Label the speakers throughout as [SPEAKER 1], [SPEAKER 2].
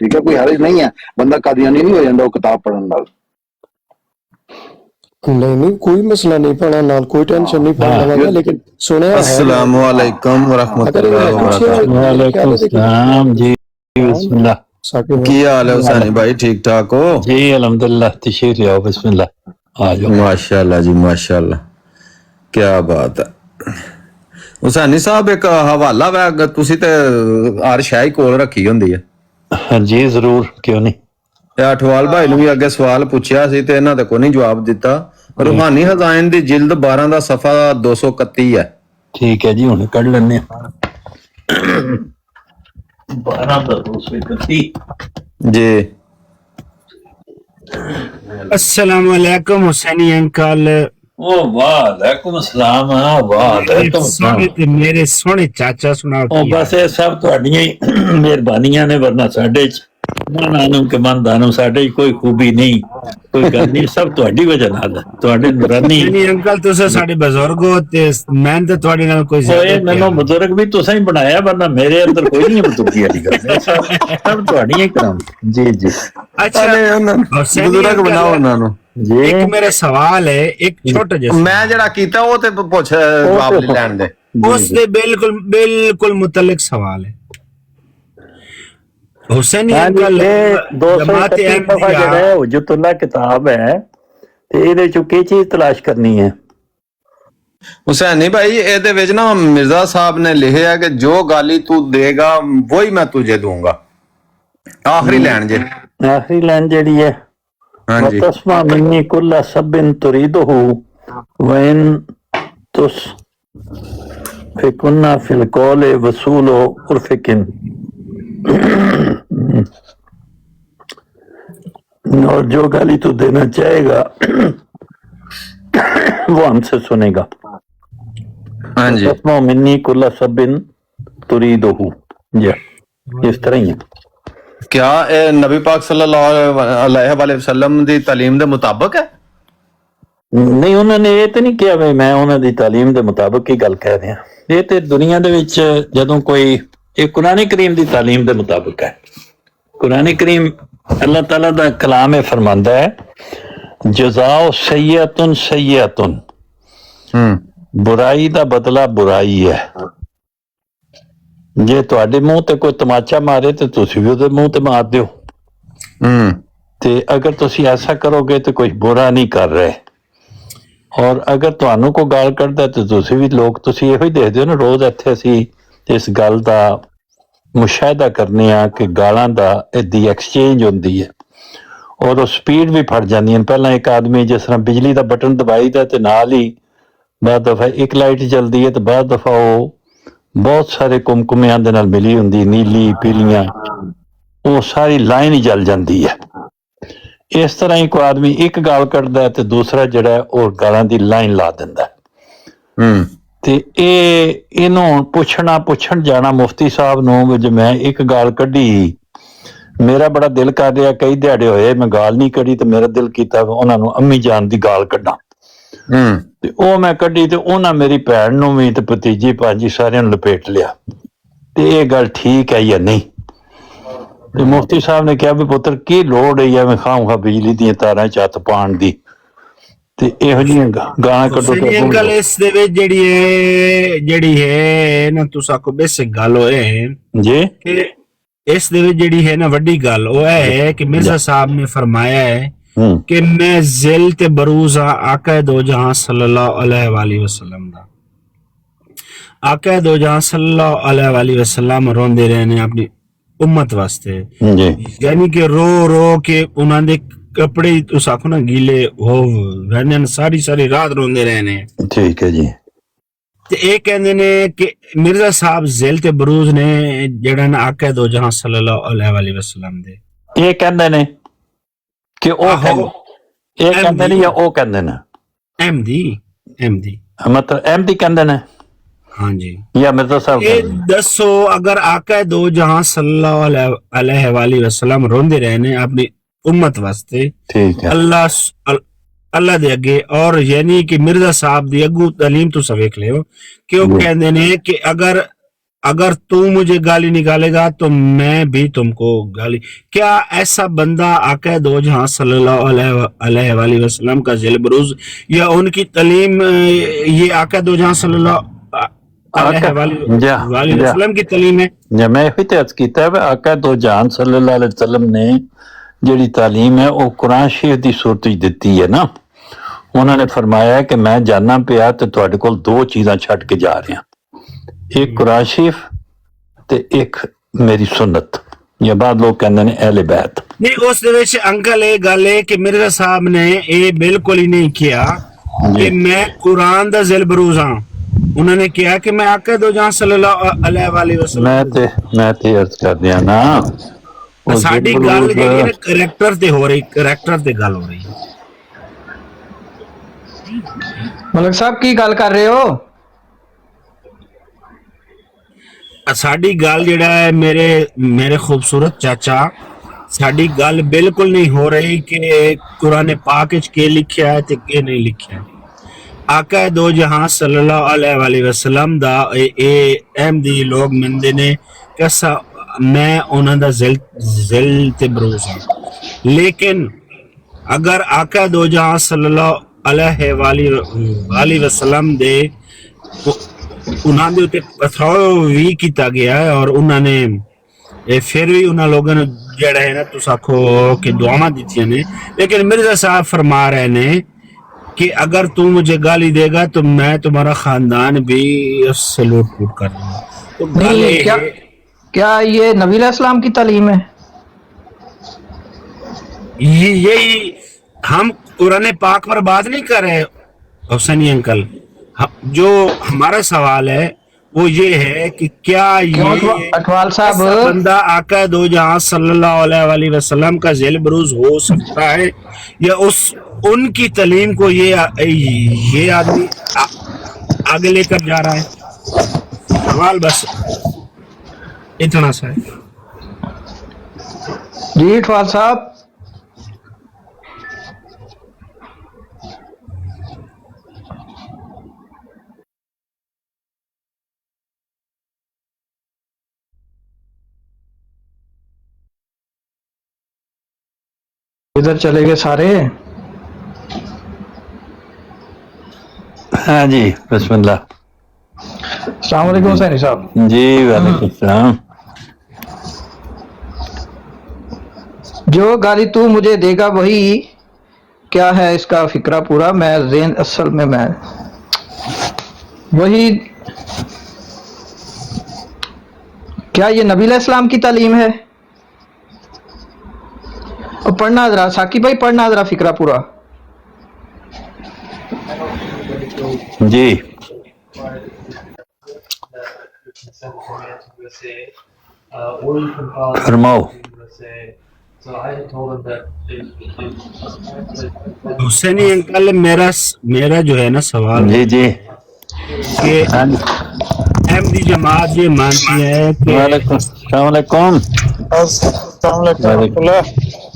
[SPEAKER 1] ठीक है, कोई हर्ज नहीं है, बंदा कादियानी नहीं हो जाता वो किताब पढ़ने नाल।
[SPEAKER 2] नहीं नहीं कोई मसला नहीं, पढ़ा नाल कोई टेंशन नहीं, पढ़ लवांगा, लेकिन सुनिया है
[SPEAKER 3] अस्सलामु अलैकुम व रहमतुल्लाहि व बरकातहू।
[SPEAKER 4] वालेकुम सलाम जी, बिस्मिल्लाह।
[SPEAKER 3] की हाल है हुसैनी भाई, ठीक ठाक हो?
[SPEAKER 4] जी अल्हम्दुलिल्लाह, तशरीफ आओ, बिस्मिल्लाह आ जाओ।
[SPEAKER 3] माशाल्लाह जी माशाल्लाह, क्या बात है। हुसैनी साहब एक हवाला वै तुसी ते हर शै ही कोल रखी हुंदी है।
[SPEAKER 4] हाँ जी जरूर, क्यों नहीं।
[SPEAKER 3] ते अठवाल भाई नूं भी अगे सवाल पुछया सी ते इन्हां ते कोई नहीं जवाब दिता। रूहानी खजाइन दी जिल्द 12 दा सफा 231 है।
[SPEAKER 4] ठीक है जी, हुण कढ लैने 12 दा 231
[SPEAKER 3] जी।
[SPEAKER 5] अस्सलाम वालेकुम हुसैनी अंकल।
[SPEAKER 4] ओ वालेकुम सलाम, वालेकुम सलाम।
[SPEAKER 5] मेरे सोहने चाचा सुनाओ।
[SPEAKER 4] ओ बस ये सब तुहाडियां ही मेहरबानियां ने, वरना साडे च नानू के मनदानू साडे च कोई खूबी नहीं, कोई गल नहीं, सब तुहाडी वजह नाल है, तुहाडे नूरानी।
[SPEAKER 5] नहीं अंकल तुस साडे बुजुर्ग हो ते मैं ते तुहाडे नाल कोई
[SPEAKER 4] ओए मैनू बुजुर्ग भी तुसां ही बनाया, वरना मेरे अंदर कोई नहीं बुजुर्गी वाली गल, सब तुहाडियां ही कराम। जी जी
[SPEAKER 5] अच्छा
[SPEAKER 3] बुजुर्ग बनाओ उन्हां नूं
[SPEAKER 4] जी।
[SPEAKER 5] एक मेरा सवाल है, एक छोटा जिहा
[SPEAKER 3] मैं जेड़ा कीता वो ते पुछ जवाब नहीं लैण दे।
[SPEAKER 5] उस दे बिल्कुल बिल्कुल मुतल्लिक सवाल है हुसैनी अंकल। जमात अहमदिया
[SPEAKER 4] हुज्जतुल्लाह किताब है ते इहदे चों की चीज तलाश करनी है।
[SPEAKER 3] हुसैनी भाई एदे विच ना मिर्जा साहब ने लिखिया कि जो गाली तू देगा वही मैं तुझे दूंगा। आखिरी लाइन जे,
[SPEAKER 4] आखिरी लाइन जेड़ी है,
[SPEAKER 3] हाँ जी,
[SPEAKER 4] तस्मा मिन्नी कुल्ला सब्बिन तुरीदुहु वइन तुस फिकुन्ना फिल कौले वसूलो उर्फिकिन। और जो गाली तू देना चाहेगा वो हमसे सुनेगा।
[SPEAKER 3] हाँ जी।
[SPEAKER 4] तस्मा मिन्नी कुल्ला सब्बिन तुरीदुहु, जी इस तरह ही है।
[SPEAKER 3] क्या ए नबी पाक सल्लल्लाहु अलैहि वसल्लम दी तालीम दे मुताबिक है?
[SPEAKER 4] नहीं उन्होंने ये तो नहीं किया भाई मैं उन्होंने दी तालीम दे मुताबिक ही गल कह रहा। ये तो दुनिया दे विच जदों कोई एक कुरान करीम दी तालीम दे मुताबिक है। कुरान करीम अल्लाह ताला दा कलाम है, फरमांदा है जज़ाओ सय्यतुन सय्यतुन, बुराई दा बदला बुराई है। जे तुहाडे मुंह ते कोई तमाचा मारे तो तुसी भी उहदे मुंह ते मार दिओ। ते अगर तुसी ऐसा करोगे तो कोई बुरा नहीं कर रहे, और अगर तुहानू कोई गाल कढदा तो तुसी भी लोग तुसी इहो ही देखदे हो ना, रोज इत्थे असीं इस गल दा मुशाहिदा करने आ कि गालां दा इदी एक्सचेंज हुंदी है और वो स्पीड भी फड़ जांदियां। पहलां एक आदमी जिस तरह बिजली दा बटन दबाईदा ते नाल ही बाद दफा एक लाइट चलदी है तो बाद दफा वो बहुत सारे कुमकुमियां दे नाल मिली हुंदी, नीली पीलियां, वो सारी लाइन ही जल जाती है। इस तरह ही कोई आदमी एक गाल कढदा है तो दूसरा जिहड़ा है और गालां दी लाइन ला दिंदा है। ते इहनूं पुछण जाना मुफ्ती साहब नूं जे मैं एक गाल कढी, मेरा बड़ा दिल कर रहा, कई दिहाड़े होए मैं गाल नहीं कढी तो मेरा दिल कीता उन्हां नूं अम्मी जान दी गाल कढां। ते ओह मैं कढी ते उन्हां मेरी भैन नूं भी ते भतीजी भांजी सारिਆਂ ਨੂੰ लपेट लिया। ते ये गल ठीक है या नहीं? ते मुफ्ती साहब ने कहा भी पुत्र की लोड़ है या मैं खाऊंगा बिजली दी तारां च हत्थ पाउण दी, ते इहो जिहियां गालां कढो ते
[SPEAKER 5] अंकल इस दे विच जेड़ी है ना तुस आखो बेसिक गल होए
[SPEAKER 4] जी
[SPEAKER 5] कि इस दे विच जेड़ी है ना वड्डी गल वो है कि मिर्जा साहब ने फरमाया है कि मैं जिल ते बरूज आका दो जहां सल्लल्लाहु अलैहि वसल्लम दा। आका दो जहां सल्लल्लाहु अलैहि वसल्लम रोंदे रहने अपनी उम्मत वास्ते, यानी कि रो रो के उन्हां दे कपड़े तुस आखो ना गीले हो रहने, सारी रात रोंदे रहने।
[SPEAKER 4] ठीक है जी।
[SPEAKER 5] ते ये कहंदे ने कि मिर्जा साहब जिल ते बरूज ने जेड़ा ना आका दो जहां सल्लल्लाहु अलैहि वसल्लम दे
[SPEAKER 4] ये कहंदे ने कि ओ कहंदे ने या ओ कहंदे ने एमदी मतलब एमदी कहंदे ने। हाँ जी, या मिर्जा साहब
[SPEAKER 5] ये दसो अगर आका दो जहां सल्लल्लाहु अलैहि वसल्लम रोंदे रहने अपनी उम्मत वास्ते,
[SPEAKER 4] ठीक है,
[SPEAKER 5] अल्लाह दे अगे, और यानी कि मिर्जा साहब दी अगू तालीम तुस वेख लियो कि वो कहंदे ने कि अगर अगर तू मुझे गाली निकालेगा तो मैं भी तुमको गाली। क्या ऐसा बंदा आका दो जहां सल्लल्लाहु अलैहि वसल्लम का जिल बरूज या उनकी तालीम, ये आका दो जहां सल्लल्लाहु अलैहि वसल्लम की तालीम है?
[SPEAKER 4] ਜੇ ਮੈਂ ਇਹੀ ਤੇ ਅਰਜ਼ ਕੀਤਾ ਹੈ ਆਕਾ ਦੋ ਜਹਾਨ ਸੱਲੱਲਾਹੁ ਅਲੈहि ਵਸੱਲਮ ਨੇ ਜਿਹੜੀ ਤਾਲੀਮ ਹੈ ਉਹ ਕੁਰਾਨ ਸ਼ਰੀਫ ਦੀ ਸੂਰਤ ਵਿੱਚ ਦਿੱਤੀ ਹੈ ਨਾ। ਉਹਨਾਂ ਨੇ ਫਰਮਾਇਆ ਕਿ ਮੈਂ ਜਾਨਣਾ ਪਿਆ ਤੇ ਤੁਹਾਡੇ ਕੋਲ ਦੋ ਚੀਜ਼ਾਂ ਛੱਡ ਕੇ ਜਾ ਰਿਹਾ, ਇੱਕ ਕੁਰਾਨ ਸ਼ਰੀਫ ਤੇ ਇੱਕ ਮੇਰੀ ਸੁਨਨਤ, ਜਾਂ ਬਾਅਦ ਲੋਕ ਕਹਿੰਦੇ ਨੇ ਅਹਿਲੇ ਬੈਤ।
[SPEAKER 5] नहीं उस दे विच अंकल ये गल है कि मिर्जा साहब ने ये बिल्कुल ही नहीं किया कि मैं कुरान दा जिल बरूज हां। उन्होंने किया कि मैं आका दो जहां सल्लल्लाहु अलैहि वसल्लम
[SPEAKER 4] मैं ते अर्ज कर दिया ना,
[SPEAKER 5] साडी गल जेहड़ी है करैक्टर ते हो रही, करैक्टर ते गल हो रही।
[SPEAKER 6] मलिक साहब की गल कर रहे हो?
[SPEAKER 5] साडी गल जेड़ा है मेरे खूबसूरत चाचा, साडी गल बिल्कुल नहीं हो रही कि कुरान पाक विच के लिखिया है ते के नहीं लिखिया है। आका दो जहां सल्लल्लाहु अलैहि वसल्लम दा ए अहमदी लोग मनदे ने कि मैं उन्हां दा जिल ते बरूज हां। लेकिन अगर आका दो जहां सल्लल्लाहु अलैहि वसल्लम दे उन्हां दे उत्ते पथराव भी किया गया है और उन्होंने फिर भी उन्होंने लोगों ने जड़ा है ना तुस आखो कि दुआवां दित्तियां ने, लेकिन मिर्जा साहब फरमा रहे ने कि अगर तू मुझे गाली देगा तो मैं तुम्हारा खानदान भी उससे लूट फूट कर दूंगा। तो
[SPEAKER 6] नहीं, क्या ये नबी अलैहिस्सलाम की तालीम है?
[SPEAKER 5] यही हम कुरान पाक पर बात नहीं कर रहे हुसैनी अंकल। जो हमारा सवाल है वो ये है कि क्या ये
[SPEAKER 6] अठवाल साहब
[SPEAKER 5] बंदा आका दो जहां सल्लल्लाहु अलैहि वसल्लम का जिल बरूज हो सकता है या उनकी तालीम को ये आदमी आगे लेकर जा रहा है? सवाल बस इतना सा है।
[SPEAKER 6] जी अठवाल साहब, इधर चले गए सारे?
[SPEAKER 4] हाँ जी बिस्मिल्लाह।
[SPEAKER 6] अस्सलाम वालेकुम हुसैनी साहब।
[SPEAKER 4] जी वालेकुम सलाम।
[SPEAKER 6] जो गाली तू मुझे देगा वही क्या है इसका फिक्रा पूरा, मैं ज़ेन असल में मैं वही, क्या ये नबी अलैहिस्सलाम की तालीम है? और पढ़ना जरा साकिब भाई, पढ़ना जरा फिक्रा पूरा।
[SPEAKER 4] जी फरमाओ।
[SPEAKER 5] हुसैनी अंकल मेरा जो है ना सवाल
[SPEAKER 4] जी जी
[SPEAKER 5] कि अहमदी जमात ये मानती है कि
[SPEAKER 4] अस्सलाम वालेकुम।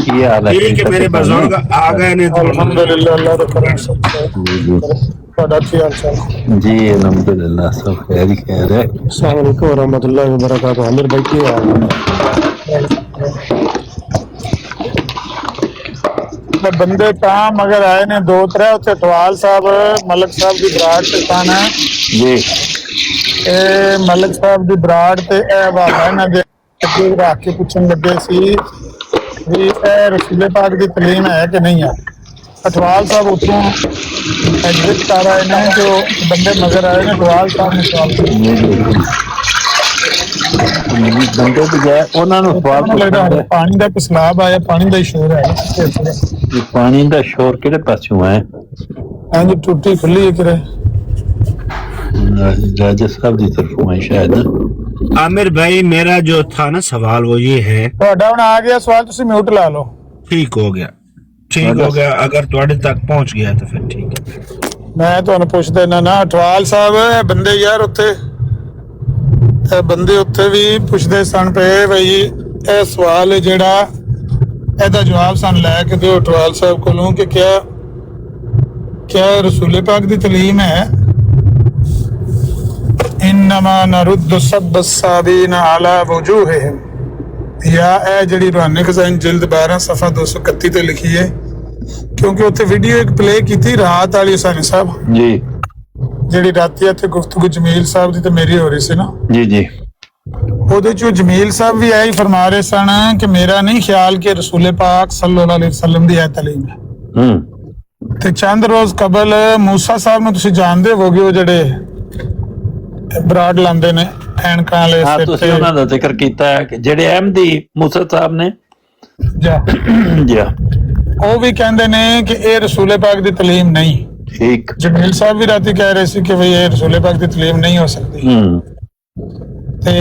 [SPEAKER 4] ये हाल है
[SPEAKER 5] ठीक है, मेरे बुजुर्ग आ गए ने तो
[SPEAKER 7] अल्हम्दुलिल्लाह, अल्लाह का करम सब
[SPEAKER 4] जी अल्हम्दुलिल्लाह सब खैर ही खैर है।
[SPEAKER 2] अस्सलाम वालेकुम रहमतुल्लाहि व बरकातहू। आमिर भाई की हाल है?
[SPEAKER 7] बंदे काम अगर आए ने दो त्रै उत्थे अठवाल साहब मलिक साहब दी बराड़ ते खाना है
[SPEAKER 4] जी।
[SPEAKER 7] ए मलिक साहब दी बराड़ ते ए हवाला इन्हां दे अगे रख के पुछन लगे सी भी ए रसूल पाक दी तालीम है कि नहीं है। अठवाल साहब उत्थों एग्जिट कर आए ने, जो बंदे मगर आए ने अठवाल साहब ने सवाल
[SPEAKER 4] बंदे तो गए उन्होंने सवाल
[SPEAKER 7] लगदा पानी दा पिसलाब आया, पानी दा शोर है,
[SPEAKER 4] पानी का शोर किहड़े पासों है?
[SPEAKER 7] इंज टूटी खुली है किरे
[SPEAKER 4] राजा साहब की तरफों है शायद ना।
[SPEAKER 5] आमिर भाई मेरा जो था ना सवाल वो ये है,
[SPEAKER 7] ਤੁਹਾਡਾ ਹੁਣ ਆ ਗਿਆ ਸਵਾਲ, ਤੁਸੀਂ म्यूट ला लो।
[SPEAKER 5] ठीक हो गया, ठीक हो गया। अगर ਤੁਹਾਡੇ तक पहुंच गया तो फिर ठीक है।
[SPEAKER 7] मैं ਤੁਹਾਨੂੰ ਪੁੱਛਦਾ ਇਹਨਾਂ ਨਾ ਅਠਵਾਲ ਸਾਹਿਬ ਇਹ ਬੰਦੇ ਯਾਰ ਉੱਥੇ ਇਹ ਬੰਦੇ ਉੱਥੇ ਵੀ ਪੁੱਛਦੇ ਸਨ ਪਏ ਬਈ ਇਹ ਸਵਾਲ ਜਿਹੜਾ ਇਹਦਾ ਜਵਾਬ ਸਾਨੂੰ ਲੈ ਕੇ ਦਿਓ ਅਠਵਾਲ ਸਾਹਿਬ ਕੋਲੋਂ ਕਿ क्या रसूल पाक दी तालीम है इन्नमा नरुद्दु सब्ब साबीन अला वजूहिहिम या ਇਹ ਜਿਹੜੀ ਰੂਹਾਨੀ ਖਜ਼ਾਨ ਜਿਲਦ 12 ਸਫਾ 231 ਤੇ ਲਿਖੀ ਹੈ ਕਿਉਂਕਿ ਉੱਥੇ ਵੀਡੀਓ ਇੱਕ ਪਲੇ ਕੀਤੀ ਰਾਤ ਵਾਲੀ ਹੁਸੈਨ ਸਾਹਿਬ
[SPEAKER 4] जी
[SPEAKER 7] ਜਿਹੜੀ ਰਾਤੀ ਇੱਥੇ ਗੁਫ਼ਤਗੂ ਜਮੀਲ ਸਾਹਿਬ ਦੀ ਤੇ ਮੇਰੀ ਹੋ ਰਹੀ ਸੀ ਨਾ
[SPEAKER 4] जी जी
[SPEAKER 7] ਉਹਦੇ ਚੋਂ ਜਮੀਲ ਸਾਹਿਬ ਵੀ ਇਹੀ ਫਰਮਾ ਰਹੇ ਸਨ ਕਿ ਮੇਰਾ ਨਹੀਂ ਖਿਆਲ ਕਿ ਰਸੂਲ ਪਾਕ ਸੱਲੱਲਾਹੁ ਅਲੈਹਿ ਵਸੱਲਮ ਦੀ ਇਹ ਤਾਲੀਮ ਹੈ ਤੇ ਚੰਦ ਰੋਜ਼ ਕਬਲ ਮੂਸਾ ਸਾਹਿਬ ਨੂੰ ਤੁਸੀਂ ਜਾਣਦੇ ਹੋਗੇ ਉਹ ਜਿਹੜੇ ਬਰਾਡ ਲਾਉਂਦੇ ਨੇ ਐਨਕਾਂ ਵਾਲੇ
[SPEAKER 4] हाँ
[SPEAKER 7] ਸਿਰ
[SPEAKER 4] तुसीं
[SPEAKER 7] ਤੇ
[SPEAKER 4] उन्हां दा जिक्र कीता है कि जेड़े अहमदी मूसा साहब ने
[SPEAKER 7] ਜਾ
[SPEAKER 4] जी हाँ,
[SPEAKER 7] ਉਹ ਵੀ ਕਹਿੰਦੇ ਨੇ ਕਿ ਇਹ ਰਸੂਲ ਪਾਕ ਦੀ ਤਾਲੀਮ ਨਹੀਂ
[SPEAKER 4] ठीक
[SPEAKER 7] ਜਮੀਲ ਸਾਹਿਬ ਵੀ ਰਾਤੀ ਕਹਿ ਰਹੇ ਸੀ ਕਿ ਭਈ ਇਹ ਰਸੂਲ ਪਾਕ ਦੀ ਤਾਲੀਮ ਨਹੀਂ ਹੋ ਸਕਦੀ ਤੇ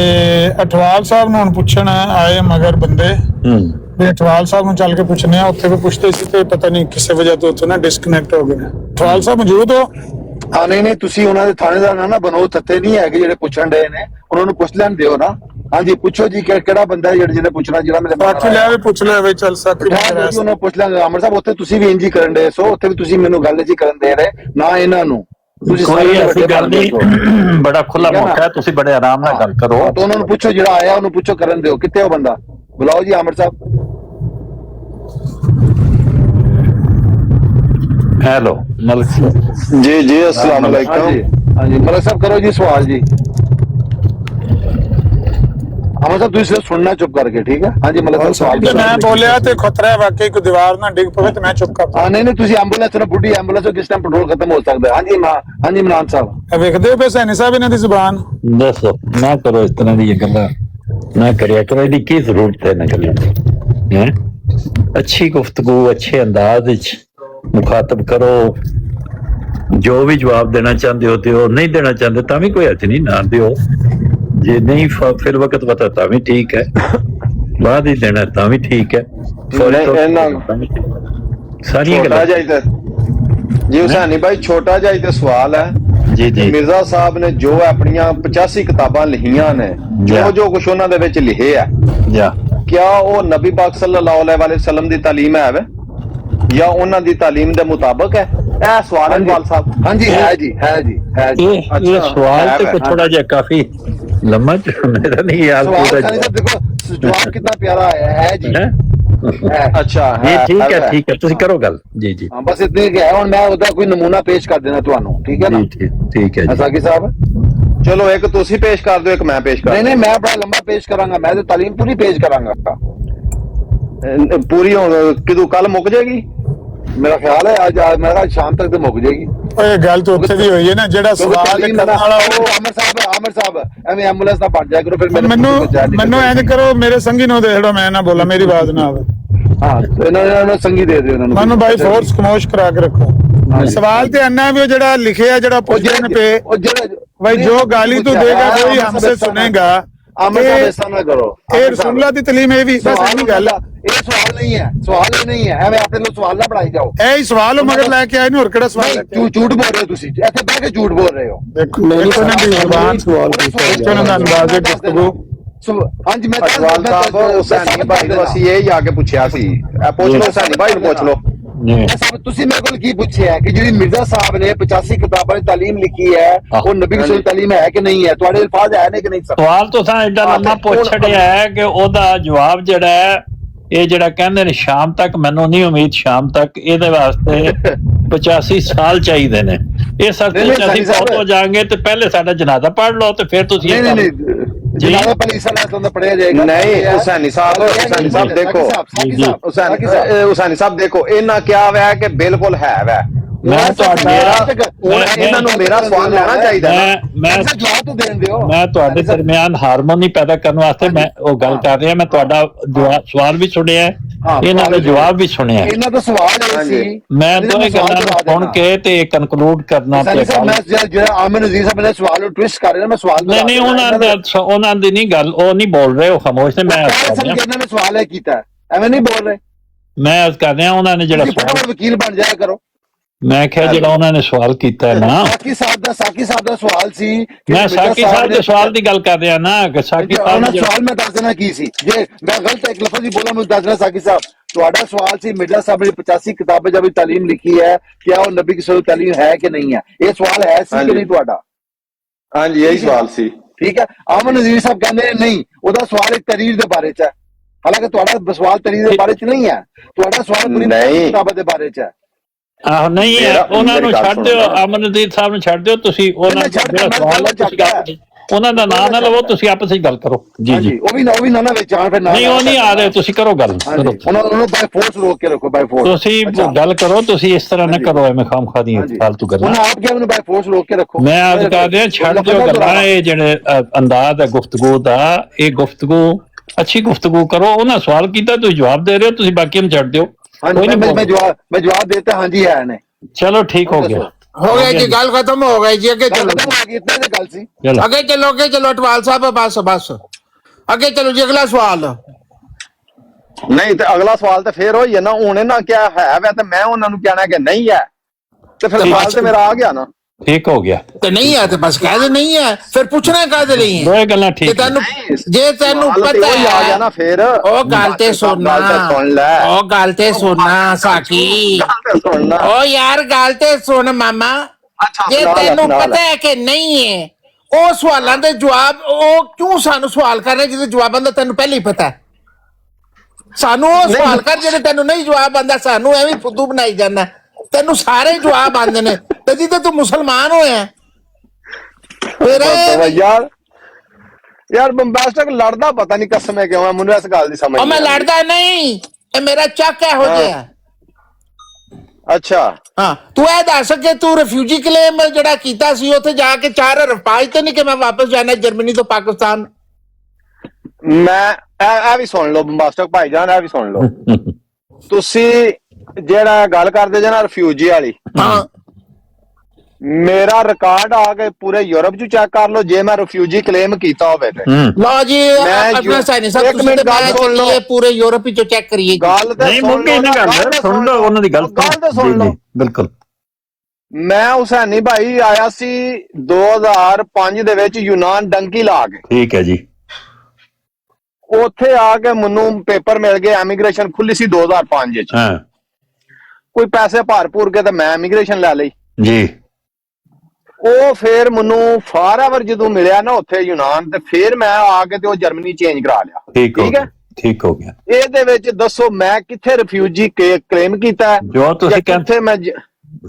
[SPEAKER 7] ਅਠਵਾਲ ਸਾਹਿਬ ਨੂੰ ਹੁਣ ਪੁੱਛਣ ਆਏ ਮਗਰ ਬੰਦੇ ਵੀ ਅਠਵਾਲ ਸਾਹਿਬ ਨੂੰ ਚੱਲ ਕੇ ਪੁੱਛਨੇ ਆ ਉੱਥੇ ਵੀ ਪੁੱਛਦੇ ਸੀ ਤੇ ਪਤਾ ਨਹੀਂ ਕਿਸੇ ਵਜ੍ਹਾ ਤੋਂ ਉੱਥੋਂ ਨਾ ਡਿਸਕਨੈਕਟ ਹੋ ਗਏ ਨੇ ਅਠਵਾਲ ਸਾਹਿਬ ਮੌਜੂਦ ਹੋ
[SPEAKER 1] ਹਾਂ ਨਹੀਂ ਤੁਸੀਂ ਉਹਨਾਂ ਦੇ ਥਾਣੇਦਾਰ ਨਾ ਬਣੋ, ਤੱਤੇ ਨਹੀਂ ਹੈਗੇ ਜਿਹੜੇ ਪੁੱਛਣ ਰਹੇ ਨੇ, ਉਹਨਾਂ ਨੂੰ ਪੁੱਛ ਲੈਣ ਦਿਓ ਨਾ। ਹਾਂਜੀ ਪੁੱਛੋ ਜੀ ਕਿਹੜਾ ਬੰਦਾ ਹੈ ਜਿਹਨੇ ਪੁੱਛਣਾ, ਜਿਹੜਾ ਮੇਰੇ
[SPEAKER 7] ਬਾਕੀ ਲੈ ਵੀ ਪੁੱਛ ਲੈ ਵੇ ਚੱਲ ਸਾਥੀ
[SPEAKER 1] ਉਹਨੂੰ ਪੁੱਛ ਲੈਂਦੇ। ਅਮਰ ਸਾਹਿਬ ਉੱਥੇ ਤੁਸੀਂ ਵੀ ਇੰਜ ਹੀ ਕਰਨ ਦੇ ਸੋ, ਉੱਥੇ ਵੀ ਤੁਸੀਂ ਮੈਨੂੰ ਗੱਲ ਜੀ ਕਰਨ ਦੇ ਰਹੇ ਨਾ ਇਹਨਾਂ ਨੂੰ। ਤੁਸੀਂ
[SPEAKER 4] कोई ऐसी गल नहीं, बड़ा खुला मौका है, तुसी बड़े आराम नाल गल करो।
[SPEAKER 1] तो ਉਹਨਾਂ ਨੂੰ ਪੁੱਛੋ, ਜਿਹੜਾ ਆਇਆ ਉਹਨੂੰ ਪੁੱਛੋ, ਕਰਨ ਦਿਓ। ਕਿੱਥੇ ਉਹ ਬੰਦਾ? ਬੁਲਾਓ ਜੀ ਅਮਰ ਸਾਹਿਬ।
[SPEAKER 4] हेलो मलिक
[SPEAKER 3] जी जी अस्सलाम वालेकुम।
[SPEAKER 1] हाँ जी मलिक साहब करो जी सवाल जी। अमर साहब तुम सिर्फ सुनना चुप करके, ठीक है? हाँ जी मलिक साहब सवाल
[SPEAKER 7] मैं बोलिया ते खतरा है वाकई कोई दीवार ना डिग पवे ते मैं चुप कर।
[SPEAKER 1] हाँ नहीं तुसी एंबुलेंस ना बुढ़ी एंबुलेंस किस टाइम पेट्रोल खत्म हो सकता है। हाँ जी हाँ जी इमरान साहब
[SPEAKER 7] वेखदे पे सैनी साहब इन्हां दी जुबान
[SPEAKER 4] दसो ना करो इस तरह दी गल्लां ना करिया करो। इहदी की जरूरत है ना गल्लां दी हैं? अच्छी गुफ्तगू अच्छे अंदाज विच मुखातब करो, जो भी जवाब देना चाहते हो दियो, नहीं देना चाहते ता भी कोई हथ नहीं ना दियो, जे नहीं फिर वक्त पता ता भी ठीक है, बाद ही देना ता भी ठीक है। सारी
[SPEAKER 3] जी हुसैनी भाई छोटा जा इते सवाल है
[SPEAKER 4] जी जी
[SPEAKER 3] मिर्जा साहब ने जो अपनियां 85 किताबां लिखियां ने, जो कुछ उन्हां दे विच लिखे है, क्या वो नबी पाक सल्लल्लाहु अलैहि वसल्लम दी तालीम है या उन्हां दी तालीम दे मुताबिक है? ए सवाल है इकबाल साहब।
[SPEAKER 1] हाँ जी है जी है जी है जी।
[SPEAKER 4] ये सवाल तो कुछ थोड़ा जा काफी लंबा मेरा नहीं याद पूरा
[SPEAKER 1] देखो जवाब कितना प्यारा है जी।
[SPEAKER 3] अच्छा
[SPEAKER 4] ये ठीक है तुसी करो गल जी जी।
[SPEAKER 1] बस इतनी है। और मैं उधर कोई नमूना पेश कर देना तुहानू, ठीक है ना?
[SPEAKER 4] ठीक है
[SPEAKER 1] साकी साहब
[SPEAKER 3] चलो एक तुसी पेश कर दो, एक मैं पेश कर।
[SPEAKER 1] नहीं मैं बड़ा लंबा पेश करांगा, मैं तो तालीम पूरी पेश करांगा।
[SPEAKER 3] पूरी किदू कल मुक जाएगी?
[SPEAKER 1] मेरा ख्याल है आज मेरा शाम तक तो मुक जाएगी।
[SPEAKER 7] ओए गल तो उत्थे दी होई है ना, जेड़ा सवाल करने वाला वो आमिर साहब एवें एम्बुलेंस ना पड़ जाया करो फिर। मैनू इंज करो, मेरे संगी नो दे छड़ो, मैं ना बोला, मेरी आवाज ना आवे।
[SPEAKER 1] हां तो इन्होंने संगी दे दियो इन्होंने।
[SPEAKER 7] मैनू भाई फोर्स खामोश करा के रखो। सवाल ते अन्ना भी जेड़ा लिखे है, जेड़ा पुछने पे भाई जो गाली तू देगा वही हमसे सुनेगा।
[SPEAKER 1] आमिर साहब ऐसा ना करो।
[SPEAKER 7] ए रसूलुल्लाह दी तालीम है भी बस यही गल है।
[SPEAKER 1] ये सवाल नहीं है, सवाल ही नहीं है। एवें अपने लोग सवाल ना बढ़ाई जाओ।
[SPEAKER 7] ए ही सवाल मगर लेके आए नहीं, और केड़ा सवाल है?
[SPEAKER 1] झूठ बोल रहे हो तुसी, ऐसे बैठ के झूठ बोल रहे हो।
[SPEAKER 7] देखो मेरी तो ना जुबान सवाल पूछने दा अंदाज़ है गुफ्तगू।
[SPEAKER 1] हां जी मैं
[SPEAKER 3] अजवाल साहब हुसैनी भाई को ਅਸੀਂ ਇਹ ਹੀ ਆ ਕੇ ਪੁੱਛਿਆ ਸੀ। ਪੁੱਛ ਲਓ ਹੁਸੈਨੀ ਭਾਈ ਨੂੰ ਪੁੱਛ ਲਓ।
[SPEAKER 1] साहब तुसी मेरे को की पूछे है कि जी मिर्जा साहब ने 85 किताबां दी तालीम लिखी है, वो नबी की तालीम है कि नहीं है? तुम्हारे अल्फाज है नहीं कि नहीं?
[SPEAKER 4] सवाल तो सा एडा लम्मा पुछ छड़िया है कि ओदा जवाब जेड़ा है ਇਹ ਜਿਹੜਾ ਕਹਿੰਦੇ ਨੇ ਸ਼ਾਮ ਤੱਕ, ਮੈਨੂੰ ਨਹੀਂ ਉਮੀਦ ਸ਼ਾਮ ਤੱਕ, ਇਹਦੇ ਵਾਸਤੇ 85 ਸਾਲ ਚਾਹੀਦੇ ਨੇ। ਇਹ ਸਭ ਅਸੀਂ ਫੌਤ ਹੋ ਜਾਾਂਗੇ ਤੇ ਪਹਿਲੇ ਸਾਡਾ ਜਨਾਜ਼ਾ ਪੜ ਲਓ ਤੇ ਫਿਰ ਤੁਸੀਂ
[SPEAKER 1] नहीं जनाब पहले ईसा अलैहि सलाम पढ़या जाएगा।
[SPEAKER 3] नहीं हुसैनी साहब देखो, हुसैनी साहब देखो इन्ना क्या है कि बिल्कुल है वै।
[SPEAKER 4] मैं
[SPEAKER 3] मेरा सवाल लेना चाहिए।
[SPEAKER 1] जवाब तो देन दियो।
[SPEAKER 4] मैं ਤੁਹਾਡੇ ਦਰਮਿਆਨ ਹਾਰਮੋਨੀ ਪੈਦਾ ਕਰਨ ਵਾਸਤੇ ਮੈਂ ਉਹ ਗੱਲ ਕਰ ਰਿਹਾ। ਮੈਂ ਤੁਹਾਡਾ ਸਵਾਲ ਵੀ ਸੁਣਿਆ, ਇਹਨਾਂ ਦਾ ਜਵਾਬ ਵੀ ਸੁਣਿਆ।
[SPEAKER 1] ਇਹਨਾਂ ਦਾ ਸਵਾਲ ਹੈ ਸੀ,
[SPEAKER 4] ਮੈਂ ਦੋਵੇਂ ਗੱਲਾਂ ਸੁਣ ਕੇ ਤੇ ਕਨਕਲੂਡ ਕਰਨਾ ਪਿਆ।
[SPEAKER 1] ਮੈਂ ਜਿਹੜਾ ਆਮਿਰ ਨਜ਼ੀਰ ਸਾਹਿਬ ਨੇ ਸਵਾਲ ਨੂੰ ਟਵਿਸਟ ਕਰ ਰਿਹਾ, ਮੈਂ ਸਵਾਲ
[SPEAKER 4] ਨਹੀਂ ਉਹਨਾਂ ਦੀ ਨਹੀਂ ਗੱਲ, ਉਹ ਨਹੀਂ ਬੋਲ ਰਹੇ, ਉਹ ਖਾਮੋਸ਼ ਨੇ। ਮੈਂ
[SPEAKER 1] ਇਹਨਾਂ ਨੇ ਸਵਾਲ ਹੈ ਕੀਤਾ, ਐਵੇਂ ਨਹੀਂ ਬੋਲ ਰਹੇ।
[SPEAKER 4] ਮੈਂ ਅਰਜ਼ ਕਰ ਰਿਹਾ ਉਹਨਾਂ ਨੇ ਜਿਹੜਾ ਸਵਾਲ,
[SPEAKER 1] ਵਕੀਲ ਬਣ ਜਾਇਆ ਕਰੋ।
[SPEAKER 4] ਮੈਂ ਕਿਹਾ ਜਿਹੜਾ ਉਹਨਾਂ ਨੇ ਸਵਾਲ ਕੀਤਾ ਹੈ ਨਾ,
[SPEAKER 1] ਸਾਕੀ ਸਾਹਿਬ ਦਾ ਸਵਾਲ ਸੀ।
[SPEAKER 4] ਮੈਂ ਸਾਕੀ ਸਾਹਿਬ ਦੇ ਸਵਾਲ ਦੀ ਗੱਲ ਕਰ ਰਿਹਾ ਨਾ ਕਿ ਸਾਕੀ ਸਾਹਿਬ
[SPEAKER 1] ਦਾ ਸਵਾਲ ਮੈਂ ਦੱਸ ਦੇਣਾ ਕੀ ਸੀ। ਜੇ ਮੈਂ ਗਲਤ ਇੱਕ ਲਫ਼ਜ਼ ਹੀ ਬੋਲਾ ਮੈਂ ਦੱਸ ਦੇਣਾ। ਸਾਕੀ ਸਾਹਿਬ ਤੁਹਾਡਾ ਸਵਾਲ ਸੀ ਮਿਰਜ਼ਾ ਸਾਹਿਬ ਨੇ 85 ਕਿਤਾਬਾਂ ਜਦ ਤਾਲੀਮ ਲਿਖੀ ਹੈ, क्या वो नबी की सही तालीम है कि नहीं है? ये सवाल है कि नहीं ਤੁਹਾਡਾ?
[SPEAKER 3] ਹਾਂਜੀ ਇਹੀ ਸਵਾਲ ਸੀ।
[SPEAKER 1] ਠੀਕ ਹੈ, ਅਮਨ ਨਜ਼ੀਰ ਸਾਹਿਬ ਕਹਿੰਦੇ ਨੇ ਨਹੀਂ, ਉਹਦਾ ਸਵਾਲ ਇੱਕ ਤਰੀਰ ਦੇ ਬਾਰੇ ਚ ਹੈ, ਹਾਲਾਂਕਿ ਤੁਹਾਡਾ ਸਵਾਲ ਤਰੀਰ ਦੇ ਬਾਰੇ ਚ ਨਹੀਂ ਹੈ, ਤੁਹਾਡਾ ਸਵਾਲ ਪੂਰੀ
[SPEAKER 3] ਨਹੀਂ।
[SPEAKER 1] ਕਿਤਾਬ ਦੇ ਬਾਰੇ ਚ ਹੈ।
[SPEAKER 4] ਆਹੋ ਨਹੀਂ ਹੈ, ਉਹਨਾਂ ਨੂੰ ਛੱਡ ਦਿਓ, ਅਮਨਦੀਪ ਸਾਹਿਬ ਨੂੰ ਛੱਡ ਦਿਓ, ਤੁਸੀਂ ਉਹਨਾਂ ਦਾ ਜਿਹੜਾ ਸਵਾਲ ਹੈ ਤੁਸੀਂ ਉਹਨਾਂ ਦਾ ਨਾਂ ਨਾ ਲਵੋ, ਤੁਸੀਂ ਆਪਸ ਵਿੱਚ ਗੱਲ ਕਰੋ। ਜੀ ਜੀ,
[SPEAKER 1] ਉਹ ਵੀ ਨਾ ਵਿੱਚ ਆਣ, ਫਿਰ
[SPEAKER 4] ਨਹੀਂ ਉਹ ਨਹੀਂ ਆ ਰਹੇ, ਤੁਸੀਂ ਕਰੋ ਗੱਲ।
[SPEAKER 1] ਉਹਨਾਂ ਨੂੰ ਬਾਈ ਫੋਰਸ ਰੋਕ ਕੇ ਰੱਖੋ, ਬਾਈ ਫੋਰਸ
[SPEAKER 4] ਤੁਸੀਂ ਗੱਲ ਕਰੋ, ਤੁਸੀਂ ਇਸ ਤਰ੍ਹਾਂ ਨਾ ਕਰੋ ਐਵੇਂ ਖਾਮਖਾ ਦੀਆਂ ਫालतू ਗੱਲਾਂ।
[SPEAKER 1] ਉਹਨਾਂ ਆਪ ਕਿਹਾ ਮੈਨੂੰ ਬਾਈ ਫੋਰਸ ਰੋਕ ਕੇ ਰੱਖੋ।
[SPEAKER 4] ਮੈਂ ਅੱਜ ਕਰ ਰਿਹਾ, ਛੱਡ ਦਿਓ ਗੱਲਾਂ, ਇਹ ਜਿਹੜੇ ਅੰਦਾਜ਼ ਹੈ ਗੁਫ਼ਤਗੂ ਦਾ, ਇਹ ਗੁਫ਼ਤਗੂ ਅੱਛੀ ਗੁਫ਼ਤਗੂ ਕਰੋ। ਉਹਨਾਂ ਸਵਾਲ ਕੀਤਾ, ਤੁਸੀਂ ਜਵਾਬ ਦੇ ਰਹੇ ਹੋ, ਤੁਸੀਂ ਬਾਕੀ ਨੂੰ ਛੱਡ ਦਿਓ।
[SPEAKER 1] ਮੈਂ ਜਵਾਬ ਦੇਤਾ, ਹਾਂਜੀ ਹੈ ਨੇ।
[SPEAKER 4] ਚਲੋ ਠੀਕ ਹੋ ਗਿਆ,
[SPEAKER 8] ਹੋ ਗਿਆ ਜੀ, ਗੱਲ ਖਤਮ ਹੋ ਗਈ ਜੀ। ਅੱਗੇ ਚਲੋ,
[SPEAKER 1] ਇਤਨੇ ਦੀ ਗੱਲ ਸੀ।
[SPEAKER 8] ਅੱਗੇ ਚਲੋ ਅਟਵਾਲ ਸਾਹਿਬ, ਬਸ ਅੱਗੇ ਚਲੋ ਜੀ। ਅਗਲਾ ਸਵਾਲ
[SPEAKER 3] ਨਹੀਂ ਤੇ ਅਗਲਾ ਸਵਾਲ ਤੇ ਫੇਰ ਹੋਈ ਹੈ ਨਾ, ਉਹਨੇ ਨਾ ਕਿਹਾ ਹੈ ਵੈ ਤੇ ਮੈਂ ਉਹਨਾਂ ਨੂੰ ਕਹਿਣਾ ਕਿ ਨਹੀਂ ਹੈ, ਤੇ ਫਿਰ ਸਵਾਲ ਤੇ ਮੇਰਾ ਆ ਗਿਆ ਨਾ।
[SPEAKER 4] ਠੀਕ ਹੋ ਗਿਆ,
[SPEAKER 8] ਤੇ ਨਹੀਂ ਹੈ ਤੇ ਬਸ ਕਹਿ ਦੇ ਨਹੀਂ ਹੈ, ਫਿਰ ਪੁੱਛਣਾ ਕਾਹਦੇ ਲਈ ਹੈ?
[SPEAKER 4] ਦੋਏ ਗੱਲਾਂ ਠੀਕ।
[SPEAKER 8] ਤੈਨੂੰ ਜੇ ਤੈਨੂੰ ਪਤਾ
[SPEAKER 3] ਹੈ ਆ ਗਿਆ ਨਾ, ਫਿਰ
[SPEAKER 8] ਉਹ ਗੱਲ ਤੇ ਸੁਣਨਾ, ਉਹ ਗੱਲ ਤੇ ਸੁਣਨਾ ਸਾਕੀ, ਉਹ ਯਾਰ ਗੱਲ ਤੇ ਸੁਣ ਮਾਮਾ। ਜੇ ਤੈਨੂੰ ਪਤਾ ਹੈ ਕਿ ਨਹੀਂ ਹੈ, ਉਹ ਸਵਾਲਾਂ ਦੇ ਜਵਾਬ, ਉਹ ਕਿਉਂ ਸਾਨੂੰ ਸਵਾਲ ਕਰ ਰਹੇ ਜਿਹਦੇ ਜਵਾਬਾਂ ਦਾ ਤੈਨੂੰ ਪਹਿਲਾਂ ਹੀ ਪਤਾ ਹੈ? ਸਾਨੂੰ ਉਹ ਸਵਾਲ ਕਰ ਜਿਹੜੇ ਤੈਨੂੰ ਨਹੀਂ ਜਵਾਬ ਆਂਦਾ, ਸਾਨੂੰ ਐਵੇਂ ਫੁੱਦੂ ਬਣਾਈ ਜਾਂਦਾ। ਤੈਨੂੰ ਸਾਰੇ ਜਵਾਬ ਆਂਦੇ ਨੇ ਤੇ ਜਿੱਦਾਂ ਤੂੰ ਮੁਸਲਮਾਨ ਹੋਇਆ ਫਿਰ
[SPEAKER 3] ਯਾਰ ਬੰਬਾਸਟਕ ਲੜਦਾ ਪਤਾ ਨਹੀਂ ਕਸਮ ਹੈ ਕਿਉਂ, ਮੈਨੂੰ ਇਸ ਗੱਲ ਦੀ ਸਮਝ
[SPEAKER 8] ਨਹੀਂ। ਮੈਂ ਲੜਦਾ ਨਹੀਂ, ਇਹ ਮੇਰਾ ਚੱਕ ਇਹੋ ਜਿਹਾ।
[SPEAKER 3] ਅੱਛਾ
[SPEAKER 8] ਹਾਂ, ਤੂੰ ਇਹ ਦੱਸ ਕਿ ਤੂੰ ਰਿਫਿਊਜੀ ਕਲੇਮ ਜਿਹੜਾ ਕੀਤਾ ਸੀ ਉੱਥੇ ਜਾ ਕੇ 4 ਹਰਫ ਪਾਏ ਤੇ ਨਹੀਂ ਕਿ ਮੈਂ ਵਾਪਸ ਜਾਣਾ ਜਰਮਨੀ ਤੋਂ ਪਾਕਿਸਤਾਨ?
[SPEAKER 3] ਮੈਂ ਇਹ ਵੀ ਸੁਣ ਲਓ ਬੰਬਾਸਟਕ ਭਾਈਜਾਨ, ਇਹ ਵੀ ਸੁਣ ਲਓ। ਤੁਸੀਂ ਜਿਹੜਾ ਗੱਲ ਕਰਦੇ ਜੇ ਨਾ ਰਿਫਿਊਜੀ ਵਾਲੀ,
[SPEAKER 8] ਹਾਂ,
[SPEAKER 3] ਮੇਰਾ ਰਿਕਾਰਡ ਆ ਕੇ ਪੂਰੇ ਯੂਰਪ ਚ ਚੈੱਕ ਕਰ ਲਓ, ਜੇ ਮੈਂ ਰਿਫਿਊਜੀ ਕਲੇਮ ਕੀਤਾ ਹੋਵੇ ਤੇ।
[SPEAKER 8] ਲਓ ਜੀ, ਆਪਣਾ ਸਾਈਨ ਸਾਹਿਬ ਤੁਸੀਂ ਤੇ ਮੈਂ ਚੱਲੀਏ ਪੂਰੇ ਯੂਰਪ ਵਿੱਚ ਚੈੱਕ ਕਰੀਏ।
[SPEAKER 3] ਗੱਲ ਤੇ
[SPEAKER 4] ਨਹੀਂ ਮੁੱਕੇ ਨਹੀਂ ਗੱਲ, ਸੁਣ ਲਓ ਉਹਨਾਂ ਦੀ ਗੱਲ
[SPEAKER 3] ਤੇ ਸੁਣ ਲਓ।
[SPEAKER 4] ਬਿਲਕੁਲ।
[SPEAKER 3] ਮੈਂ ਹੁਸੈਨੀ ਭਾਈ ਆਇਆ ਸੀ 2005 ਦੇ ਵਿੱਚ ਯੂਨਾਨ ਡੰਕੀ ਲਾ ਕੇ।
[SPEAKER 4] ਠੀਕ ਹੈ ਜੀ।
[SPEAKER 3] ਉੱਥੇ ਆ ਕੇ ਮੈਨੂੰ ਪੇਪਰ ਮਿਲ ਗਏ, ਐਮੀਗ੍ਰੇਸ਼ਨ ਖੁੱਲੀ ਸੀ 2005 ਚ।
[SPEAKER 4] ਹਾਂ,
[SPEAKER 3] ਕੋਈ ਪੈਸੇ ਭਰਪੂਰ ਕੇ ਤੇ ਮੈਂ ਐਮੀਗ੍ਰੇਸ਼ਨ ਲੈ ਲਈ
[SPEAKER 4] ਜੀ।
[SPEAKER 3] ਉਹ ਫਿਰ ਮੈਨੂੰ ਫਾਰਐਵਰ ਜਦੋਂ ਮਿਲਿਆ ਨਾ ਉੱਥੇ ਯੂਨਾਨ, ਤੇ ਫਿਰ ਮੈਂ ਆ ਕੇ ਤੇ ਉਹ ਜਰਮਨੀ ਚੇਂਜ ਕਰਾ ਲਿਆ।
[SPEAKER 4] ਠੀਕ ਹੈ, ਠੀਕ ਹੋ ਗਿਆ।
[SPEAKER 3] ਇਹਦੇ ਵਿੱਚ ਦੱਸੋ ਮੈਂ ਕਿੱਥੇ ਰਿਫਿਊਜੀ ਕਲੇਮ ਕੀਤਾ?
[SPEAKER 4] ਜੋ ਤੁਸੀਂ
[SPEAKER 3] ਕਹਿੰਦੇ ਮੈਂ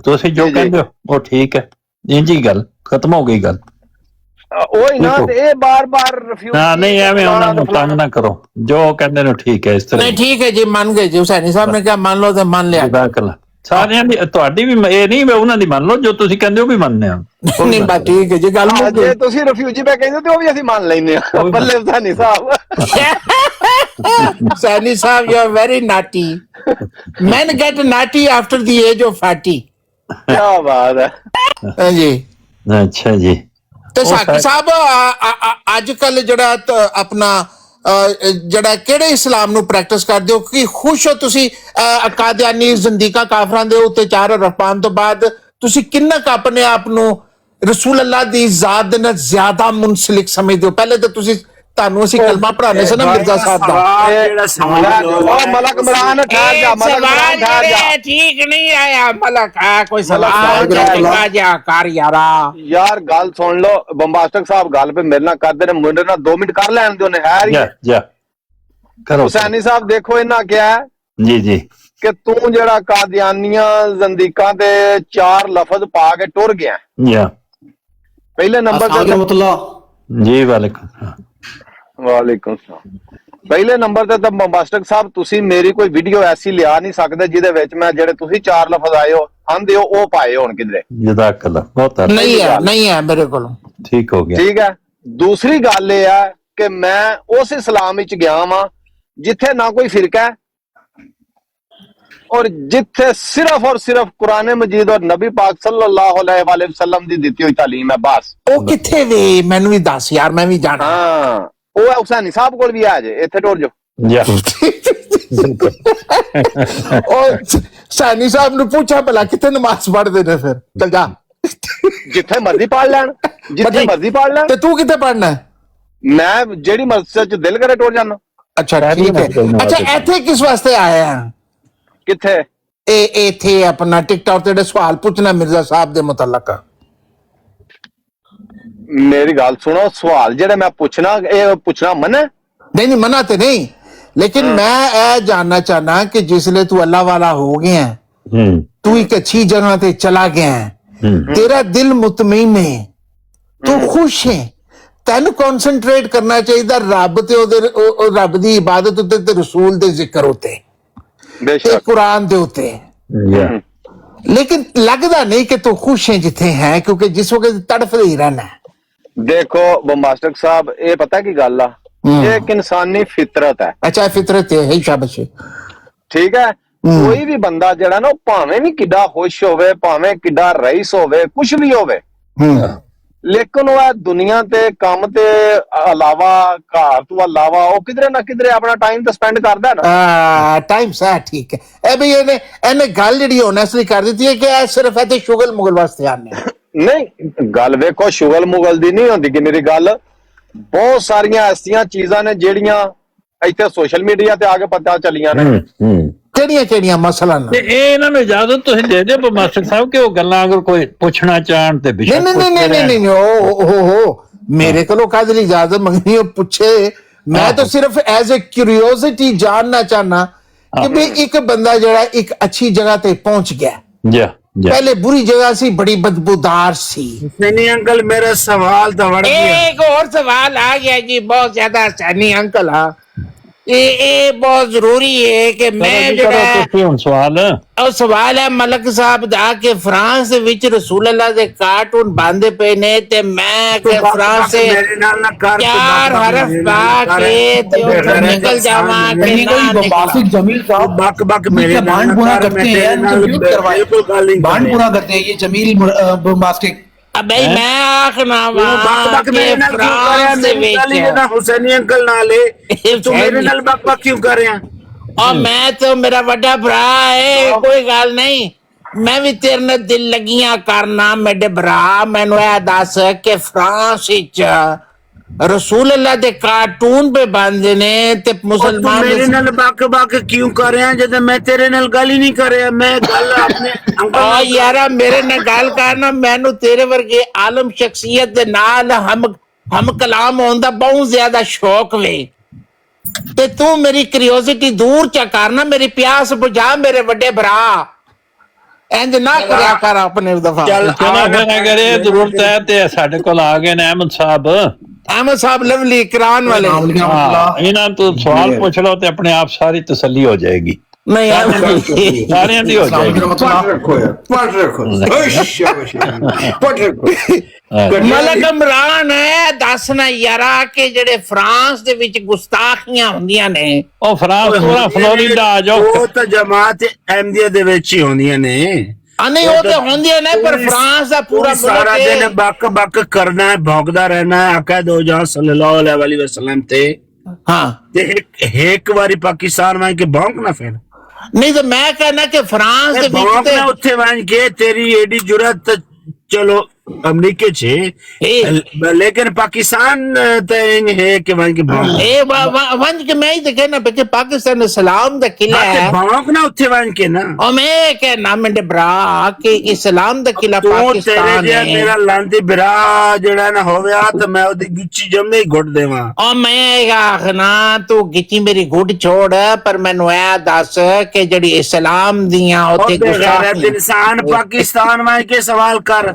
[SPEAKER 4] ਤੁਸੀਂ ਜੋ ਕਹਿੰਦੇ ਹੋ ਉਹ ਠੀਕ ਹੈ, ਇੰਜੀ ਗੱਲ ਖਤਮ ਹੋ ਗਈ ਗੱਲ।
[SPEAKER 3] ਉਹ ਹੀ ਨਾ, ਤੇ ਇਹ ਬਾਰ-ਬਾਰ ਰਿਫਿਊਜੀ
[SPEAKER 4] ਨਹੀਂ ਐਵੇਂ ਉਹਨਾਂ ਨੂੰ ਤੰਗ ਨਾ ਕਰੋ, ਜੋ ਕਹਿੰਦੇ ਨੇ ਠੀਕ ਹੈ ਇਸ ਤਰ੍ਹਾਂ।
[SPEAKER 8] ਨਹੀਂ ਠੀਕ ਹੈ ਜੀ, ਮੰਨ ਗਏ ਜੀ, ਹੁਸੈਨੀ ਸਾਹਿਬ ਨੇ ਕਿਹਾ ਮੰਨ ਲਓ ਤੇ ਮੰਨ ਲਿਆ।
[SPEAKER 4] ਸਾਰਿਆਂ ਦੀ, ਤੁਹਾਡੀ ਵੀ ਇਹ ਨਹੀਂ ਉਹਨਾਂ ਦੀ ਮੰਨ ਲਓ, ਜੋ ਤੁਸੀਂ ਕਹਿੰਦੇ ਹੋ ਵੀ ਮੰਨਦੇ ਆ।
[SPEAKER 8] ਨਹੀਂ ਬਸ ਠੀਕ ਹੈ ਜੀ, ਗੱਲ
[SPEAKER 3] ਜੇ ਤੁਸੀਂ ਰਿਫਿਊਜੀ ਪੈ ਕਹਿੰਦੇ ਤੇ ਉਹ ਵੀ ਅਸੀਂ ਮੰਨ ਲੈਂਦੇ ਆ। ਬੱਲੇ Husaini Sahib,
[SPEAKER 8] Husaini Sahib you are very naughty. men get naughty after the age of 40।
[SPEAKER 3] ਕੀ ਬਾਤ ਹੈ।
[SPEAKER 8] ਹਾਂਜੀ,
[SPEAKER 4] ਅੱਛਾ ਜੀ।
[SPEAKER 8] ਤੇ ਸਾਕੀ ਸਾਹਿਬ ਅੱਜ ਕੱਲ ਜਿਹੜਾ ਆਪਣਾ ਜਿਹੜਾ ਕਿਹੜੇ ਇਸਲਾਮ ਨੂੰ ਪ੍ਰੈਕਟਿਸ ਕਰਦੇ ਹੋ? ਕਿ ਖੁਸ਼ ਹੋ ਤੁਸੀਂ ਕਾਦੀਆਨੀ ਜ਼ਿੰਦੀਕਾ ਕਾਫਰਾਂ ਦੇ ਉੱਤੇ 4 ਹਰਫ ਪਾਉਣ ਤੋਂ ਬਾਅਦ? ਤੁਸੀਂ ਕਿੰਨਾ ਕੁ ਆਪਣੇ ਆਪ ਨੂੰ ਰਸੂਲ ਅੱਲਾਹ ਦੀ ਜ਼ਾਤ ਦੇ ਨਾਲ ਜ਼ਿਆਦਾ ਮੁਨਸਲਿਕ ਸਮਝਦੇ ਹੋ? ਪਹਿਲੇ ਤਾਂ ਤੁਸੀਂ ਤੁਹਾਨੂੰ ਅਸੀਂ ਕਲਮਾ ਪੜਾਣੇ ਸੀ ਨਾ ਮਿਰਜ਼ਾ ਸਾਹਿਬ ਦਾ।
[SPEAKER 5] ਜਿਹੜਾ ਸਵਾਲ
[SPEAKER 3] ਉਹ ਮਲਕ ਇਮਰਾਨ ਠਹਿਰ ਜਾ, ਮਲਕ ਇਮਰਾਨ ਠਹਿਰ ਜਾ।
[SPEAKER 8] ਠੀਕ ਨਹੀਂ ਆਇਆ ਮਲਕ, ਕੋਈ ਸਵਾਲ ਜਾ ਕਰ ਯਾਰਾ।
[SPEAKER 3] ਯਾਰ ਗੱਲ ਸੁਣ ਲਓ, ਬੰਬਾਸਟਕ ਸਾਹਿਬ ਗੱਲ ਪੇ ਮੇਰੇ ਨਾਲ ਕਰਦੇ ਨੇ, ਮੁੰਡੇ ਨਾਲ 2 ਮਿੰਟ ਕਰ ਲੈਣ ਦਿਓ ਨੇ। ਹੈ
[SPEAKER 4] ਜਾ ਕਰੋ
[SPEAKER 3] ਹੁਸੈਨੀ ਸਾਹਿਬ, ਦੇਖੋ ਇਹਨਾਂ ਕਿਹਾ
[SPEAKER 4] ਜੀ ਜੀ
[SPEAKER 3] ਕਿ ਤੂੰ ਜਿਹੜਾ ਕਾਦੀਆਨੀਆਂ ਜ਼ੰਦੀਕਾਂ ਤੇ 4 ਲਫ਼ਜ਼ ਪਾ ਕੇ ਟੁਰ ਗਿਆ। ਪਹਿਲੇ ਨੰਬਰ ਤੇ
[SPEAKER 4] ਜੀ ਵਾਲੇਕੁਮ
[SPEAKER 3] ਸਲਾਮ। ਪਹਿਲੇ ਨੰਬਰ ਤੇ ਤਾਂ ਬੰਬਾਸਟਕ ਸਾਹਿਬ ਤੁਸੀਂ ਮੇਰੀ ਕੋਈ ਵੀਡੀਓ ਐਸੀ ਲਿਆ ਨਹੀਂ ਸਕਦੇ ਜਿਹਦੇ ਵਿੱਚ ਮੈਂ ਜਿਹੜੇ ਤੁਸੀਂ 4 ਲਫ਼ਜ਼ ਆਏ ਹੋ ਆਂਦੇ ਹੋ ਉਹ ਪਾਏ ਹੋਣ ਕਿਧਰੇ।
[SPEAKER 4] ਜਜ਼ਾਕੱਲਾ, ਬਹੁਤ
[SPEAKER 8] ਨਹੀਂ ਹੈ ਮੇਰੇ ਕੋਲ।
[SPEAKER 4] ਠੀਕ ਹੋ ਗਿਆ।
[SPEAKER 3] ਠੀਕ ਹੈ। ਦੂਸਰੀ ਗੱਲ ਇਹ ਹੈ ਕਿ ਮੈਂ ਉਸ ਇਸਲਾਮ ਵਿੱਚ ਗਿਆ ਵਾਂ ਜਿੱਥੇ ਨਾ ਕੋਈ ਫਿਰਕਾ ਹੈ ਔਰ ਜਿੱਥੇ ਸਿਰਫ ਔਰ ਸਿਰਫ ਕੁਰਾਨ ਮਜੀਦ ਔਰ ਨਬੀ ਪਾਕ ਸੱਲੱਲਾਹੁ अलैहि वसल्लम ਦੀ ਦਿੱਤੀ ਹੋਈ ਤਾਲੀਮ ਹੈ ਬਸ।
[SPEAKER 8] ਉਹ ਕਿੱਥੇ ਵੇ ਮੈਨੂੰ ਵੀ ਦੱਸ ਯਾਰ, ਮੈਂ ਵੀ ਜਾਣਾ।
[SPEAKER 3] ਹਾਂ, ਉਹ ਹੈ ਹੁਸੈਨੀ ਸਾਹਿਬ ਕੋਲ ਵੀ ਆ ਜੇ, ਇੱਥੇ ਟੁਰ ਜਾਓ।
[SPEAKER 8] ਉਹ ਸੈਣੀ ਸਾਹਿਬ ਨੂੰ ਪੁੱਛਾ ਭਲਾ ਕਿੱਥੇ ਨਮਾਜ਼ ਪੜ੍ਹਦੇ ਨੇ? ਫਿਰ ਚਲ ਜਾ,
[SPEAKER 3] ਜਿੱਥੇ ਮਰਜ਼ੀ ਪੜ ਲੈਣ, ਜਿੱਥੇ ਮਰਜ਼ੀ ਪੜ ਲੈਣ।
[SPEAKER 8] ਤੇ ਤੂੰ ਕਿੱਥੇ ਪੜਨਾ?
[SPEAKER 3] ਮੈਂ ਜਿਹੜੀ ਮਸਜਿਦ ਚ ਦਿਲ ਕਰੇ ਟੁਰ ਜਾਣਾ।
[SPEAKER 8] ਅੱਛਾ ਠੀਕ ਹੈ। ਅੱਛਾ ਇੱਥੇ ਕਿਸ ਵਾਸਤੇ ਆਇਆ?
[SPEAKER 3] ਕਿੱਥੇ?
[SPEAKER 8] ਇਹ ਇੱਥੇ ਆਪਣਾ ਟਿਕਟੌਕ ਤੇ ਜਿਹੜੇ ਸਵਾਲ ਪੁੱਛਣਾ ਮਿਰਜ਼ਾ ਸਾਹਿਬ ਦੇ ਮੁਤਲਕ।
[SPEAKER 3] ਮੇਰੀ ਗੱਲ ਸੁਣੋ, ਸਵਾਲ ਜਿਹੜਾ ਮੈਂ ਪੁੱਛਣਾ ਇਹ ਪੁੱਛਣਾ ਮਨਾ?
[SPEAKER 8] नहीं नहीं मना तो नहीं, लेकिन मैं ये जानना चाहना कि जिसले तू अल्लाह वाला हो गया है, तू एक अच्छी जगह ते चला गया है, तेरा दिल मुतमईन है, तू खुश है, तेन कॉन्सनट्रेट करना चाहिए रब ते रब दी इबादत उत्ते ते रसूल दे जिक्र उत्ते ते
[SPEAKER 3] बेशक
[SPEAKER 8] कुरान दे उत्ते। लेकिन लगदा नहीं कि तू खुश है जिथे है, क्योंकि जिस वक्त तड़फ ही रहना है।
[SPEAKER 3] देखो बम्बास्टिक साहब, ये पता की गल आ, ये एक इंसानी फितरत है।
[SPEAKER 8] अच्छा फितरत है, शाबाश।
[SPEAKER 3] ठीक है, कोई भी बंदा जड़ा ना भावें भी किड्डा खुश होवे, भावें किड्डा रईस होवे, कुछ भी होवे, लेकिन वह दुनिया ते काम ते अलावा घर तो अलावा वो किधरे ना किधरे अपना टाइम तो स्पेंड करदा है ना।
[SPEAKER 8] टाइम सा ठीक है। ए भई ਇਹਨੇ ਗੱਲ ਜਿਹੜੀ honestly ਕਰ ਦਿੱਤੀ ਹੈ ਕਿ ਇਹ ਸਿਰਫ ਇੱਥੇ ਸ਼ੁਗਲ ਮੁਗਲ ਵਾਸਤੇ ਆਨੇ।
[SPEAKER 3] नहीं गल वेखो शुगल मुगल दी नहीं होंदी कि मेरी गल, बहुत सारियां ऐसियां चीजां ने जेड़ियां इत्थे सोशल मीडिया ते आके पता चलियां ने।
[SPEAKER 8] ਕਿਹੜੀਆਂ ਮਸਲਨ
[SPEAKER 4] ਤੇ ਇਹ ਇਹਨਾਂ ਨੂੰ ਇਜਾਜ਼ਤ ਤੁਸੀਂ ਦੇ ਦਿਓ ਮਾਸਟਰ ਸਾਹਿਬ ਕਿ ਉਹ ਗੱਲਾਂ ਅਗਰ ਕੋਈ ਪੁੱਛਣਾ ਚਾਹਣ ਤੇ ਬਿਸ਼ੱਕ
[SPEAKER 8] ਨਹੀਂ ਓ ਮੇਰੇ ਕੋਲੋਂ ਕਾਹਦੇ ਲਈ ਇਜਾਜ਼ਤ ਮੰਗਣੀ? ਉਹ ਪੁੱਛੇ, ਮੈਂ ਤਾਂ ਸਿਰਫ ਐਜ਼ ਅ ਕਿਉਰਿਓਸਿਟੀ ਜਾਨਣਾ ਚਾਹਨਾ ਕਿ ਵੀ ਇੱਕ ਬੰਦਾ ਜਿਹੜਾ ਇੱਕ ਅੱਛੀ ਜਗ੍ਹਾ ਤੇ ਪਹੁੰਚ ਗਿਆ, पहले बुरी जगह सी, बड़ी बदबूदार सी।
[SPEAKER 5] नहीं अंकल, मेरा सवाल तो बढ़ गया।
[SPEAKER 8] एक और सवाल आ गया जी, बहुत ज्यादा आसानी अंकल। हाँ ये बहुत जरूरी है कि मैं सवाल है मलक साहब दा के फ्रांस विच रसूल अल्लाह दे कार्टून बांधे पे ने ते मैं के फ्रांस से 4 हरफ पा के ते उधर निकल जावा के
[SPEAKER 7] बासिक जमील साहब
[SPEAKER 5] बक बक मेरे
[SPEAKER 7] बांड पूरा करते हैं, बांड पूरा करते हैं ये जमील बास्केट।
[SPEAKER 8] अबे मैं आखना
[SPEAKER 5] बक मेरे नाल क्यों कर रहा है? मेरी गाली ना हुसैनी अंकल नाले तू मेरे नाल बक बक क्यों कर रहा है?
[SPEAKER 8] और मैं तो मेरा बड़ा भरा है, कोई गल नहीं, मैं भी तेरे नाल दिल लगियां करना मेरे भरा। मैनू ए दस कि फ्रांस विच रसूल अल्लाह दे कार्टून पे बांधे ने ते मुसलमान
[SPEAKER 5] मेरे नाल बक बक क्यों कर रहे हैं जब मैं तेरे नाल गल ही नहीं कर रहा? मैं गल अपने
[SPEAKER 8] अंकल यार मेरे नाल गल करना, मैनू तेरे वर्गे आलम शख्सियत दे नाल हम कलाम होने दा बहुत ज्यादा शौक वे, ते तू मेरी क्यूरियोसिटी दूर चा करना, मेरी प्यास बुझा मेरे बड़े भरा। इंज ना करया कर अपने दफा।
[SPEAKER 4] अगर ये जरूरत है ते साडे कोल आ गए ने
[SPEAKER 8] अहमद साहब लवली इकरान वाले।
[SPEAKER 4] इन्हां तो सवाल पूछ लो ते अपने आप सारी तसल्ली हो जाएगी। नहीं सारे दी हो जाएगी।
[SPEAKER 8] मलक इमरान है दसना यारा के जेड़े फ्रांस दे विच गुस्ताखियां हुंदियां ने,
[SPEAKER 4] ओ फ्रांस पूरा फ्लोरिडा आ जाओ,
[SPEAKER 5] वो तो जमात अहमदिया दे विच ही हुंदियां ने।
[SPEAKER 8] नहीं वो तो होंदियां ने, पर फ्रांस दा पूरा
[SPEAKER 5] सारा दिन बक बक करना है, भौंकदा रहना है आका दो जहां सल्लल्लाहु अलैहि वसल्लम ते।
[SPEAKER 8] हां
[SPEAKER 5] ते एक बारी पाकिस्तान में के भौंकना फिर
[SPEAKER 8] नहीं तो मैं कहना कि फ्रांस दे
[SPEAKER 5] विच ते उत्थे वन के तेरी एडी जुरत चलो अमेरिके छे, लेकिन पाकिस्तान ते है कि वन के
[SPEAKER 8] वन के मैं ही तो कहना पे कि पाकिस्तान इस्लाम दा किला है,
[SPEAKER 5] भौंक ना उत्थे वन के ना।
[SPEAKER 8] और मैं कहना मेरे भरा कि इस्लाम दा किला पाकिस्तान है।
[SPEAKER 5] मेरा लांती भरा जेड़ा ना होवे तो मैं ओदी गिच्ची जम्मे ही घुट देवा।
[SPEAKER 8] और मैं आखना तू गिच्ची मेरी घुट छोड़, पर मैनू ए दस कि जेड़ी इस्लाम दियां ओते गुस्ताखी
[SPEAKER 5] इंसान पाकिस्तान में के सवाल कर।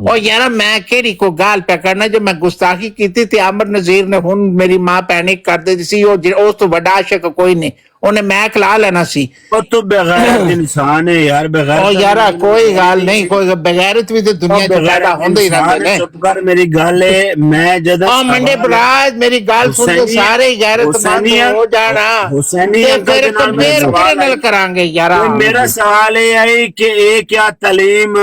[SPEAKER 8] और यार मैं केड़ी को गाल पे करना जो मैं गुस्ताखी की थी आमर नजीर ने हुन मेरी मां पैनिक कर दी सी, उस तो बड़ा आशिक कोई नहीं, उन्हें मैं खिला लेना सी।
[SPEAKER 5] तू बेगैरत इंसान है यार, बेगैरत।
[SPEAKER 8] और यार कोई गाल नहीं, कोई बेगैरत भी तो दुनिया में पैदा होंदे ही रहंदे ने।
[SPEAKER 5] चुप कर, मेरी गाल है मैं जद
[SPEAKER 8] मंडे बराज मेरी गाल सुन के सारे ही गैरतमंद हो जाना।
[SPEAKER 5] हुसैनी
[SPEAKER 8] फिर कंपेयर किहदे नाल करांगे यार?
[SPEAKER 5] मेरा सवाल है कि ये क्या तालीम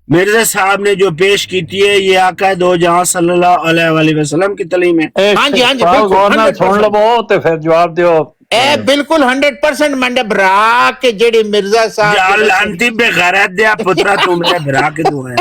[SPEAKER 5] मिर्जा साहब ने जो पेश की है ये आका दो जहां सल्लल्लाहु अलैहि वसल्लम की तालीम है?
[SPEAKER 8] हां जी
[SPEAKER 4] सुन लो ते फिर जवाब दियो।
[SPEAKER 8] ए बिल्कुल 100% मंडे भरा के जेडी मिर्जा साहब
[SPEAKER 5] यार लांती बेगैरत दे पुत्रा तुम मेरे भरा के दो है।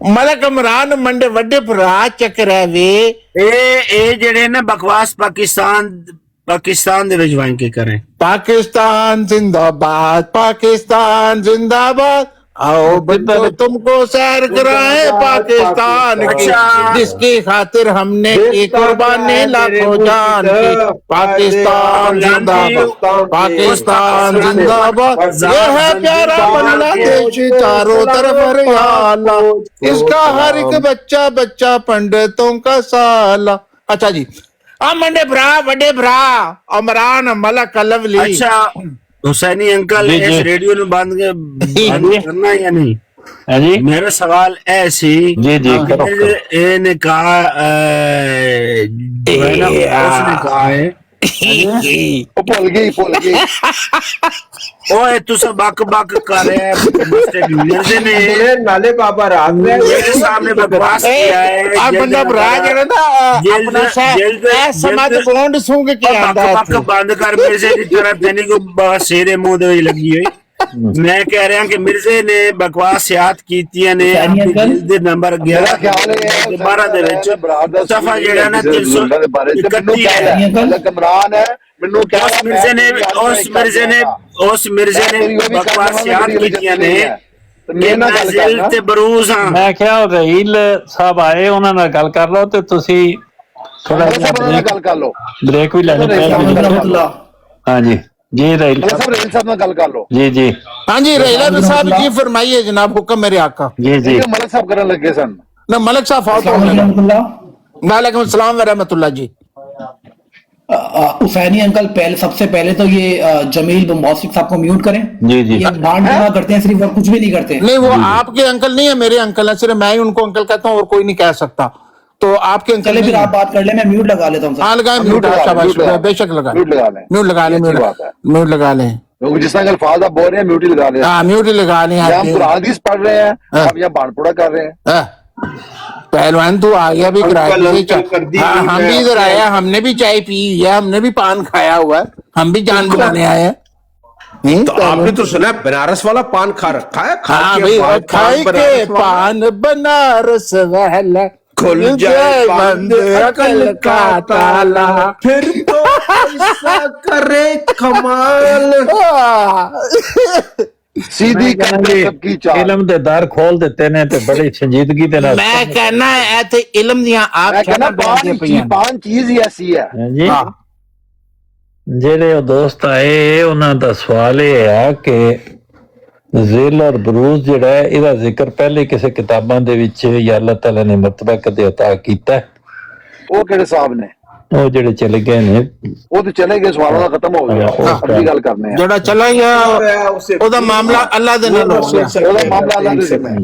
[SPEAKER 8] मलक इमरान मंडे वड्डे भरा चक्कर है वे
[SPEAKER 5] ए जेड़े ना बकवास पाकिस्तान दे विच वां के करें।
[SPEAKER 8] पाकिस्तान जिंदाबाद, पाकिस्तान जिंदाबाद। आओ बच्चों तुमको सैर कराए पाकिस्तान की, जिसकी खातिर हमने की कुर्बानी लाखों जान की। पाकिस्तान जिंदाबाद, पाकिस्तान जिंदाबाद, ये है प्यारा बांग्लादेश चारों तरफ हरियाला, इसका हर एक बच्चा बच्चा पंडितों का साला। अच्छा जी, मंडे भरा बड़े भरा इमरान मलक लवली।
[SPEAKER 5] अच्छा हुसैनी अंकल,
[SPEAKER 4] जी,
[SPEAKER 5] इस
[SPEAKER 4] जी।
[SPEAKER 5] रेडियो में बंद करना है या नहीं?
[SPEAKER 4] हाँ जी
[SPEAKER 5] मेरा सवाल ऐसी
[SPEAKER 4] जी जी करो करो।
[SPEAKER 5] ने कहा जो है ना, उसने कहा है
[SPEAKER 1] वो भूल गई
[SPEAKER 5] ओए तू सब बक बक कर रहे हैं। मिर्जे ने
[SPEAKER 9] नाले बाबा रात में
[SPEAKER 5] मेरे सामने बकवास किया है।
[SPEAKER 8] आप बंदा भरा जरा ना अपना समाज बॉन्ड सूंघ के आंदा है।
[SPEAKER 5] बक बंद कर, मिर्जे की तरफ देने को शेरे मुंह दे लगी हुई। मैं कह रहा कि मिर्जे ने बकवासियात कीतियां ने नंबर 11 ਦੇ ਵਿੱਚ ਸਫਾ ਜਿਹੜਾ ਨਾ 331 ਹੈ।
[SPEAKER 1] इमरान है ਮੈਨੂੰ ਕਿਹਾ
[SPEAKER 5] ਉਸ ਮਿਰਜ਼ੇ ਨੇ ਬਕਵਾਸਿਆਤ ਕੀਤੀਆਂ ਨੇ। ਮੈਂ ਜ਼ਿਲ ਤੇ ਬਰੂਜ਼ ਹਾਂ।
[SPEAKER 4] ਮੈਂ ਕਿਹਾ ਰਹੀਲ ਸਾਹਿਬ ਆਏ, ਉਹਨਾਂ ਨਾਲ ਗੱਲ ਕਰ ਲਓ ਤੇ ਤੁਸੀਂ ਥੋੜਾ
[SPEAKER 1] ਗੱਲ ਕਰ ਲਓ।
[SPEAKER 4] ब्रेक भी लेनी पड़ेगी। हाँ जी जी रहील
[SPEAKER 1] साहब ਨਾਲ ਗੱਲ ਕਰ ਲਓ।
[SPEAKER 4] जी जी
[SPEAKER 8] हाँ जी रहीला साहब जी फरमाइए जनाब, हुक्म मेरे आका।
[SPEAKER 4] जी जी
[SPEAKER 1] मलक साहब ਕਰਨ ਲੱਗੇ ਸਨ
[SPEAKER 8] ना मलक साहब वालेकुम अस्सलाम व रहमतुल्लाह जी।
[SPEAKER 10] हुसैनी अंकल पहले सबसे पहले तो ये जमील मौसिक साहब को म्यूट करें।
[SPEAKER 4] जी जी
[SPEAKER 10] ये बांट बना करते हैं सिर्फ और कुछ भी नहीं करते।
[SPEAKER 8] नहीं वो आपके अंकल नहीं है, मेरे अंकल है, सिर्फ मैं ही उनको अंकल कहता हूँ और कोई नहीं कह सकता। तो आपके अंकल
[SPEAKER 10] चले फिर आप बात कर ले, मैं म्यूट लगा लेता हूँ।
[SPEAKER 8] हाँ लगाए म्यूट, बेशक लगा
[SPEAKER 1] म्यूट लगा लें,
[SPEAKER 8] म्यूट लगा लें, म्यूट लगा लें।
[SPEAKER 1] जिस तरह अल्फाज आप बोल रहे हैं म्यूट ही लगा लें।
[SPEAKER 8] हाँ म्यूट ही लगा लें।
[SPEAKER 1] हम कुरान हदीस पढ़ रहे हैं, आप यहाँ बाणपुरा कर रहे हैं।
[SPEAKER 8] पहलवान तू आ गया भी किराए। हाँ हम भी इधर आए हैं, हमने भी चाय पी है, हमने भी पान खाया हुआ है, हम भी जान बुलाने आए हैं।
[SPEAKER 9] तो आपने तो सुना बनारस वाला पान खा रखा है।
[SPEAKER 8] हाँ भाई खाए के पान बनारस वाला खुल जाए बंद अकल का ताला,
[SPEAKER 9] फिर तो ऐसा करे कमाल।
[SPEAKER 1] सीधी सबकी चाल
[SPEAKER 4] इलम दे दार खोल देते ने ते बड़ी संजीदगी दे नाल।
[SPEAKER 8] मैं कहना है ते इल्म दियां आप
[SPEAKER 1] मैं कहना पान चीज ही ऐसी है
[SPEAKER 4] जी। ਜਿਹੜੇ ਉਹ ਦੋਸਤ ਆਏ ਉਹਨਾਂ ਦਾ ਸਵਾਲ ਇਹ ਹੈ ਕਿ ਜ਼ਿਲ ਔਰ ਬਰੂਜ਼ ਜਿਹੜਾ ਹੈ ਇਹਦਾ ਜ਼ਿਕਰ ਪਹਿਲੇ ਕਿਸੇ ਕਿਤਾਬਾਂ ਦੇ ਵਿੱਚ ਜਾਂ ਅੱਲਾਹ ਤਾਲਾ ਨੇ ਮਰਤਬਾ ਕਦੇ عطا ਕੀਤਾ ਹੈ।
[SPEAKER 1] ਉਹ ਕਿਹੜੇ ਸਾਹਿਬ ਨੇ?
[SPEAKER 4] ਉਹ ਜਿਹੜੇ ਚਲੇ ਗਏ ਨੇ
[SPEAKER 1] ਉਹ ਤੇ ਚਲੇ ਗਏ, ਸਵਾਲਾਂ ਦਾ ਖਤਮ ਹੋ ਗਿਆ। ਅਗਲੀ ਗੱਲ ਕਰਨੇ ਆ।
[SPEAKER 8] ਜਿਹੜਾ ਚਲਾ ਗਿਆ ਉਹਦਾ ਮਾਮਲਾ ਅੱਲਾਹ ਦੇ ਨਾਲ ਹੋ ਗਿਆ,
[SPEAKER 1] ਉਹਦਾ ਮਾਮਲਾ ਅੱਲਾਹ ਦੇ ਨਾਲ।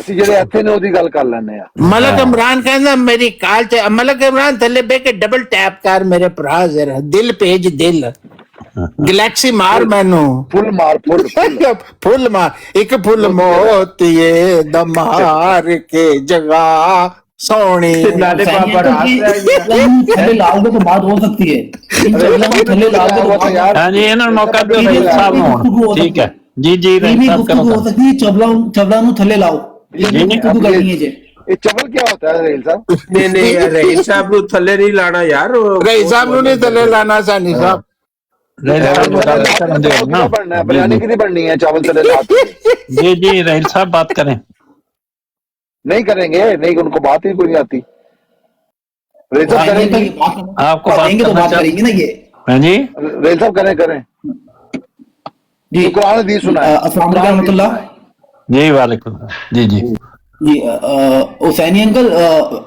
[SPEAKER 1] ਅਸੀਂ ਜਿਹੜੇ ਇੱਥੇ ਨੇ ਉਹਦੀ ਗੱਲ ਕਰ ਲੈਂਦੇ ਆ।
[SPEAKER 8] ਮਲਕ ਇਮਰਾਨ ਕਹਿੰਦਾ ਮੇਰੀ ਕਾਲ ਤੇ ਮਲਕ ਇਮਰਾਨ ਥੱਲੇ ਬਹਿ ਕੇ ਡਬਲ ਟੈਪ ਕਰ ਮੇਰੇ ਭਰਾ ਜ਼ਰਾ, ਦਿਲ ਭੇਜ ਦਿਲ, ਗੈਲੈਕਸੀ ਮਾਰ ਮੈਨੂੰ
[SPEAKER 1] ਫੁੱਲ ਮਾਰ
[SPEAKER 8] ਫੁੱਲ ਮਾਰ, ਇੱਕ ਫੁੱਲ ਮੋਤੀਏ ਦਮਾਰ ਕੇ ਜਗਾ सोनी
[SPEAKER 10] नाले बाबा थल्ले लाओगे तो बात हो सकती है। थल्ले लाओगे तो
[SPEAKER 4] हाँ जी इन्होंने मौका दिया रहील साहब नूं। ठीक है जी जी रहील साहब करो
[SPEAKER 10] हो सकती है। चबला नु थल्ले लाओ, ये गुफ्तगू करनी है जी।
[SPEAKER 1] ये चबल क्या होता है रहील साहब?
[SPEAKER 9] नहीं रहील साहब नु थल्ले नहीं लाना यार,
[SPEAKER 8] रहील साहब नु नहीं थल्ले लाना सानी साहब।
[SPEAKER 1] बिरयानी की बननी है चावल थल्ले ला।
[SPEAKER 4] जी जी रहील साहब बात करें।
[SPEAKER 1] नहीं करेंगे, नहीं उनको बात ही कोई नहीं आती।
[SPEAKER 4] आपको
[SPEAKER 10] बात करेंगे ना ये।
[SPEAKER 4] हाँ जी
[SPEAKER 1] रेल साहब करें
[SPEAKER 10] जी।
[SPEAKER 1] कुरान हदीस सुना है।
[SPEAKER 10] अस्सलाम वालेकुम रहमतुल्लाह जी।
[SPEAKER 4] वालेकुम जी जी
[SPEAKER 10] जी हुसैनी अंकल,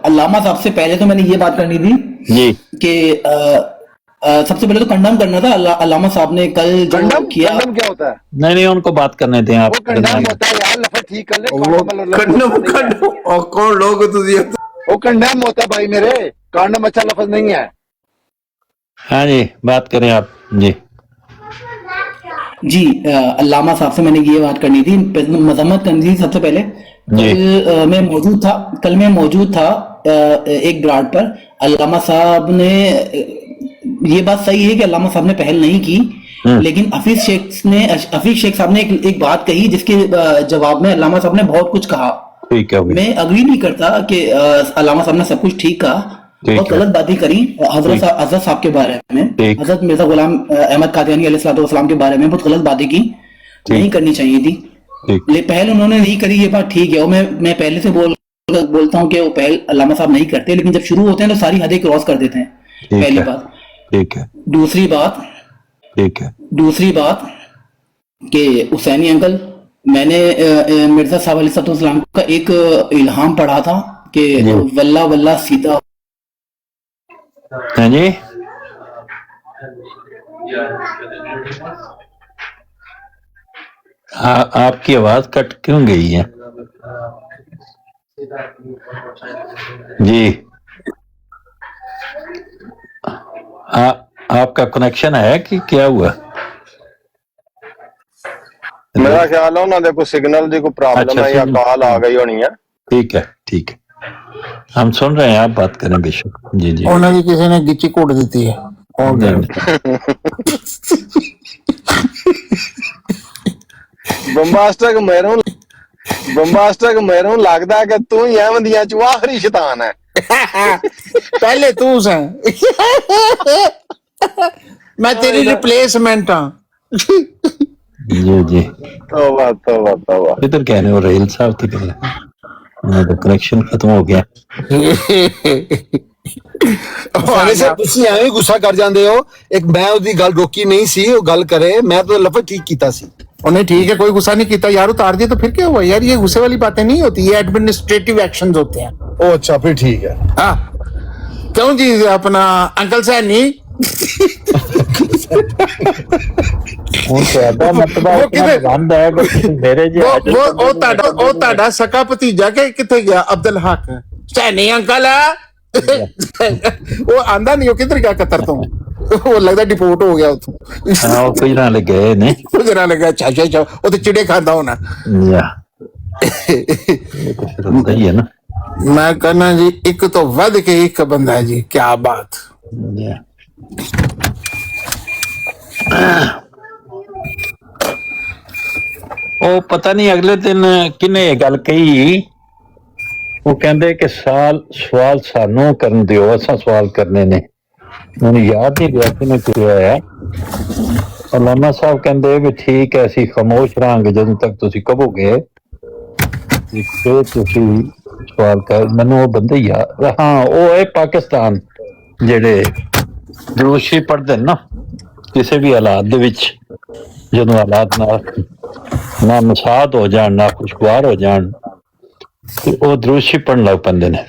[SPEAKER 10] अल्लामा साहब से पहले तो मैंने ये बात करनी थी
[SPEAKER 4] जी
[SPEAKER 10] कि सबसे पहले तो कंडम करना था। अल्लामा साहब ने कल जो किया।
[SPEAKER 1] कंडम क्या होता है?
[SPEAKER 4] नहीं उनको बात करने दें आप।
[SPEAKER 1] वो कंडम होता है यार, लफज ठीक कर ले।
[SPEAKER 9] कंडम और कौन लोग तुझे?
[SPEAKER 1] वो कंडम होता है भाई मेरे, कंडम अच्छा लफज नहीं है।
[SPEAKER 10] हाँ जी बात करें आप जी। जी अल्लामा साहब से मैंने ये बात करनी थी, मजम्मत करनी थी। सबसे पहले कल मैं मौजूद था एक ब्राड पर। अल्लामा साहब ने, ये बात सही है कि अल्लामा साहब ने पहल नहीं की, लेकिन हफीज शेख साहब ने एक बात कही जिसके जवाब में अल्लामा साहब ने बहुत कुछ कहा।
[SPEAKER 4] ठीक है,
[SPEAKER 10] मैं अग्री नहीं करता कि अल्लामा साहब ने सब कुछ ठीक कहा और गलत बातें करी हजरत साहब के बारे में, हजरत मिर्जा गुलाम अहमद कादियानी अलैहिस्सलातु वस्सलाम के बारे में बहुत गलत बातें की। नहीं करनी चाहिए थी। पहल उन्होंने नहीं करी, ये बात ठीक है, और मैं पहले से बोलता हूँ कि वो पहल अल्लामा साहब नहीं करते, लेकिन जब शुरू होते हैं तो सारी हदें क्रॉस कर देते हैं। पहली बात।
[SPEAKER 4] ठीक है।
[SPEAKER 10] दूसरी बात कि हुसैनी अंकल, मैंने मिर्जा साहब अलैहिस्सलाम का एक इल्हाम पढ़ा था कि वल्ला वल्ला सीता।
[SPEAKER 4] हाँ जी, आपकी आवाज कट क्यों गई है जी? आपका कनेक्शन है कि क्या हुआ?
[SPEAKER 3] मेरा ख्याल है उन्होंने कोई सिग्नल की कोई प्रॉब्लम है या कॉल आ गई होनी है।
[SPEAKER 4] ठीक है, ठीक है, हम सुन रहे हैं, आप बात करें बेशक। जी जी,
[SPEAKER 7] उन्होंने किसी ने गिच्ची कोट दी है।
[SPEAKER 3] बम्बास्टक मैरून लगता है कि तू ही अहमदिया चो आखिरी शैतान है।
[SPEAKER 8] पहले तू सा मैं तेरी रिप्लेसमेंट हाँ।
[SPEAKER 4] जी जी,
[SPEAKER 3] तौबा तौबा तौबा।
[SPEAKER 4] किधर कह रहे हो राहिल साहब? की गल तो कनेक्शन खत्म हो गया।
[SPEAKER 1] ਤੁਸੀਂ ਐਵੇਂ ਗੁੱਸਾ ਕਰ ਜਾਂਦੇ ਹੋ। ਇੱਕ ਮੈਂ ਉਹਦੀ ਗੱਲ ਰੋਕੀ ਨਹੀਂ ਸੀ, ਉਹ ਗੱਲ ਕਰੇ, मैं तो लफ्ज़ ठीक कीता सी।
[SPEAKER 8] उन्हें ठीक है, कोई गुस्सा नहीं किया यार, उतार दिया तो फिर क्या हुआ यार? ये गुस्से वाली बातें नहीं होती, ये एडमिनिस्ट्रेटिव एक्शंस होते हैं।
[SPEAKER 1] ओ अच्छा, फिर ठीक है।
[SPEAKER 8] हाँ क्यों जी, अपना अंकल सैनी सका भतीजा के किथे गया? अब्दुल हक सैनी अंकल वो आंदा नहीं, वो किधर गया? कतर तो वो लगता डिपोर्ट हो गया उतो।
[SPEAKER 4] गुजरा लगे ने,
[SPEAKER 8] गुजरा लगा। अच्छा अच्छा, वो तो चिड़े खाता होना।
[SPEAKER 4] है ना,
[SPEAKER 8] मैं कहना जी एक तो वध के एक बंदा है जी, क्या बात।
[SPEAKER 4] ਉਹ ਪਤਾ ਨਹੀਂ ਅਗਲੇ ਦਿਨ ਕਿਨੇ ਇਹ ਗੱਲ ਕਹੀ, ਉਹ ਕਹਿੰਦੇ ਕਿ ਸਵਾਲ ਸਾਨੂੰ ਕਰਨ ਦਿਓ, ਅਸਾਂ ਸਵਾਲ ਕਰਨੇ ਨੇ। ਮੈਨੂੰ ਯਾਦ ਨਹੀਂ ਰਿਹਾ ਕਿਨੇ ਕਿਹਾ ਹੈ। ਅਲਾਮਾ ਸਾਹਿਬ ਕਹਿੰਦੇ ਵੀ ਠੀਕ ਹੈ, ਅਸੀਂ ਖਾਮੋਸ਼ ਰਹਾਂਗੇ ਜਦੋਂ ਤੱਕ ਤੁਸੀਂ ਕਹੋਗੇ, ਫਿਰ ਤੁਸੀਂ ਸਵਾਲ ਕਰ। ਮੈਨੂੰ ਉਹ ਬੰਦੇ ਯਾਦ, ਹਾਂ ਉਹ ਹੈ ਪਾਕਿਸਤਾਨ, ਜਿਹੜੇ ਦਰੂਸ਼ੀ ਪੜ੍ਹਦੇ ਨਾ ਕਿਸੇ ਵੀ ਹਾਲਾਤ ਦੇ ਵਿੱਚ, ਜਦੋਂ ਹਾਲਾਤ ਨਾ ਮਸਾਦ ਹੋ ਜਾਣ, ਨਾ ਖੁਸ਼ਗਵਾਰ ਹੋ ਜਾਣ, ਤੇ ਉਹ ਦਰੂਸ਼ੀ ਪੜ੍ਹਨ ਲੱਗ ਪੈਂਦੇ ਨੇ।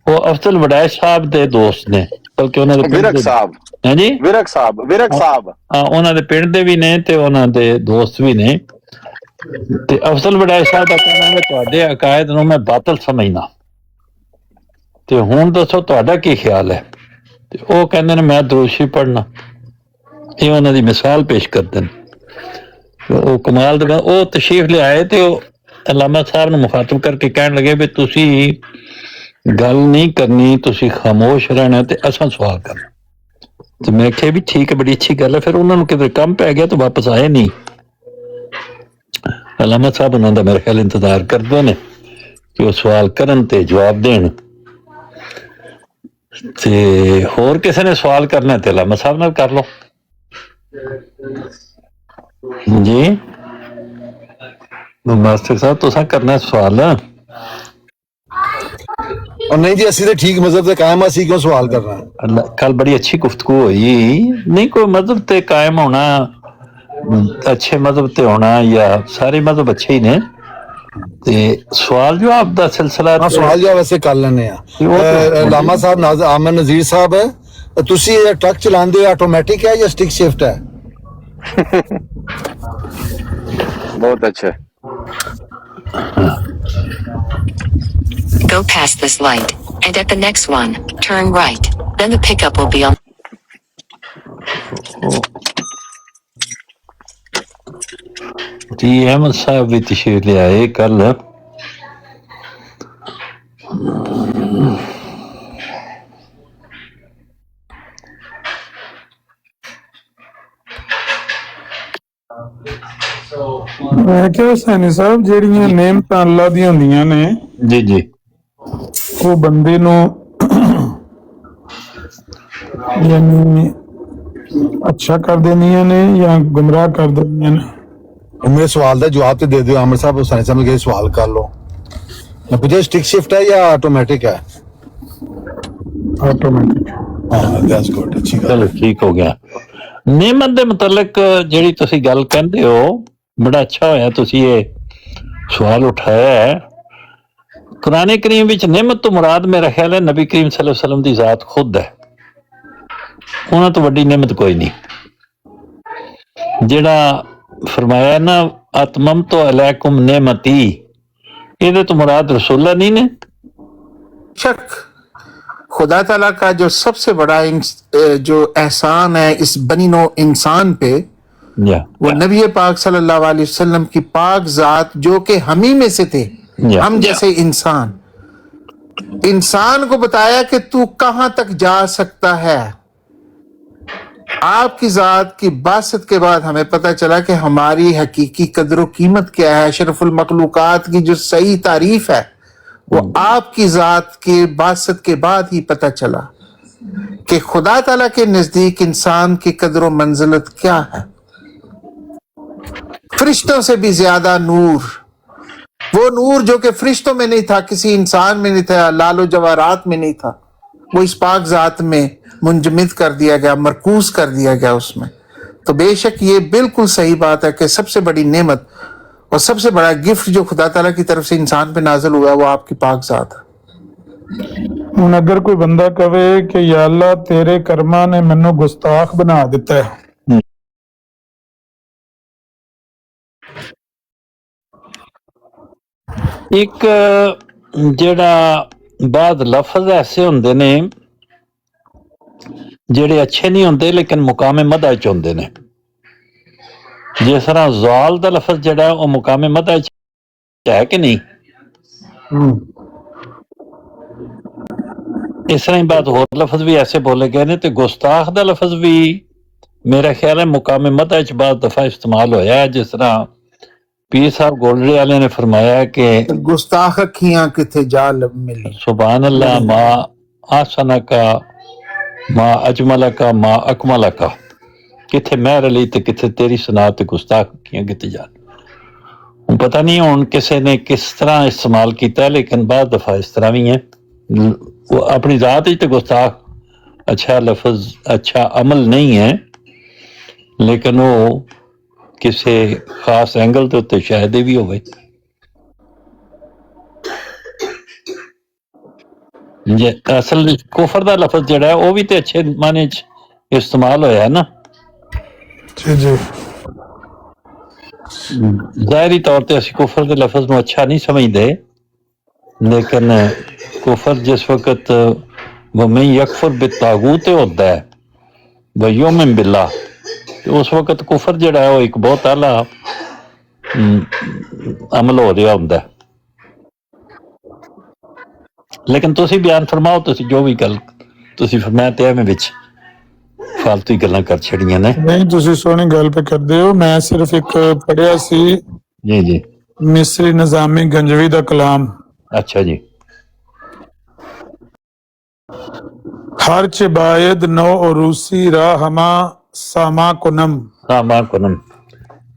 [SPEAKER 4] ਉਹ ਅਫਜ਼ਲ ਵੜੈਚ ਸਾਹਿਬ ਦੇ ਦੋਸਤ ਨੇ, ਬਲਕਿ ਉਹਨਾਂ ਦੇ
[SPEAKER 3] ਵਿਰਕ ਸਾਹਿਬ।
[SPEAKER 4] ਹਾਂਜੀ,
[SPEAKER 3] ਵਿਰਕ ਸਾਹਿਬ
[SPEAKER 4] ਹਾਂ, ਉਹਨਾਂ ਦੇ ਪਿੰਡ ਦੇ ਵੀ ਨੇ ਤੇ ਉਹਨਾਂ ਦੇ ਦੋਸਤ ਵੀ ਨੇ। ਤੇ ਅਫਜ਼ਲ ਵੜੈਚ ਸਾਹਿਬ ਦਾ ਕਹਿਣਾ ਹੈ ਤੁਹਾਡੇ ਅਕਾਇਦ ਨੂੰ ਮੈਂ ਬਾਤਲ ਸਮਝਦਾ, ਤੇ ਹੁਣ ਦੱਸੋ ਤੁਹਾਡਾ ਕੀ ਖਿਆਲ ਹੈ? ਤੇ ਉਹ ਕਹਿੰਦੇ ਨੇ ਮੈਂ ਦਰੂਸ਼ੀ ਪੜ੍ਹਨਾ। ਇਹ ਉਹਨਾਂ ਦੀ ਮਿਸਾਲ ਪੇਸ਼ ਕਰਦੇ ਨੇ। ਉਹ ਕਮਾਲ ਦੇ ਉਹ ਤਸ਼ਰੀਫ ਲਿਆਏ ਤੇ ਉਹ ਅਲਾਮਾ ਸਾਹਿਬ ਨੂੰ ਮੁਖਾਤਬ ਕਰਕੇ ਕਹਿਣ ਲੱਗੇ ਵੀ ਤੁਸੀਂ ਗੱਲ ਨਹੀਂ ਕਰਨੀ, ਤੁਸੀਂ ਖਾਮੋਸ਼ ਰਹਿਣਾ ਤੇ ਅਸਾਂ ਸਵਾਲ ਕਰਨਾ। ਤੇ ਮੈਂ ਕਿਹਾ ਵੀ ਠੀਕ ਹੈ, ਬੜੀ ਅੱਛੀ ਗੱਲ ਹੈ। ਫਿਰ ਉਹਨਾਂ ਨੂੰ ਕਿਤੇ ਕੰਮ ਪੈ ਗਿਆ ਤਾਂ ਵਾਪਸ ਆਏ ਨਹੀਂ। ਅਲਾਮਾ ਸਾਹਿਬ ਉਹਨਾਂ ਦਾ ਮੇਰੇ ਖਿਆਲ ਇੰਤਜ਼ਾਰ ਕਰਦੇ ਨੇ ਕਿ ਉਹ ਸਵਾਲ ਕਰਨ ਤੇ ਜਵਾਬ ਦੇਣ। ਤੇ ਹੋਰ ਕਿਸੇ ਨੇ ਸਵਾਲ ਕਰਨਾ ਤੇ ਅਲਾਮਾ ਸਾਹਿਬ ਨਾਲ ਕਰ ਲਓ ਜੀ। ਮਾਸਟਰ ਸਾਹਿਬ ਤੁਸੀਂ ਕਰਨਾ ਸਵਾਲ?
[SPEAKER 1] और नहीं जी, ਅਸੀਂ ਤੇ ਠੀਕ ਮਜ਼ਹਬ ਤੇ ਕਾਇਮ, ਅਸੀਂ ਕਿਉਂ ਸਵਾਲ ਕਰਨਾ?
[SPEAKER 4] ਕੱਲ ਬੜੀ ਅੱਛੀ ਗੁਫ਼ਤਗੂ ਹੋਈ। ਨਹੀਂ, ਕੋਈ ਮਜ਼ਹਬ ਤੇ ਕਾਇਮ ਹੋਣਾ, ਅੱਛੇ ਮਜ਼ਹਬ ਤੇ ਹੋਣਾ, ਜਾਂ ਸਾਰੇ ਮਜ਼ਹਬ ਅੱਛੇ ਹੀ ਨੇ। ਤੇ ਸਵਾਲ ਜਵਾਬ ਦਾ ਸਿਲਸਿਲਾ,
[SPEAKER 1] ਸਵਾਲ ਜਵਾਬ ਵੈਸੇ ਕਰ ਲੈਣੇ ਆ। ਲਾਮਾ ਸਾਹਿਬ, ਆਮਨ ਨਜ਼ੀਰ ਸਾਹਿਬ, ਤੁਸੀਂ ਇਹ ਟਰੱਕ ਚਲਾਉਂਦੇ ਹੋ, ਆਟੋਮੈਟਿਕ ਹੈ ਜਾਂ ਸਟਿਕ ਸ਼ਿਫਟ ਹੈ?
[SPEAKER 3] बहुत अच्छे।
[SPEAKER 11] Go past this light, and at the next one, turn right. Then the pickup will be on.
[SPEAKER 4] जी अहमद साहब भी तशरीफ ले आए कल।
[SPEAKER 7] ਮੈਂ ਕਿਹਾ ਸੈਣੀ ਸਾਹਿਬ, ਜਿਹੜੀਆਂ ਨਿਯਮਤਾਂ ਅੱਲਾ ਦੀਆਂ ਹੁੰਦੀਆਂ ਨੇ
[SPEAKER 4] ਜੀ ਜੀ,
[SPEAKER 7] ਉਹ ਬੰਦੇ ਨੂੰ ਯਾਨੀ ਅੱਛਾ ਕਰ ਦਿੰਦੀਆਂ ਨੇ ਜਾਂ ਗੁੰਮਰਾਹ ਕਰ ਦਿੰਦੀਆਂ ਨੇ?
[SPEAKER 1] मेरे सवाल का जवाब तो दे दो आमिर साहब, सानी साहब के सवाल कर लो। मैं पूछा स्टिक शिफ्ट है या ऑटोमेटिक है?
[SPEAKER 7] ਆਟੋਮੈਟਿਕ।
[SPEAKER 1] हाँ दैट्स गुड, अच्छी गल।
[SPEAKER 4] ਚਲੋ ਠੀਕ ਹੋ ਗਿਆ। ਨਿਯਮਤ ਦੇ ਮੁਤਲਕ ਜਿਹੜੀ ਤੁਸੀਂ ਗੱਲ ਕਹਿੰਦੇ ਹੋ, ਬੜਾ ਅੱਛਾ ਹੋਇਆ ਤੁਸੀਂ ਇਹ ਸਵਾਲ ਉਠਾਇਆ ਹੈ। ਕੁਰਾਨ ਕਰੀਮ ਵਿੱਚ ਨਿਯਮਤ ਤੋਂ ਮੁਰਾਦ ਮੇਰਾ ਖਿਆਲ ਹੈ ਨਬੀ ਕਰੀਮ ਸੱਲੱਲਾਹੁ ਅਲੈਹਿ ਵਸੱਲਮ ਦੀ ਜ਼ਾਤ ਖੁਦ ਹੈ। ਉਹਨਾਂ ਤੋਂ ਵੱਡੀ ਨਿਯਮਤ ਕੋਈ ਨਹੀਂ। ਜਿਹੜਾ ਫਰਮਾਇਆ ਨਾ ਅਤਮਮਤੁ ਅਲੈकुम ਨਿਅਮਤੀ, ਇਹਦੇ ਤੋਂ ਮੁਰਾਦ रसूलुल्लाह नहीं ने।
[SPEAKER 8] शक खुदा ताला का जो सबसे बड़ा जो एहसान है इस बनी नो इंसान पे, वो नबी पाक सल्लल्लाहु अलैहि वसल्लम की पाक जात जो कि हम ही में से थे, हम जैसे इंसान को बताया कि तू कहां तक जा सकता है। आपकी जात की बासत के बाद हमें पता चला कि हमारी हकीकी कदर कीमत क्या है। अशरफुल मखलूकात की जो सही तारीफ है वो आपकी जात के बासत के बाद ही पता चला कि खुदा ताला के नजदीक इंसान की कदर मंजिलत क्या है। फरिश्तों से भी ज्यादा नूर, वो नूर जो कि फरिश्तों में नहीं था, किसी इंसान में नहीं था, लालो जवारात में नहीं था, वो इस पाक जात में मुंजमिद कर दिया गया, मरकूज कर दिया गया उसमें। तो बेशक ये बिल्कुल सही बात है कि सबसे बड़ी नेमत और सबसे बड़ा गिफ्ट जो खुदा ताला की तरफ से इंसान पे नाजिल हुआ है वो आपकी पाक जात है।
[SPEAKER 7] ਹੁਣ ਅਗਰ ਕੋਈ ਬੰਦਾ ਕਵੇ ਕਿ ਯਾ ਅੱਲਾ ਤੇਰੇ ਕਰਮਾਂ ਨੇ ਮੈਨੂੰ ਗੁਸਤਾਖ ਬਣਾ ਦਿੱਤਾ ਹੈ,
[SPEAKER 4] ਇੱਕ ਜਿਹੜਾ ਬਾਦ ਲਫ਼ਜ਼ ਐਸੇ ਹੁੰਦੇ ਨੇ ਜਿਹੜੇ ਅੱਛੇ ਨਹੀਂ ਹੁੰਦੇ ਲੇਕਿਨ ਮੁਕਾਮੇ ਮਦਹ ਚ ਹੁੰਦੇ ਨੇ। ਜਿਸ ਤਰ੍ਹਾਂ ਜ਼ਾਲ ਦਾ ਲਫ਼ਜ਼ ਜਿਹੜਾ ਉਹ ਮੁਕਾਮੇ ਮਦਹ ਚ ਹੈ ਕਿ ਨਹੀਂ? ਇਸ ਤਰ੍ਹਾਂ ਹੀ ਬਾਤ ਹੋਰ ਲਫ਼ਜ਼ ਵੀ ਐਸੇ ਬੋਲੇ ਗਏ ਨੇ। ਤੇ ਗੁਸਤਾਖ ਦਾ ਲਫ਼ਜ਼ ਵੀ ਮੇਰਾ ਖਿਆਲ ਹੈ ਮੁਕਾਮੇ ਮਦਹ ਚ ਬਾਅਦ ਦਫਾ ਇਸਤੇਮਾਲ ਹੋਇਆ ਹੈ। ਜਿਸ ਤਰ੍ਹਾਂ पीर साहब गोल्डरे वाले ने फरमाया कि
[SPEAKER 8] गुस्ताख अखियां किथे जा मिली,
[SPEAKER 4] सुभान अल्लाह मा आसना का मा अजमला का मा अकमला का, किथे महर अली ते किथे तेरी सना ते गुस्ताख अखियां किथे जान। पता नहीं हुण किसे ने किस तरह इस्तेमाल किया, लेकिन बाद दफा इस तरह भी है। वो अपनी जात ही तो गुस्ताख अच्छा लफ्ज अच्छा अमल नहीं है, लेकिन वो ਕਿਸੇ ਖਾਸ ਐਂਗਲ ਦੇ ਉੱਤੇ ਸ਼ਾਇਦ ਇਹ ਵੀ ਹੋਵੇ। ਜੇ ਅਸਲ ਕੁਫਰ ਦਾ ਲਫ਼ਜ਼ ਜਿਹੜਾ ਹੈ ਉਹ ਵੀ ਤੇ ਅੱਛੇ ਮਾਨੇ ਚ ਇਸਤੇਮਾਲ ਹੋਇਆ ਨਾ।
[SPEAKER 7] ਜੀ ਜੀ,
[SPEAKER 4] ਜ਼ਾਹਿਰੀ ਤੌਰ ਤੇ ਅਸੀਂ ਕੁਫਰ ਦੇ ਲਫ਼ਜ਼ ਨੂੰ ਅੱਛਾ ਨਹੀਂ ਸਮਝਦੇ, ਲੇਕਿਨ ਕੁਫਰ ਜਿਸ ਵਕਤ ਵਮਨ ਯਕਫਰ ਬਿਤਾਗੂਤ ਹੁੰਦਾ ਹੈ व युमिन बिल्लाह, उस वक्त कुफर जिहड़ा है वो एक बहुत आला अमल हो रहा हुंदा है। लेकिन तुसी बयान फरमाओ, तुसी जो भी गल तुसी फरमाया ते मैं विच फालतू गल्लां कर छड़ियां ने।
[SPEAKER 7] नहीं तुसी सोहनी गल पे करदे हो। मैं सिर्फ एक पढ़िया सी
[SPEAKER 4] जी जी
[SPEAKER 7] मिस्री निजामी गंजवी दा कलाम।
[SPEAKER 4] अच्छा जी।
[SPEAKER 7] हर चिबायद नो और रूसी राहमा सामा कुनम।
[SPEAKER 4] सामा कुनम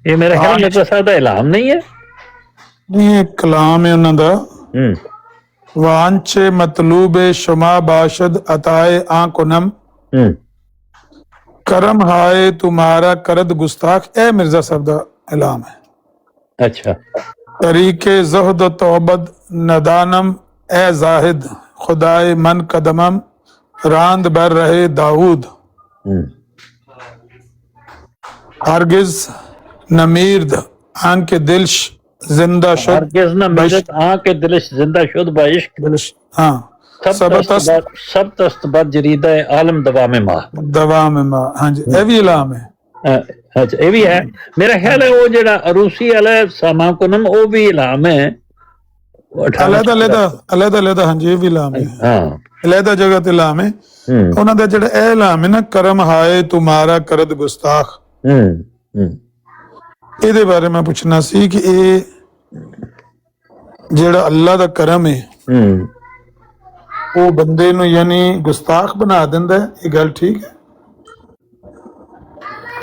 [SPEAKER 4] ये मेरे ख्याल में तो सादा इलाम नहीं है।
[SPEAKER 7] नहीं एक कलाम है उन्हां दा। वांचे मतलूबे शुमा बाशद अताए आ कुनम, करम हाय तुम्हारा करद गुस्ताख। ए मिर्जा साहब दा इलाम है।
[SPEAKER 4] अच्छा।
[SPEAKER 7] तरीके ज़ुहद तौबद नदानम ए जाहिद खुदाए मन कदमम रांद बर रहे दाऊद। हरगिज नमीर्द आंख के दिल जिंदा शुद,
[SPEAKER 4] हरगिज नमीर्द आंख के दिल जिंदा शुद बाइश्क।
[SPEAKER 7] हाँ
[SPEAKER 4] सब तस्त बद जरीदा आलम दवा में माँ।
[SPEAKER 7] हाँ जी, ये भी इलाम है।
[SPEAKER 4] अच्छा ये भी है। मेरा ख्याल है वो जेड़ा रूसी वाला सामा कुनम वो भी इलाम है।
[SPEAKER 7] अलहदा हाँ जी ये भी इलाम है।
[SPEAKER 4] हाँ
[SPEAKER 7] अलहदा जगह ते इलाम है। उन्हां दा जेड़ा ए इलाम है ना, करम हाय तुम्हारा करद गुस्ताख, ਇਹਦੇ ਬਾਰੇ ਮੈਂ ਪੁੱਛਣਾ ਸੀ ਕਿ ਇਹ ਜਿਹੜਾ ਅੱਲਾ ਦਾ ਕਰਮ ਹੈ ਉਹ ਬੰਦੇ ਨੂੰ ਯਾਨੀ ਗੁਸਤਾਖ ਬਣਾ ਦਿੰਦਾ ਹੈ, ਇਹ ਗੱਲ ਠੀਕ ਹੈ?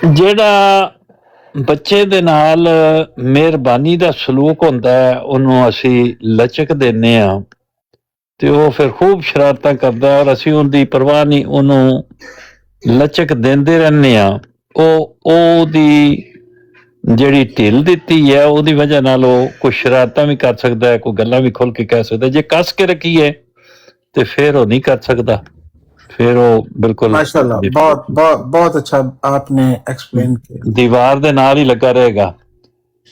[SPEAKER 4] ਜਿਹੜਾ ਬੱਚੇ ਦੇ ਨਾਲ ਮਿਹਰਬਾਨੀ ਦਾ ਸਲੂਕ ਹੁੰਦਾ ਹੈ, ਉਹਨੂੰ ਅਸੀਂ ਲਚਕ ਦਿੰਦੇ ਆ ਤੇ ਉਹ ਫਿਰ ਖੂਬ ਸ਼ਰਾਰਤਾਂ ਕਰਦਾ, ਔਰ ਅਸੀਂ ਉਹਦੀ ਪਰਵਾਹ ਨਹੀਂ, ਉਹਨੂੰ ਲਚਕ ਦਿੰਦੇ ਰਹਿੰਦੇ ਆ। ਉਹਦੀ ਜਿਹੜੀ ਢਿੱਲ ਦਿੱਤੀ ਹੈ ਉਹਦੀ ਵਜ੍ਹਾ ਨਾਲ ਉਹ ਕੁਝ ਸ਼ਰਾਰਤਾਂ ਵੀ ਕਰ ਸਕਦਾ ਹੈ, ਕੋਈ ਗੱਲਾਂ ਵੀ ਖੁੱਲ ਕੇ ਕਹਿ ਸਕਦਾ। ਜੇ ਕੱਸ ਕੇ ਰੱਖੀਏ ਤੇ ਫਿਰ ਉਹ ਨਹੀਂ ਕਰ ਸਕਦਾ, फिर वो बिल्कुल
[SPEAKER 12] माशाल्लाह, बहुत बहुत बहुत अच्छा आपने एक्सप्लेन किया।
[SPEAKER 4] दीवार दे नाल ही लगा रहेगा।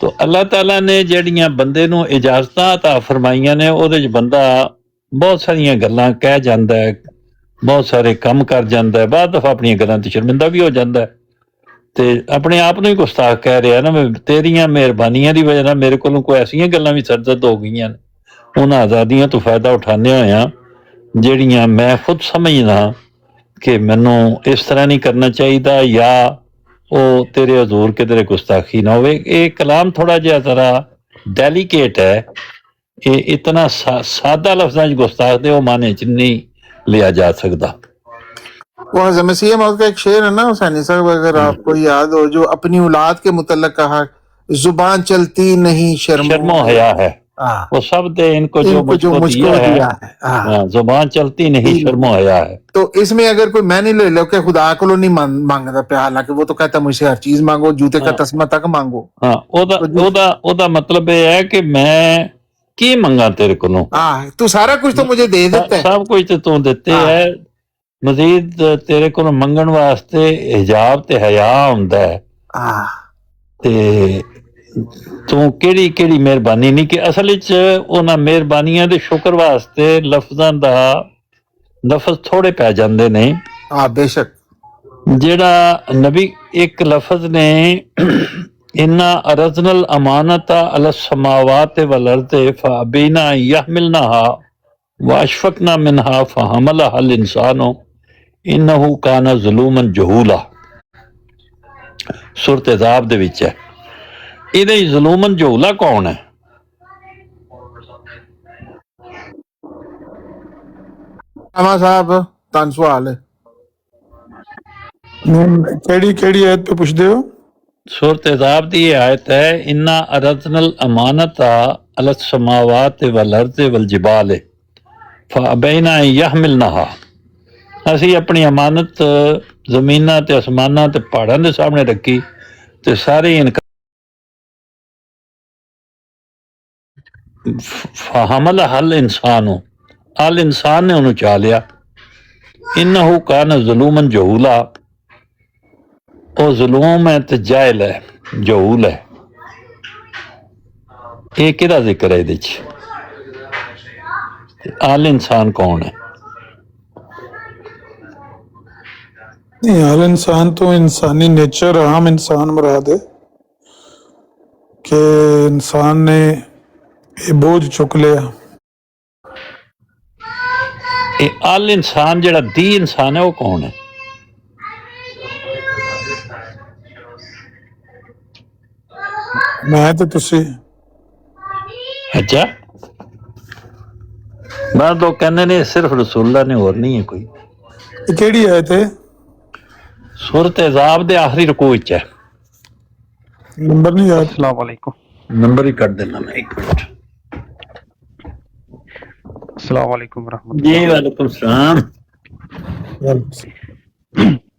[SPEAKER 4] तो अल्लाह ताला ने ਜਿਹੜੀਆਂ ਬੰਦੇ ਨੂੰ ਇਜਾਜ਼ਤਾਂ عطا ਫਰਮਾਈਆਂ ਨੇ, ਉਹਦੇ 'ਚ ਬੰਦਾ ਬਹੁਤ ਸਾਰੀਆਂ ਗੱਲਾਂ ਕਹਿ ਜਾਂਦਾ ਹੈ, ਬਹੁਤ ਸਾਰੇ ਕੰਮ ਕਰ ਜਾਂਦਾ ਹੈ, ਬਾਅਦ ਦਫਾ ਆਪਣੀਆਂ ਗੱਲਾਂ ਤੇ ਸ਼ਰਮਿੰਦਾ ਵੀ ਹੋ ਜਾਂਦਾ ਹੈ ਤੇ ਆਪਣੇ ਆਪ ਨੂੰ ਹੀ ਗੁਸਤਾਖ ਕਹਿ ਰਿਹਾ ਨਾ, ਤੇਰੀਆਂ ਮਿਹਰਬਾਨੀਆਂ ਦੀ ਵਜ੍ਹਾ ਨਾਲ ਮੇਰੇ ਕੋਲੋਂ ਕੋਈ ਐਸੀਆਂ ਗੱਲਾਂ ਵੀ ਸਰਜ਼ਦ ਹੋ ਗਈਆਂ ਨੇ, ਉਹਨਾਂ ਆਜ਼ਾਦੀਆਂ ਤੋਂ ਫਾਇਦਾ ਉਠਾਉਂਦੇ ਹੋਇਆਂ ਜਿਹੜੀਆਂ ਮੈਂ ਖੁਦ ਸਮਝਦਾ ਕਿ ਮੈਨੂੰ ਇਸ ਤਰ੍ਹਾਂ ਨਹੀਂ ਕਰਨਾ ਚਾਹੀਦਾ, ਜਾਂ ਉਹ ਤੇਰੇ ਹਜ਼ੂਰ ਕਿਧਰੇ ਗੁਸਤਾਖੀ ਨਾ ਹੋਵੇ। ਇਹ ਕਲਾਮ ਥੋੜਾ ਜਿਹਾ ਜ਼ਰਾ ਡੈਲੀਕੇਟ ਹੈ, ਇਹ ਇਤਨਾ ਸਾਦਾ लफ्ज़ां 'ਚ गुस्ताख दे वो माने च नहीं लिया जा सकता।
[SPEAKER 12] वो हज़रत मसीह मौद का एक शेर है ना हुसैनी साहब, अगर आपको याद हो, जो अपनी औलाद के मुतल्लक कहा, जुबान चलती नहीं
[SPEAKER 4] शर्मो हया है, वो सब दे इनको जो मुझको दिया है, हाँ, जुबान चलती नहीं शर्मो हया है।
[SPEAKER 12] तो इसमें अगर कोई मैं नहीं ले लो कि खुदा को नहीं मांगता पे, हालांकि वो तो कहता मुझसे हर चीज मांगो, जूते का तस्मा तक मांगो।
[SPEAKER 4] हाँ, ओदा मतलब ये है कि मैं की मंगा तेरे को,
[SPEAKER 12] तू सारा कुछ तो मुझे दे देता है,
[SPEAKER 4] सब कुछ तो तू देते है, मजीद तेरे को मंगण वास्ते हिजाब ते हया हुंदा है ते तू ਕਿਹੜੀ ਕਿਹੜੀ ਮਿਹਰਬਾਨੀ ਨਹੀਂ। ਕਿ ਅਸਲ ਵਿੱਚ ਉਹਨਾਂ ਮਿਹਰਬਾਨੀਆਂ ਦੇ ਸ਼ੁਕਰ ਵਾਸਤੇ ਲਫ਼ਜ਼ਾਂ ਦਾ ਲਫ਼ਜ਼ ਥੋੜੇ ਪੈ ਜਾਂਦੇ ਨੇ।
[SPEAKER 12] ਬੇਸ਼ੱਕ
[SPEAKER 4] ਜਿਹੜਾ ਨਬੀ ਇੱਕ ਲਫ਼ਜ਼ ਨੇ ਇन्ना अरज़नल अमानत अला समावात वल अर्ज़ फअबैना यहमिलनहा वअशफ़क़ना मिनहा फहमलहा अल इंसानु इन्नहु काना ज़ुलूमन जहूला। सूरत अज़ाब दे विच है। ਇਹਦੇ ਜ਼ੁਲੂਮਨ ਜਹੂਲਾ ਕੌਣ ਹੈ?
[SPEAKER 12] ਅਮਾ ਸਾਹਿਬ ਤਾਂ ਸਵਾਲ ਹੈ,
[SPEAKER 7] ਕਿਹੜੀ ਆਇਤ पे ਪੁੱਛਦੇ ਹੋ?
[SPEAKER 4] सूरत अज़ाब ਦੀ ਇਹ ਆਇਤ ਹੈ, इन्ना अरज़नल अमानत अला समावात वल अर्ज़ वल जिबाल फअबैना यहमिलनहा। ਅਸੀਂ ਆਪਣੀ ਅਮਾਨਤ ਜ਼ਮੀਨਾਂ ਤੇ ਅਸਮਾਨਾਂ ਤੇ ਪਹਾੜਾਂ ਦੇ ਸਾਹਮਣੇ ਰੱਖੀ ਤੇ ਸਾਰੇ फहमल हल इंसानो, अल इंसान ने उन्होंने चा लिया। इन्नहु कान ज़ुलूमन जहूला, वो ज़ुलूम है ते जाहिल है, जहूल है। ये किहदा जिक्र है इहदे च? अल इंसान कौन है?
[SPEAKER 7] नहीं, अल इंसान तो इंसानी नेचर, आम इंसान मुराद है कि इंसान ने ਇਹ ਬੋਝ ਚੁੱਕ ਲਿਆ।
[SPEAKER 4] ਇਹ ਅਲ ਇਨਸਾਨ ਜਿਹੜਾ ਦੀ ਇਨਸਾਨ ਹੈ ਉਹ ਕੌਣ ਹੈ?
[SPEAKER 7] ਮੈਂ ਤੇ ਤੁਸੀਂ।
[SPEAKER 4] ਅੱਛਾ, ਮੈਂ ਤਾਂ ਕਹਿੰਦੇ ਨੇ ਸਿਰਫ ਰਸੂਲullah ਨੇ, ਹੋਰ ਨਹੀਂ ਹੈ ਕੋਈ।
[SPEAKER 7] ਇਹ ਕਿਹੜੀ ਆਇਤ ਹੈ?
[SPEAKER 4] ਸੂਰਤ ਅਜ਼ਾਬ ਦੇ ਆਖਰੀ ਰਕੂ ਵਿੱਚ ਹੈ।
[SPEAKER 7] ਨੰਬਰ ਨਹੀਂ ਯਾਦ।
[SPEAKER 13] अस्सलाम वालेकुम।
[SPEAKER 4] नंबर ही कर देना मैं, एक मिनट।
[SPEAKER 13] अस्सलाम वालेकुम रहमतुल्लाह।
[SPEAKER 4] जी वालेकुम सलाम।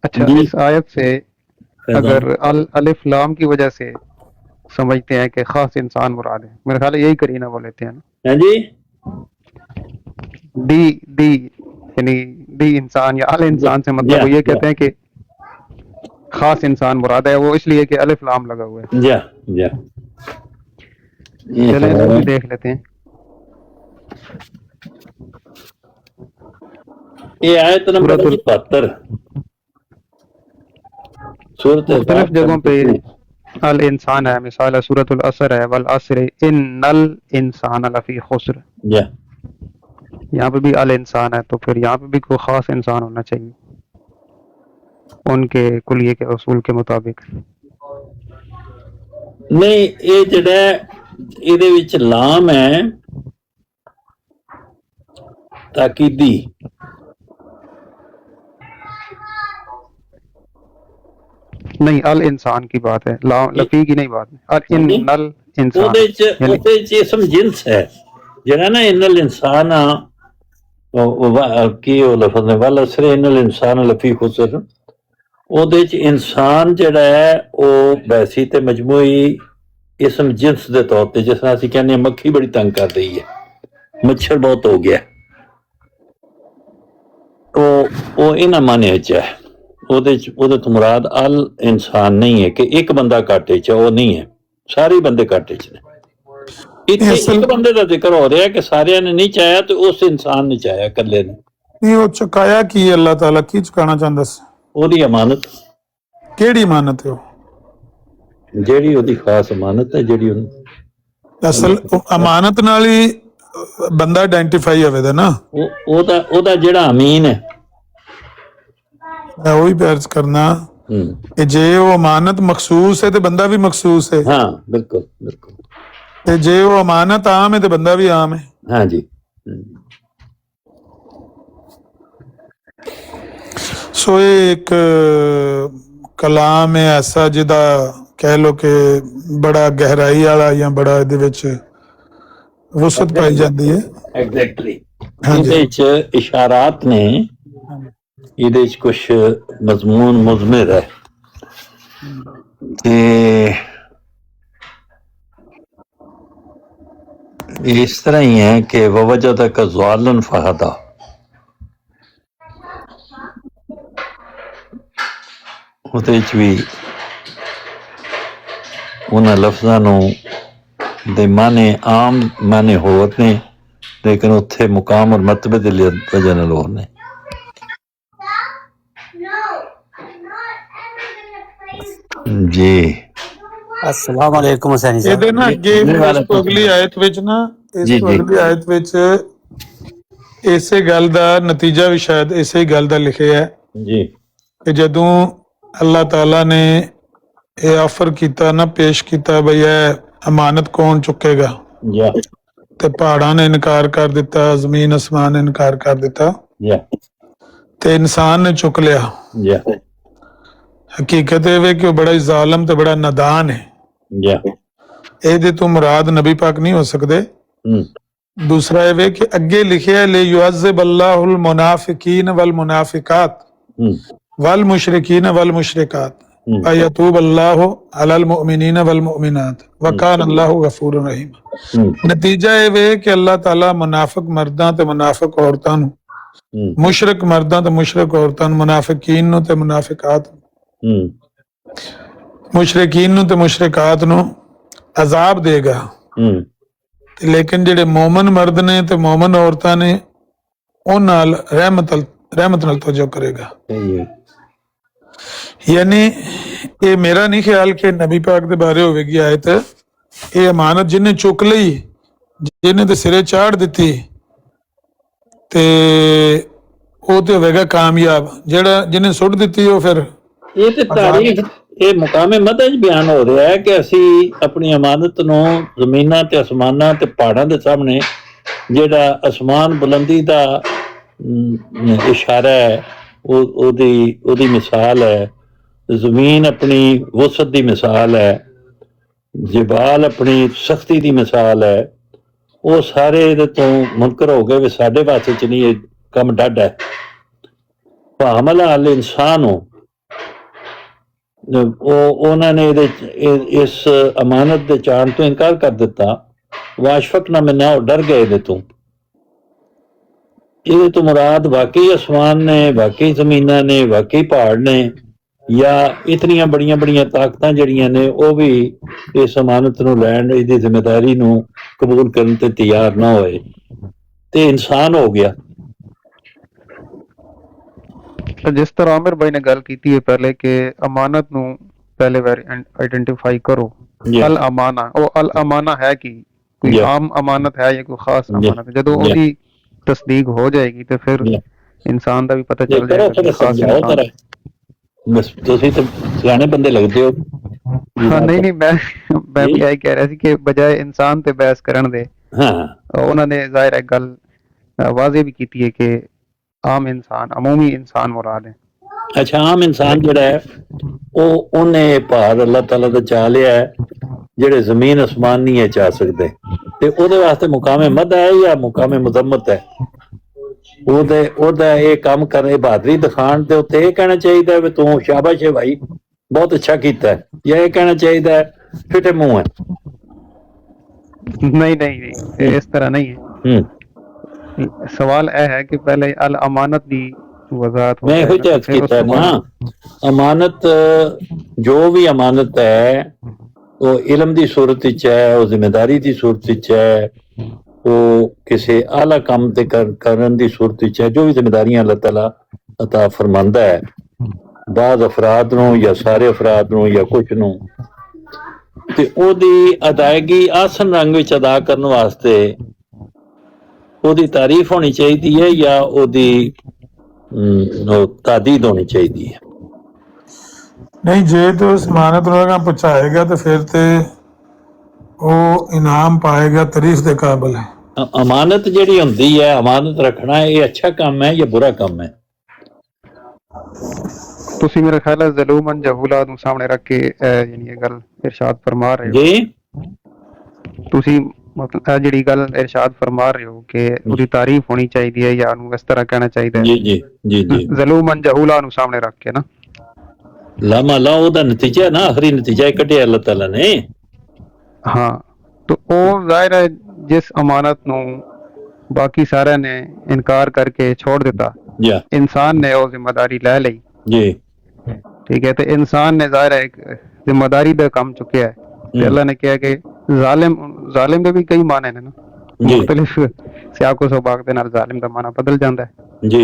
[SPEAKER 13] अच्छा, इस आयत से अगर अलिफ लाम की वजह से समझते हैं कि खास इंसान मुराद है, मेरे ख्याल यही करीना वो लेते हैं ना
[SPEAKER 4] जी।
[SPEAKER 13] डी यानी डी इंसान या अल इंसान से मतलब वो ये कहते हैं कि खास इंसान मुराद है, वो इसलिए कि अलिफ लाम लगा हुआ है।
[SPEAKER 4] जा
[SPEAKER 13] चलें इसको भी देख लेते हैं।
[SPEAKER 4] ये आयत नंबर 72 सूरत
[SPEAKER 13] मुख्तलिफ जगहों पे अल इंसान है, मिसाल सूरतुल असर है, वल असर इन्नल इंसान लफी खुस्र, यहाँ पे भी अल इंसान है, तो फिर यहाँ पे भी कोई खास इंसान होना चाहिए उनके कुलिये के उसूल के मुताबिक।
[SPEAKER 4] नहीं, ये ਜਿਹੜਾ ਇਹਦੇ ਵਿੱਚ ਲਾਮ ਹੈ ਤਾਕੀਦੀ,
[SPEAKER 13] नहीं, अल इंसान की बात है, लफी की नहीं बात है। अल इन्नल इंसान
[SPEAKER 4] ਉਹਦੇ ਚ ਇਸਮ ਜਿੰਸ ਹੈ ਜਿਹੜਾ ਨਾ ਇਨਲ ਇਨਸਾਨ ਕੀ ਉਹ ਲਫ਼ਜ਼ ਨੇ ਵਲ ਅਸਰ ਇਨਲ ਇਨਸਾਨ ਲਫੀ ਖੁਸਰ, ਉਹਦੇ ਚ ਇਨਸਾਨ ਜਿਹੜਾ ਹੈ ਉਹ ਵੈਸੀ ਤੇ ਮਜਮੂਈ ਇਸਮ ਜਿੰਸ ਦੇ ਤੌਰ ਤੇ, ਜਿਸ ਤਰ੍ਹਾਂ ਅਸੀਂ ਕਹਿੰਦੇ ਹਾਂ ਮੱਖੀ ਬੜੀ ਤੰਗ ਕਰ ਰਹੀ ਹੈ, ਮੱਛਰ ਬਹੁਤ ਹੋ ਗਿਆ, ਉਹ ਇਹਨਾਂ ਮਾਨੇ ਚ ਹੈ। ਉਹਦੇ ਤੋਂ ਮੁਰਾਦ ਅਲ ਇਨਸਾਨ ਨਹੀਂ ਹੈ ਕਿ ਇੱਕ ਬੰਦਾ ਘਾਟੇ ਚ, ਉਹ ਨਹੀਂ ਹੈ, ਸਾਰੇ ਬੰਦੇ ਘਾਟੇ ਚ ਨੇ। ਇੱਥੇ ਇੱਕ ਬੰਦੇ ਦਾ ਜ਼ਿਕਰ ਹੋ ਰਿਹਾ ਕਿ ਸਾਰਿਆਂ ਨੇ ਨਹੀਂ ਚਾਹਿਆ ਤੇ ਉਸ ਇਨਸਾਨ ਨੇ ਚਾਹਿਆ, ਇਕੱਲੇ ਨੇ
[SPEAKER 7] ਨਹੀਂ। ਉਹ ਚੁਕਾਇਆ ਕੀ ਅੱਲਾਹ ਤਾਲਾ ਕੀ ਚੁਕਾਣਾ ਚਾਹੁੰਦਾ ਸੀ?
[SPEAKER 4] ਉਹਦੀ ਅਮਾਨਤ।
[SPEAKER 7] ਕਿਹੜੀ ਅਮਾਨਤ ਹੈ ਉਹ?
[SPEAKER 4] ਜਿਹੜੀ ਉਹਦੀ ਖਾਸ ਅਮਾਨਤ ਹੈ, ਜਿਹੜੀ ਉਹਨੂੰ
[SPEAKER 7] ਅਸਲ ਅਮਾਨਤ ਨਾਲ ਹੀ ਬੰਦਾ ਆਇਡੈਂਟੀਫਾਈ ਹੋਵੇਗਾ ਨਾ।
[SPEAKER 4] ਉਹਦਾ ਜਿਹੜਾ ਅਮੀਨ ਹੈ,
[SPEAKER 7] ਮੈਂ ਉਹੀ ਅਰਜ਼ ਕਰਨਾ ਕਿ ਜੇ ਉਹ ਅਮਾਨਤ ਮਖਸੂਸ ਹੈ ਤੇ ਬੰਦਾ ਵੀ ਮਖਸੂਸ ਹੈ।
[SPEAKER 4] ਹਾਂ ਬਿਲਕੁਲ ਬਿਲਕੁਲ।
[SPEAKER 7] ਤੇ ਜੇ ਉਹ ਅਮਾਨਤ ਆਮ ਹੈ ਤੇ ਬੰਦਾ ਵੀ ਆਮ ਹੈ।
[SPEAKER 4] ਹਾਂਜੀ।
[SPEAKER 7] ਸੋ ਇਹ ਇੱਕ ਕਲਾਮ ਹੈ ਐਸਾ ਜਿਹਦਾ ਕਹਿ ਲੋ ਕਿ ਬੜਾ ਗਹਿਰਾਈ ਵਾਲਾ ਜਾਂ ਬੜਾ ਇਹਦੇ ਵਿੱਚ ਵਸਤ ਪਾਈ ਜਾਂਦੀ ਹੈ।
[SPEAKER 4] ਐਗਜ਼ੈਕਟਲੀ। ਇਹਦੇ ਚ ਇਸ਼ਾਰਾਤ ਨੇ, ਇਹਦੇ ਚ ਕੁਛ ਮਜ਼ਮੂਨ ਮੁਜ਼ਮਰ ਹੈ ਤੇ ਇਸ ਤਰ੍ਹਾਂ ਹੀ ਹੈ ਕਿ ਵਵਜਦਕ ਜ਼ਾਲਨ ਫਹਦਾ, ਉਹਦੇ ਚ ਵੀ ਉਹਨਾਂ ਲਫ਼ਜ਼ਾਂ ਨੂੰ ਦੇ ਮਾਨੇ ਆਮ ਮਾਨੇ ਹੋਰ ਨੇ, ਲੇਕਿਨ ਉੱਥੇ ਮੁਕਾਮ ਔਰ ਮਰਤਬੇ ਦੇ ਲਈ ਵਜ੍ਹਾ ਨਾਲ ਹੋਰ ਨੇ। ਜੀ
[SPEAKER 14] अस्सलाम वालेकुम हुसैनी साहब।
[SPEAKER 7] ਇਹਦੇ ਨਾ ਅੱਗੇ ਇਸ ਤੋਂ ਅਗਲੀ ਆਇਤ ਵਿੱਚ ਨਾ, ਇਸ ਤੋਂ ਅਗਲੀ ਆਇਤ ਵਿੱਚ ਇਸੇ ਗੱਲ ਦਾ ਨਤੀਜਾ ਵੀ ਸ਼ਾਇਦ ਇਸੇ ਗੱਲ ਦਾ ਲਿਖਿਆ ਹੈ
[SPEAKER 4] ਜੀ
[SPEAKER 7] ਕਿ ਜਦੋਂ ਅੱਲਾਹ ਤਾਲਾ ਨੇ ਇਹ ਆਫਰ ਕੀਤਾ ਨਾ, ਪੇਸ਼ ਕੀਤਾ ਬਈ ਇਹ ਅਮਾਨਤ ਕੌਣ ਚੁੱਕੇਗਾ, ਤੇ ਪਹਾੜਾਂ ਨੇ ਇਨਕਾਰ ਕਰ ਦਿੱਤਾ, ਜ਼ਮੀਨ ਅਸਮਾਨ ਨੇ ਇਨਕਾਰ ਕਰ ਦਿੱਤਾ, ਤੇ ਇਨਸਾਨ ਨੇ ਚੁੱਕ ਲਿਆ। ਹਕੀਕਤ ਇਹ ਵੇ ਕਿ ਉਹ ਬੜਾ ਹੀ ਜ਼ਾਲਮ ਤੇ ਬੜਾ ਨਾਦਾਨ ਹੈ। ਇਹਦੇ ਤੋਂ ਮੁਰਾਦ ਨਬੀ ਪਾਕ ਨਹੀਂ ਹੋ ਸਕਦੇ। ਦੂਸਰਾ ਇਹ ਵੇ ਕਿ ਅੱਗੇ ਲਿਖਿਆ ਲੇ ਯੁਅਜ਼ਿਬ ਅੱਲਾਹੁਲ ਮੁਨਾਫਿਕੀਨ ਵਲ ਮੁਨਾਫਿਕਾਤ ਵਲ ਮੁਸ਼ਰਿਕੀਨ ਵਲ ਮੁਸ਼ਰਿਕਾਤ ਅਯਤੂਬ ਅੱਲਾਹੁ ਅਲਲ ਮੁਅਮਿਨੀਨ ਵਲ ਮੁਅਮਿਨਾਤ ਵਕਾਨ ਅੱਲਾਹੁ ਗਫੂਰ ਰਹੀਮ। ਨਤੀਜਾ ਇਹ ਵੇ ਕਿ ਅੱਲਾਹ ਤਾਲਾ ਮੁਨਾਫਿਕ ਮਰਦਾਂ ਤੇ ਮੁਨਾਫਿਕ ਔਰਤਾਂ ਨੂੰ, ਮੁਸ਼ਰਿਕ ਮਰਦਾਂ ਤੇ ਮੁਸ਼ਰਿਕ ਔਰਤਾਂ ਨੂੰ, ਮੁਨਾਫਿਕੀਨ ਨੂੰ ਤੇ ਮੁਨਾਫਿਕਾਤ, ਮੁਸ਼ਰਿਕੀਨ ਨੂੰ ਤੇ ਮੁਸ਼ਰਿਕਾਤ ਨੂੰ ਅਜ਼ਾਬ ਦੇਗਾ। ਲੇਕਿਨ ਜਿਹੜੇ ਮੋਮਨ ਮਰਦ ਨੇ ਤੇ ਮੋਮਨ ਔਰਤਾਂ ਨੇ ਉਹ ਨਾਲ ਰਹਿਮਤ ਨਾਲ ਤਵੱਜੋ ਕਰੇਗਾ। ਯਾਨੀ ਇਹ ਮੇਰਾ ਨਹੀਂ ਖਿਆਲ ਕਿ ਨਬੀ ਪਾਕ ਦੇ ਬਾਰੇ ਹੋਵੇਗੀ ਆਇਤ। ਇਹ ਅਮਾਨਤ ਜਿਹਨੇ ਚੁੱਕ ਲਈ, ਜਿਹਨੇ ਤੇ ਸਿਰੇ ਚਾੜ ਦਿੱਤੀ, ਤੇ ਉਹ ਤੇ ਹੋਵੇਗਾ ਕਾਮਯਾਬ। ਜਿਹੜਾ ਜਿਹਨੇ ਸੁੱਟ ਦਿੱਤੀ ਉਹ ਫਿਰ
[SPEAKER 4] ਇਹ ਤੇ ਤਾਰੀਖ, ਇਹ ਮੁਕਾਮੇ ਮਦਦ ਬਿਆਨ ਹੋ ਰਿਹਾ ਹੈ ਕਿ ਅਸੀਂ ਆਪਣੀ ਅਮਾਨਤ ਨੂੰ ਜ਼ਮੀਨਾਂ ਤੇ ਅਸਮਾਨਾਂ ਤੇ ਪਹਾੜਾਂ ਦੇ ਸਾਹਮਣੇ, ਜਿਹੜਾ ਅਸਮਾਨ ਬੁਲੰਦੀ ਦਾ ਇਸ਼ਾਰਾ ਹੈ, ਉਹਦੀ ਮਿਸਾਲ ਹੈ, ਜ਼ਮੀਨ ਆਪਣੀ ਵਸਤ ਦੀ ਮਿਸਾਲ ਹੈ, ਜਿਬਾਲ ਆਪਣੀ ਸਖਤੀ ਦੀ ਮਿਸਾਲ ਹੈ, ਉਹ ਸਾਰੇ ਇਹਦੇ ਤੋਂ ਮੁਨਕਰ ਹੋ ਗਏ ਵੀ ਸਾਡੇ ਵਾਸਤੇ ਚ ਨਹੀਂ, ਇਹ ਕੰਮ ਡੱਡ ਹੈ। ਭਾਮਲਾ ਅਲ ਇਨਸਾਨ ਹੋ, ਉਹਨਾਂ ਨੇ ਇਸ ਅਮਾਨਤ ਦੇ ਚਾਣ ਤੋਂ ਇਨਕਾਰ ਕਰ ਦਿੱਤਾ। ਵਾਸ਼ਫਕ ਨਾ ਮਿੰਨਾ, ਉਹ ਡਰ ਗਏ ਇਹਦੇ ਤੋਂ। ਇਹਦੇ ਤੋਂ ਮੁਰਾਦ ਵਾਕਈ ਅਸਮਾਨ ਨੇ, ਵਾਕਈ ਜ਼ਮੀਨਾਂ ਨੇ, ਵਾਕਈ ਪਹਾੜ ਨੇ, ਜਾਂ ਇਤਨੀਆਂ ਬੜੀਆਂ ਬੜੀਆਂ ਤਾਕਤਾਂ ਜਿਹੜੀਆਂ ਨੇ ਉਹ ਵੀ ਇਸ ਅਮਾਨਤ ਨੂੰ ਲੈਣ, ਇਹਦੀ ਜ਼ਿੰਮੇਦਾਰੀ ਨੂੰ ਕਬੂਲ ਕਰਨ ਤੇ ਤਿਆਰ ਨਾ ਹੋਏ, ਤੇ ਇਨਸਾਨ ਹੋ ਗਿਆ।
[SPEAKER 13] जिस तरह आमिर भाई ने गल की है पहले कि अमानत नू पहले आइडेंटिफाई करो। अल अमाना, वो अल अमाना है कि कोई आम अमानत है या कोई खास अमानत है। जदों ओदी तस्दीक हो जाएगी तो फिर इंसान दा भी पता चल जाएगा कि खास इंसान है।
[SPEAKER 4] बस ਤੁਸੀਂ ਤਾਂ ਸਿਆਣੇ ਬੰਦੇ ਲੱਗਦੇ ਹੋ।
[SPEAKER 13] हाँ नहीं नहीं, मैं भी यही कह रहा सी कि बजाय इंसान ते बहस करन दे, उन्होंने जाहिर है गल वाज़ेह भी की है कि आम इंसान, अमूमी इंसान मुराद है।
[SPEAKER 4] अच्छा, आम इंसान ਜਿਹੜਾ ਹੈ ਉਹ ਉਹਨੇ ਭਾਰ ਅੱਲਾਹ ਤਾਲਾ ਦਾ ਚਾ ਲਿਆ ਹੈ ਜਿਹੜੇ ਜ਼ਮੀਨ ਅਸਮਾਨ ਨਹੀਂ ਹੈ ਚਾ ਸਕਦੇ, ਤੇ ਉਹਦੇ ਵਾਸਤੇ ਮੁਕਾਮੇ ਮਦ ਹੈ ਜਾਂ ਮੁਕਾਮੇ ਮੁਜ਼ਮਤ ਹੈ। ਉਹਦਾ ਇਹ ਕੰਮ ਕਰੇ ਬਹਾਦਰੀ ਦਿਖਾਣ ਤੇ ਉੱਤੇ ਇਹ ਕਹਿਣਾ ਚਾਹੀਦਾ ਵੀ ਤੂੰ ਸ਼ਾਬਾਸ਼ ਹੈ ਭਾਈ ਬਹੁਤ ਅੱਛਾ ਕੀਤਾ ਹੈ, ਜਾਂ ਇਹ ਕਹਿਣਾ ਚਾਹੀਦਾ ਹੈ ਫਿੱਟੇ ਮੂੰਹ ਹੈ?
[SPEAKER 13] नहीं नहीं नहीं, इस तरह नहीं है। सवाल यह है कि पहले अल अमानत दी वजाहत
[SPEAKER 4] मैं यही अर्ज किया ना, अमानत जो भी अमानत है वो इलम दी सूरत विच है, वो जिम्मेदारी दी सूरत विच है, वो किसी आला काम ते करन दी सूरत विच है। जो भी जिम्मेदारियां अल्लाह ताला अता फरमांदा है बाद अफराद नूं या सारे अफराद नूं या कुछ नूं, ਤੇ ਉਹਦੀ ਅਦਾਇਗੀ ਆਸਨ ਰੰਗ ਵਿੱਚ ਅਦਾ ਕਰਨ ਵਾਸਤੇ ਉਹਦੀ ਤਾਰੀਫ ਹੋਣੀ ਚਾਹੀਦੀ ਹੈ ਜਾਂ ਉਹਦੀ ਤਾਦੀਦ ਹੋਣੀ ਚਾਹੀਦੀ ਹੈ?
[SPEAKER 7] नहीं जे तो जमानत उन्होंने पहुंचाएगा तो फिर ते वो इनाम पाएगा, तारीफ के काबिल है।
[SPEAKER 4] अमानत ਜਿਹੜੀ ਹੁੰਦੀ ਹੈ, ਅਮਾਨਤ ਰੱਖਣਾ ਇਹ ਅੱਛਾ ਕੰਮ ਹੈ ਜਾਂ ਬੁਰਾ ਕੰਮ ਹੈ?
[SPEAKER 13] ਤੁਸੀਂ ਮੇਰਾ ਖਿਆਲ ਹੈ ਜ਼ਲੂਮਨ ਜਹੂਲਾ ਨੂੰ ਸਾਹਮਣੇ ਰੱਖ ਕੇ ਯਾਨੀ ਇਹ ਗੱਲ ਇਰਸ਼ਾਦ ਫਰਮਾ ਰਹੇ ਹੋ
[SPEAKER 4] ਜੀ।
[SPEAKER 13] ਤੁਸੀਂ ਮਤਲਬ ਇਹ ਜਿਹੜੀ ਗੱਲ ਇਰਸ਼ਾਦ ਫਰਮਾ ਰਹੇ ਹੋ ਕਿ ਉਹਦੀ ਤਾਰੀਫ ਹੋਣੀ ਚਾਹੀਦੀ ਹੈ ਜਾਂ ਉਹਨੂੰ ਇਸ ਤਰ੍ਹਾਂ ਕਹਿਣਾ ਚਾਹੀਦਾ ਹੈ?
[SPEAKER 4] ਜੀ ਜੀ ਜੀ ਜੀ।
[SPEAKER 13] ਜ਼ਲੂਮਨ ਜਹੂਲਾ ਨੂੰ ਸਾਹਮਣੇ ਰੱਖ ਕੇ ਨਾ
[SPEAKER 4] ਲਾਮਾ ਲਾ ਉਹਦਾ ਨਤੀਜਾ ਨਾ, ਆਖਰੀ ਨਤੀਜਾ ਇਹ ਕੱਢਿਆ ਅੱਲਾਹ ਤਾਲਾ ਨੇ।
[SPEAKER 13] ਹਾਂ, तो ਉਹ ਜ਼ਾਹਿਰ ਹੈ ਜਿਸ ਅਮਾਨਤ ਨੂੰ ਬਾਕੀ ਸਾਰਿਆਂ ਨੇ ਇਨਕਾਰ ਕਰਕੇ ਛੋੜ ਦਿੱਤਾ, ਇਨਸਾਨ ਨੇ ਉਹ ਜ਼ਿੰਮੇਵਾਰੀ ਲੈ ਲਈ
[SPEAKER 4] ਜੀ,
[SPEAKER 13] ठीक है। तो इंसान ने जाहिर है एक जिम्मेदारी का काम चुके है। तो अल्लाह ने किया कि जालिम के भी कई माने ने ना, मुख्तलिफ सियाको सबाक दे नाल जालिम का माना बदल जाता है
[SPEAKER 4] जी।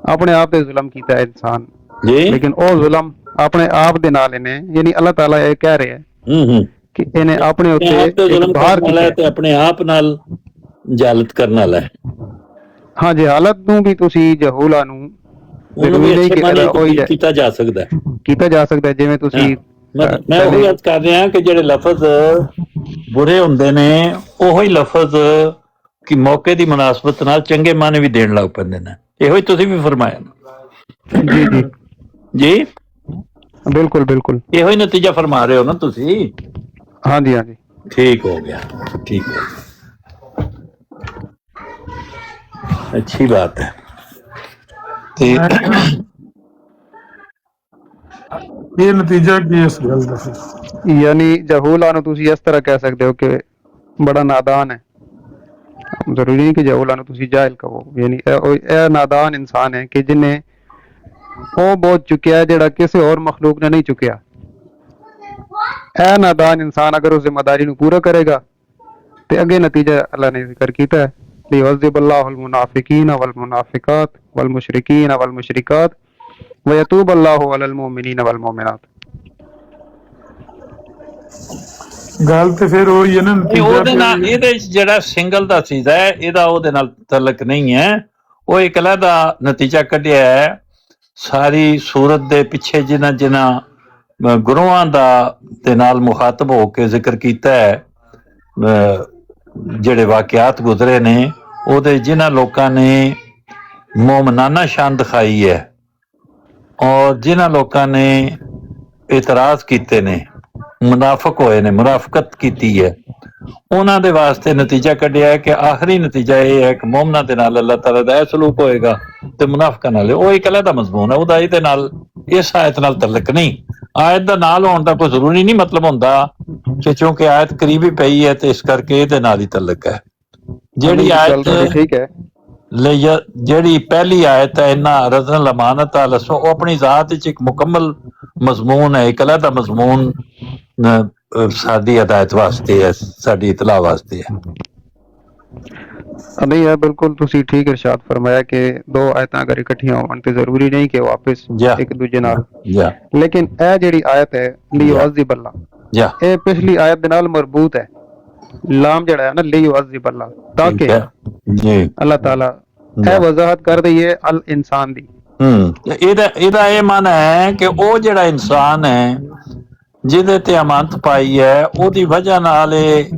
[SPEAKER 13] अपने आप पे जुल्म कीता है इंसान
[SPEAKER 4] जी,
[SPEAKER 13] लेकिन वो जुल्म अपने आप दे नाल इन्हें यानी अल्लाह ताला ये कह रहे हैं कि इन्हें अपने उत्ते
[SPEAKER 4] जुल्म करना है ते अपने आप नाल जालत करना है।
[SPEAKER 13] हाँ जी, हालत नूं भी तुसी जहूला नूं
[SPEAKER 4] ਕੀਤਾ ਜਾ ਸਕਦਾ
[SPEAKER 13] ਹੈ ਜਿਵੇਂ ਤੁਸੀਂ
[SPEAKER 4] ਮੈਂ ਉਹੀ अर्ज ਕਰ ਰਿਹਾ ਕਿ ਜਿਹੜੇ ਲਫ਼ਜ਼ ਬੁਰੇ ਹੁੰਦੇ ਨੇ ਉਹੀ ਲਫ਼ਜ਼ ਕਿ ਮੌਕੇ ਦੀ ਮੁਨਾਸਬਤ ਨਾਲ ਚੰਗੇ ਮਾਨੇ ਵੀ ਦੇਣ ਲੱਗ ਪੈਂਦੇ ਨੇ। ਇਹੋ ਹੀ ਤੁਸੀਂ ਵੀ ਫਰਮਾਇਆ
[SPEAKER 13] ਜੀ ਜੀ
[SPEAKER 4] ਜੀ,
[SPEAKER 13] ਬਿਲਕੁਲ ਬਿਲकुल
[SPEAKER 4] ਇਹੋ ਹੀ ਨਤੀਜਾ ਫਰਮਾ ਰਹੇ ਹੋ ਨਾ ਤੁਸੀਂ?
[SPEAKER 13] ਹਾਂਜੀ ਹਾਂਜੀ,
[SPEAKER 4] ठीक हो गया, ठीक है, अच्छी बात है।
[SPEAKER 7] ਇਹ ਨਤੀਜਾ ਕੀ ਇਸ ਗੱਲ ਦਾ?
[SPEAKER 13] ਯਾਨੀ ਜਹੂਲਾ ਨੂੰ ਤੁਸੀਂ ਇਸ ਤਰ੍ਹਾਂ ਕਹਿ ਸਕਦੇ ਹੋ ਕਿ ਬੜਾ ਨਾਦਾਨ ਹੈ। ਜ਼ਰੂਰੀ ਨਹੀਂ ਕਿ ਜਹੂਲਾ ਨੂੰ ਤੁਸੀਂ ਜਾਹਿਲ ਕਹੋ, ਯਾਨੀ ਇਹ ਨਾਦਾਨ ਇਨਸਾਨ ਹੈ ਕਿ ਜਿਹਨੇ ਉਹ ਬਹੁਤ ਚੁੱਕਿਆ ਜਿਹੜਾ ਕਿਸੇ ਹੋਰ ਮਖਲੂਕ ਨੇ ਨਹੀਂ ਚੁੱਕਿਆ। ਇਹ ਨਾਦਾਨ ਇਨਸਾਨ ਅਗਰ ਉਸ ਜ਼ਿੰਮੇਵਾਰੀ ਨੂੰ ਪੂਰਾ ਕਰੇਗਾ ਤੇ ਅੱਗੇ ਨਤੀਜਾ ਅੱਲਾਹ ਨੇ ਜ਼ਿਕਰ ਕੀਤਾ ਹੈ, लियुअज़्ज़िब अल्लाहु अल-मुनाफ़िक़ीन वल-मुनाफ़िक़ात वल-मुशरिकीन वल-मुशरिकात व यतूब अल्लाहु अलल मुमिनीन वल-मुमिनात।
[SPEAKER 7] ਗੱਲ ਤੇ ਫਿਰ ਉਹੀ ਹੈ ਨਾ,
[SPEAKER 4] ਉਹਦੇ ਨਾਲ ਇਹਦੇ ਜਿਹੜਾ ਸਿੰਗਲ ਦਾ ਸੀਜ਼ਾ ਹੈ ਇਹਦਾ ਉਹਦੇ ਨਾਲ ਤਲਕ ਨਹੀਂ ਹੈ। ਉਹ ਇੱਕ ਅਲੱਗਾ ਨਤੀਜਾ ਕੱਢਿਆ ਹੈ ਸਾਰੀ ਸੂਰਤ ਦੇ ਪਿੱਛੇ ਜਿਨ੍ਹਾਂ ਗੁਰੂਆਂ ਦਾ ਦੇ ਨਾਲ ਮੁਖਾਤਬ ਹੋ ਕੇ ਜ਼ਿਕਰ ਕੀਤਾ ਹੈ, ਜਿਹੜੇ ਵਾਕਿਆਤ ਗੁਜ਼ਰੇ ਨੇ ਉਹਦੇ ਜਿਨ੍ਹਾਂ ਲੋਕਾਂ ਨੇ ਮੋਮਨਾਨਾ ਸ਼ਾਨ ਦਿਖਾਈ ਹੈ ਔਰ ਜਿਨ੍ਹਾਂ ਲੋਕਾਂ ਨੇ ਇਤਰਾਜ਼ ਕੀਤੇ ਨੇ, ਮੁਨਾਫਿਕ ਹੋਏ ਨੇ, ਮੁਨਾਫਕਤ ਕੀਤੀ ਹੈ, ਉਹਨਾਂ ਦੇ ਵਾਸਤੇ ਨਤੀਜਾ ਕੱਢਿਆ ਹੈ ਕਿ ਆਖਰੀ ਨਤੀਜਾ ਇਹ ਹੈ ਕਿ ਮੋਮਨਾਂ ਦੇ ਨਾਲ ਅੱਲਾਹ ਤਾਲਾ ਦਾ ਇਹ ਸਲੂਕ ਹੋਏਗਾ ਤੇ ਮੁਨਾਫਿਕਾਂ ਨਾਲ ਉਹ ਇੱਕ ਅਲੱਗਾ ਮਜ਼ਮੂਨ ਹੈ। ਉਹਦਾ ਇਹਦੇ ਨਾਲ ਇਸ ਆਇਤ ਨਾਲ ਤਲਕ ਨਹੀਂ। ਆਇਤ ਦਾ ਨਾਲ ਹੋਣ ਦਾ ਕੋਈ ਜ਼ਰੂਰੀ ਨਹੀਂ ਮਤਲਬ ਹੁੰਦਾ ਕਿ ਕਿਉਂਕਿ ਆਇਤ ਕਰੀਬੀ ਪਈ ਹੈ ਤੇ ਇਸ ਕਰਕੇ ਇਹਦੇ ਨਾਲ ਹੀ ਤਲਕ ਹੈ। ਜਿਹੜੀ ਆਇਤ
[SPEAKER 13] ਠੀਕ ਹੈ,
[SPEAKER 4] ਜਿਹੜੀ ਪਹਿਲੀ ਆਇਤ ਹੈ ਇਨਾ ਰਜ਼ਨ ਲਮਾਨਤ ਅਲਸੋ, ਉਹ ਆਪਣੀ ਜ਼ਾਤ ਵਿੱਚ ਇੱਕ ਮੁਕੰਮਲ ਮਜ਼ਮੂਨ ਹੈ, ਇੱਕ ਅਲੱਗਾ ਮਜ਼ਮੂਨ ਸਾਡੀ ਹਦਾਇਤ ਵਾਸਤੇ ਹੈ, ਸਾਡੀ ਇਤਲਾ ਵਾਸਤੇ ਹੈ।
[SPEAKER 13] नहीं है, बिल्कुल तुसी ठीक इरशाद फरमाया कि दो आयतां अगर इकट्ठियां होण ते जरूरी नहीं कि वापस एक दूजे नाल, लेकिन ए जेड़ी आयत है लियुअज़्ज़िब अल्लाह ए पिछली आयत दे नाल मरबूत है। लाम जड़ा है ना लियुअज़्ज़िब अल्लाह, ताकि अल्लाह ताला ए वजाहत कर दई है अल इंसान दी।
[SPEAKER 4] ਇਹਦਾ ਇਹ ਮਨ ਹੈ ਕਿ ਉਹ ਜਿਹੜਾ ਇਨਸਾਨ ਹੈ ਜਿਹਦੇ ਤੇ ਅਮਾਨਤ ਪਾਈ ਹੈ ਉਹਦੀ ਵਜ੍ਹਾ ਨਾਲ ਇਹ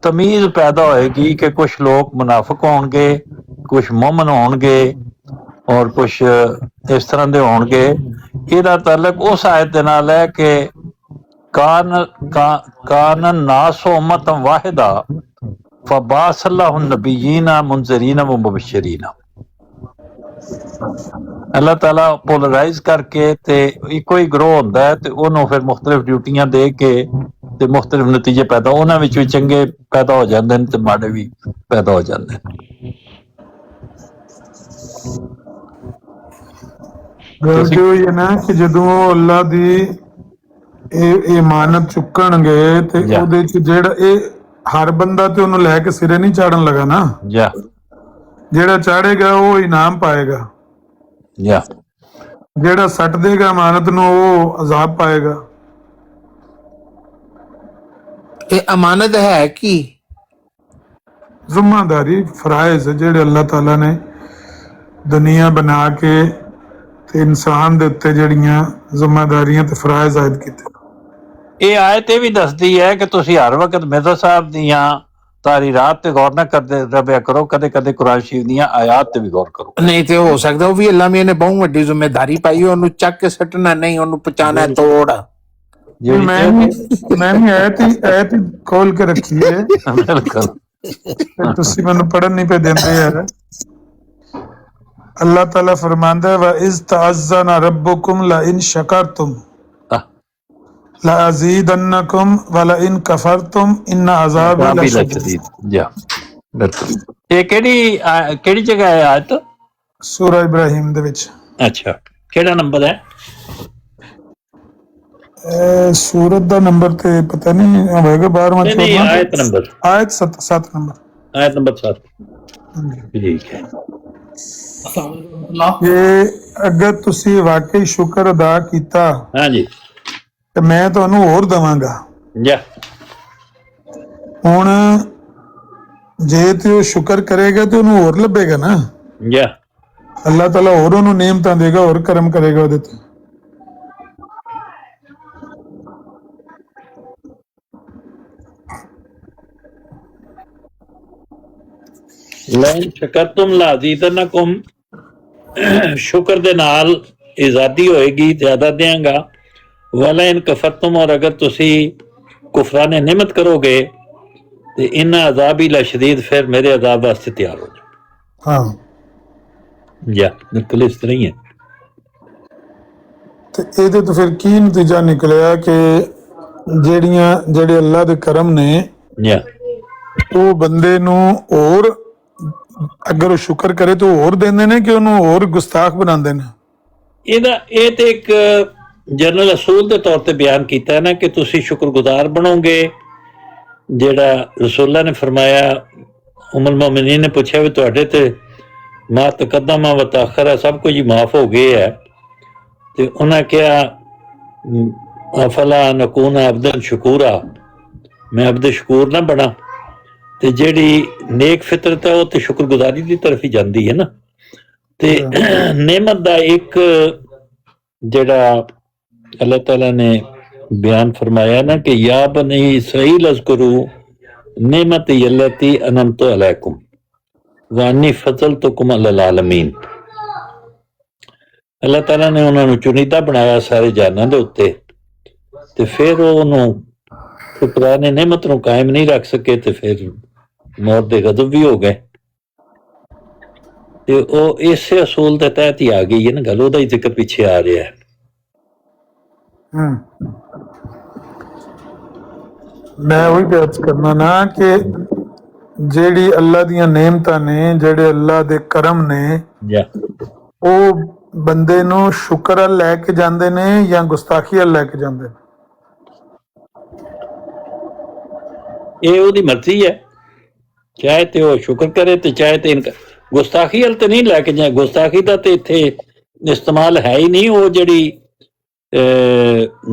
[SPEAKER 4] ਤਮੀਜ਼ ਪੈਦਾ ਹੋਏਗੀ ਕਿ ਕੁਝ ਲੋਕ ਮੁਨਾਫਿਕ ਹੋਣਗੇ, ਕੁਝ ਮੁਮਨ ਹੋਣਗੇ ਔਰ ਕੁਝ ਇਸ ਤਰ੍ਹਾਂ ਦੇ ਹੋਣਗੇ ਇਹਦਾ ਤਾਲੁਕ ਉਸ ਆਇਤ ਦੇ ਨਾਲ ਹੈ ਕਿ ਕਾਨ ਨਾਸ ਉਮਤਨ ਵਾਹਿਦਾ ਫਬਾਸੱਲਾਹੁ ਨਬੀਨਾ ਮੁਨਜ਼ਰੀਨਾ व मुबश्शिरीना। ਅੱਲਾਹ ਤਾਲਾ ਪੋਲਰਾਈਜ਼ ਕਰਕੇ ਤੇ ਇੱਕੋ ਹੀ ਗਰੋਹ ਹੁੰਦਾ ਹੈ ਤੇ ਉਹਨੂੰ ਫਿਰ ਮੁਖਤਲਿਫ ਡਿਊਟੀਆਂ ਦੇ ਕੇ ਤੇ ਮੁਖਤਲਿਫ ਨਤੀਜੇ ਪੈਦਾ, ਉਹਨਾਂ ਵਿੱਚ ਵੀ ਚੰਗੇ ਪੈਦਾ ਹੋ ਜਾਂਦੇ ਨੇ ਤੇ ਮਾੜੇ ਵੀ ਪੈਦਾ ਹੋ ਜਾਂਦੇ ਨੇ।
[SPEAKER 7] ਗੱਲ ਤੇ ਹੋਈ ਹੈ ਨਾ ਕਿ ਜਦੋਂ ਅੱਲਾ ਦੀ ਇਹ ਇਮਾਨਤ ਚੁੱਕਣਗੇ ਤੇ ਉਹਦੇ ਚ ਜਿਹੜਾ ਇਹ ਹਰ ਬੰਦਾ ਤੇ ਉਹਨੂੰ ਲੈ ਕੇ ਸਿਰੇ ਨਹੀਂ ਚਾੜਨ ਲਗਾ ਨਾ, ਜਿਹੜਾ ਚਾੜੇਗਾ ਉਹ ਇਨਾਮ ਪਾਏਗਾ, ਜਿਹੜਾ ਸੱਟ ਦੇਗਾ ਇਮਾਨਤ ਨੂੰ ਉਹ ਅਜ਼ਾਬ ਪਾਏਗਾ।
[SPEAKER 12] ਇਹ ਅਮਾਨਤ ਹੈ ਕੀ?
[SPEAKER 7] ਜ਼ਿੰਮੇਦਾਰੀ ਫਰਾਇਜ਼ ਜਿਹੜੇ ਅੱਲਾਹ ਤਾਲਾ ਨੇ ਦੁਨੀਆ ਬਣਾ ਕੇ ਤੇ ਇਨਸਾਨ ਦੇ ਉੱਤੇ ਜਿਹੜੀਆਂ ਜ਼ਿੰਮੇਦਾਰੀਆਂ ਤੇ ਫਰਾਇਜ਼ ਆਇਦ ਕੀਤੇ।
[SPEAKER 4] ਇਹ ਆਇਤ ਇਹ ਵੀ ਦੱਸਦੀ ਹੈ ਕਿ ਤੁਸੀਂ ਹਰ ਵਕਤ ਮਿਰਜ਼ਾ ਸਾਹਿਬ ਦੀਆਂ ਤਾਰੀਰਾਤ ਤੇ ਗੌਰ ਨਾ ਕਰਦੇ ਰਵਿਆ ਕਰੋ, ਕਦੇ ਕਦੇ ਕੁਰਾਨ ਸ਼ਰੀਫ ਦੀਆਂ ਆਇਤ ਤੇ ਵੀ ਗੌਰ ਕਰੋ।
[SPEAKER 12] ਨਹੀਂ ਤੇ ਹੋ ਸਕਦਾ ਉਹ ਵੀ ਅੱਲਾ ਮੀਆਂ ਨੇ ਬਹੁਤ ਵੱਡੀ ਜ਼ਿੰਮੇਦਾਰੀ ਪਾਈ, ਉਹਨੂੰ ਚੱਕ ਕੇ ਸੱਟਣਾ ਨਹੀਂ, ਉਹਨੂੰ ਪਹੁੰਚਾਣਾ ਤੋੜ।
[SPEAKER 7] ਮੈਂ ਵੀ ਆਇਤ ਹੀ ਖੋਲ ਕੇ ਰੱਖੀ ਹੈ, ਤੁਸੀਂ ਮੈਨੂੰ ਪੜਨ ਨਹੀਂ ਪੇ ਦਿੰਦੇ ਯਾਰ। अल्लाह ताला फरमांदा है व इज़ तअज़्ज़ना रब्बुकुम ला इन शकरतुम ला अज़ीदन्नकुम व ला इन कफरतुम इन अज़ाबी लशदीद।
[SPEAKER 4] जी बिल्कुल। ये केड़ी जगह है आयत?
[SPEAKER 7] सूरा इब्राहिम दे विच।
[SPEAKER 4] अच्छा, केड़ा नंबर है?
[SPEAKER 7] सूरत दा नंबर ते पता नहीं होगा, 12वां
[SPEAKER 4] आयत नंबर,
[SPEAKER 7] आयत 7 नंबर,
[SPEAKER 4] आयत नंबर 7। ठीक है।
[SPEAKER 7] अगर तुसी वाकई शुक्र अदा कीता,
[SPEAKER 4] हाँ जी,
[SPEAKER 7] ते मैं तुहानू होर दवांगा। हुण जे ते शुक्र करेगा तो उन्हें होर लभेगा ना। अल्लाह ताला होर उन्हें नेमतां देगा, होर करम करेगा ओहदे ते।
[SPEAKER 4] लैन शकरतुम लाज़ीदन्नकुम, शुक्र दे नाल आज़ादी होएगी, ज्यादा देंगा। वाला इन कफरतुम, और अगर तुसी कुफरान नेमत करोगे तो इन अज़ाबी लशदीद, फिर मेरे अज़ाब वास्ते तैयार हो जाओ।
[SPEAKER 7] हाँ
[SPEAKER 4] या बिल्कुल इस तरह ही है।
[SPEAKER 7] ते ਇਹਦੇ ਤੋਂ ਫਿਰ ਕੀ ਨਤੀਜਾ ਨਿਕਲਿਆ ਕਿ ਜਿਹੜੇ ਅੱਲਾਹ ਦੇ ਕਰਮ ਨੇ ਉਹ ਬੰਦੇ ਨੂੰ ਹੋਰ ਅਗਰ ਉਹ ਸ਼ੁਕਰ ਕਰੇ ਤਾਂ ਹੋਰ ਦਿੰਦੇ ਨੇ ਕਿ ਉਹਨੂੰ ਹੋਰ ਗੁਸਤਾਖ ਬਣਾਉਂਦੇ ਨੇ।
[SPEAKER 4] ਇਹ ਤੇ ਇੱਕ ਜਨਰਲ ਅਸੂਲ ਦੇ ਤੌਰ ਤੇ ਬਿਆਨ ਕੀਤਾ ਨਾ ਕਿ ਤੁਸੀਂ ਸ਼ੁਕਰਗੁਜ਼ਾਰ ਬਣੋਗੇ। ਜਿਹੜਾ ਰਸੂਲਾਂ ਨੇ ਫਰਮਾਇਆ, ਉਮੁਲ ਮੋਮਿਨੀਨ ਨੇ ਪੁੱਛਿਆ ਵੀ ਤੁਹਾਡੇ ਤੇ ਮਾ ਤਕੱਦਮਾ व ਤਾਖਰਾ ਸਭ ਕੁਝ ਹੀ ਮਾਫ ਹੋ ਗਏ ਹੈ, ਤੇ ਉਹਨਾਂ ਕਿਹਾ ਅਫਲਾ ਨਕੂਨ ਅਬਦਨ ਸ਼ਕੂਰਾ, ਮੈਂ ਅਬਦ ਸ਼ਕੂਰ ਨਾ ਬਣਾ। ਤੇ ਜਿਹੜੀ ਨੇਕ ਫਿਤਰਤ ਹੈ ਉਹ ਤੇ ਸ਼ੁਕਰਗੁਜ਼ਾਰੀ ਦੀ ਤਰਫ ਹੀ ਜਾਂਦੀ ਹੈ ਨਾ। ਤੇ नेमत ਦਾ ਇੱਕ ਜਿਹੜਾ ਅੱਲਾਹ ਤਾਲਾ ਨੇ ਬਿਆਨ ਫਰਮਾਇਆ ਨਾ ਕਿ ਯਾ ਬਨੀ ਇਸਰਾਈਲ ਅਜ਼ਕਰੂ नेमती अल्लती अनअमतु अलैकुम व अन्नी फज़लतुकुम अलल आलमीन। ਅੱਲਾਹ ਤਾਲਾ ਨੇ ਉਹਨਾਂ ਨੂੰ ਚੁਣੀਦਾ ਬਣਾਇਆ ਸਾਰੇ ਜਾਨਾਂ ਦੇ ਉੱਤੇ, ਤੇ ਫਿਰ ਉਹਨੂੰ ਸ਼ੁਕਰਾਨੇ नेमत ਨੂੰ ਕਾਇਮ ਨਹੀਂ ਰੱਖ ਸਕੇ ਤੇ ਫਿਰ मौत दे गज़ब भी हो गए। ਤੇ ਉਹ ਇਸੇ ਅਸੂਲ ਦੇ ਤਹਿਤ ਹੀ ਆ ਗਈ ਹੈ ਨਾ ਗੱਲ, ਉਹਦਾ ਹੀ ਜ਼ਿਕਰ ਪਿੱਛੇ ਆ ਰਿਹਾ ਹੈ।
[SPEAKER 7] ਮੈਂ ਉਹੀ ਬੇਅਰਜ਼ ਕਰਨਾ ਨਾ ਕਿ ਜਿਹੜੀ ਅੱਲਾਹ ਦੀਆਂ ਨੇਮਤਾਂ ਨੇ, ਜਿਹੜੇ ਅੱਲਾਹ ਦੇ ਕਰਮ ਨੇ, ਉਹ ਬੰਦੇ ਨੂੰ ਸ਼ੁਕਰ ਵੱਲ ਲੈ ਕੇ ਜਾਂਦੇ ਨੇ ਜਾਂ ਗੁਸਤਾਖੀ ਵੱਲ ਲੈ ਕੇ ਜਾਂਦੇ ਨੇ।
[SPEAKER 4] ਇਹ ਉਹਦੀ ਮਰਜ਼ੀ ਹੈ, ਚਾਹੇ ਤੇ ਉਹ ਸ਼ੁਕਰ ਕਰੇ ਤੇ ਚਾਹੇ ਤੇ ਗੁਸਤਾਖੀ ਵੱਲ ਤੇ ਨਹੀਂ ਲੈ ਕੇ ਜਾਏ। ਗੁਸਤਾਖੀ ਦਾ ਤੇ ਇੱਥੇ ਇਸਤੇਮਾਲ ਹੈ ਹੀ ਨਹੀਂ। ਉਹ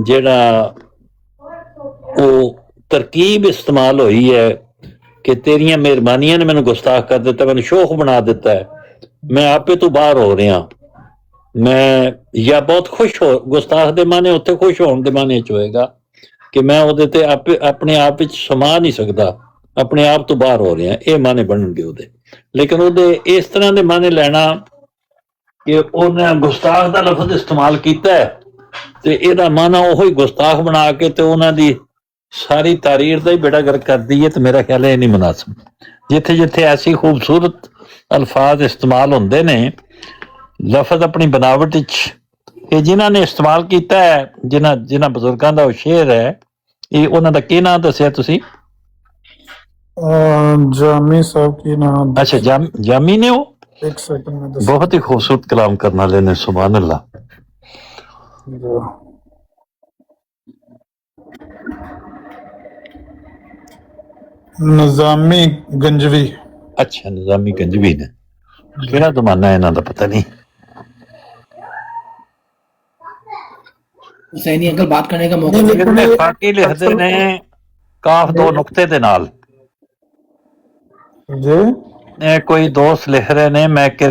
[SPEAKER 4] ਜਿਹੜਾ ਉਹ ਤਰਕੀਬ ਇਸਤੇਮਾਲ ਹੋਈ ਹੈ ਕਿ ਤੇਰੀਆਂ ਮਿਹਰਬਾਨੀਆਂ ਨੇ ਮੈਨੂੰ ਗੁਸਤਾਖ ਕਰ ਦਿੱਤਾ, ਮੈਨੂੰ ਸ਼ੋਖ ਬਣਾ ਦਿੱਤਾ ਹੈ, ਮੈਂ ਆਪੇ ਤੋਂ ਬਾਹਰ ਹੋ ਰਿਹਾ। ਮੈਂ ਜਾਂ ਬਹੁਤ ਖੁਸ਼ ਹੋ, ਗੁਸਤਾਖ ਦੇ ਮਾਨੇ ਉੱਥੇ ਖੁਸ਼ ਹੋਣ ਦੇ ਮਾਨੇ ਚ ਹੋਏਗਾ ਕਿ ਮੈਂ ਉਹਦੇ ਤੇ ਆਪਣੇ ਆਪ ਵਿੱਚ ਸਮਾ ਨਹੀਂ ਸਕਦਾ, ਆਪਣੇ ਆਪ ਤੋਂ ਬਾਹਰ ਹੋ ਰਿਹਾ, ਇਹ ਮਾਨੇ ਬਣਨਗੇ ਉਹਦੇ। ਲੇਕਿਨ ਉਹਦੇ ਇਸ ਤਰ੍ਹਾਂ ਦੇ ਮਾਨੇ ਲੈਣਾ ਕਿ ਉਹਨੇ ਗੁਸਤਾਖ ਦਾ ਲਫ਼ਜ਼ ਇਸਤੇਮਾਲ ਕੀਤਾ ਹੈ ਤੇ ਇਹਦਾ ਮਾਨਾ ਉਹ ਹੀ ਗੁਸਤਾਖ ਬਣਾ ਕੇ ਤੇ ਉਹਨਾਂ ਦੀ ਸਾਰੀ ਤਾਰੀਰ ਦਾ ਹੀ ਬੇੜਾ ਗਰਕ ਕਰਦੀ ਹੈ। ਤੇ ਮੇਰਾ ਖਿਆਲ ਹੈ ਇਹ ਨਹੀਂ ਮੁਨਾਸਿਬ। ਜਿੱਥੇ ਜਿੱਥੇ ਐਸੀ ਖੂਬਸੂਰਤ ਅਲਫਾਜ਼ ਇਸਤੇਮਾਲ ਹੁੰਦੇ ਨੇ ਲਫ਼ਜ਼ ਆਪਣੀ ਬਨਾਵਟ ਵਿੱਚ, ਇਹ ਜਿਨ੍ਹਾਂ ਨੇ ਇਸਤੇਮਾਲ ਕੀਤਾ ਹੈ, ਜਿਨ੍ਹਾਂ ਬਜ਼ੁਰਗਾਂ ਦਾ ਉਹ ਸ਼ੇਰ ਹੈ, ਇਹ ਉਹਨਾਂ ਦਾ ਕੀ ਨਾਂ ਦੱਸਿਆ ਤੁਸੀਂ?
[SPEAKER 7] जामी साहब की नाम।
[SPEAKER 4] अच्छा, जामी ने वो
[SPEAKER 7] एक सेकंड में
[SPEAKER 4] बहुत ही खूबसूरत कलाम करना लेने, सुभान अल्लाह।
[SPEAKER 7] निजामी गंजवी।
[SPEAKER 4] अच्छा, निजामी गंजवी ने केड़ा जमाना है इन्हां दा पता नहीं।
[SPEAKER 10] हुसैनी अंकल बात करने का मौका
[SPEAKER 4] इतने फाकी लिखते ने काफ दो नुक्ते दे नाल
[SPEAKER 7] जी।
[SPEAKER 4] कोई दोस्त लिख रहे ने मैं के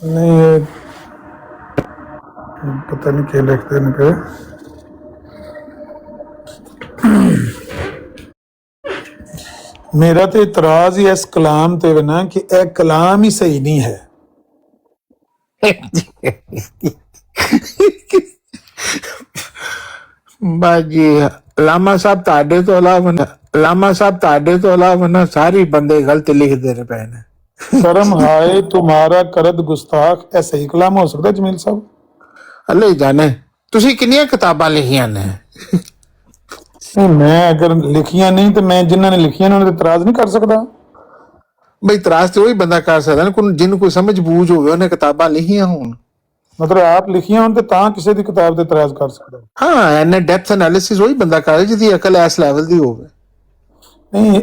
[SPEAKER 7] नहीं, ये पता नहीं क्या लिखते हैं पे। मेरा तो इतराज ही इस कलाम ते ना कि यह कलाम ही सही नहीं है।
[SPEAKER 12] बाजी लामा साहब ताडे तो अलावा ना सारी बंदे गलत लिखते रहे पे ने।
[SPEAKER 7] शर्म हाय तुम्हारा करद गुस्ताख, ऐ सही कलाम हो सकता है जमील साहब?
[SPEAKER 12] अल्लाह ही जाने। तुसी कितनी किताबां लिखियां ने?
[SPEAKER 7] मैं अगर लिखियां नहीं तो मैं जिन्होंने लिखियां उन्होंने इतराज नहीं कर सकता।
[SPEAKER 12] भाई इतराज तो वही बंदा कर सकता है जिन्होंने कोई समझ बूझ होवे उन्हें किताबां लिखियां होन।
[SPEAKER 7] मतलब आप लिखियां होन ते तां किसी दी किताब ते इतराज कर सकदा।
[SPEAKER 12] हाँ, एने डेप्थ एनालिसिस वही बंदा करे जिदी अकल इस लेवल दी होवे।
[SPEAKER 7] नहीं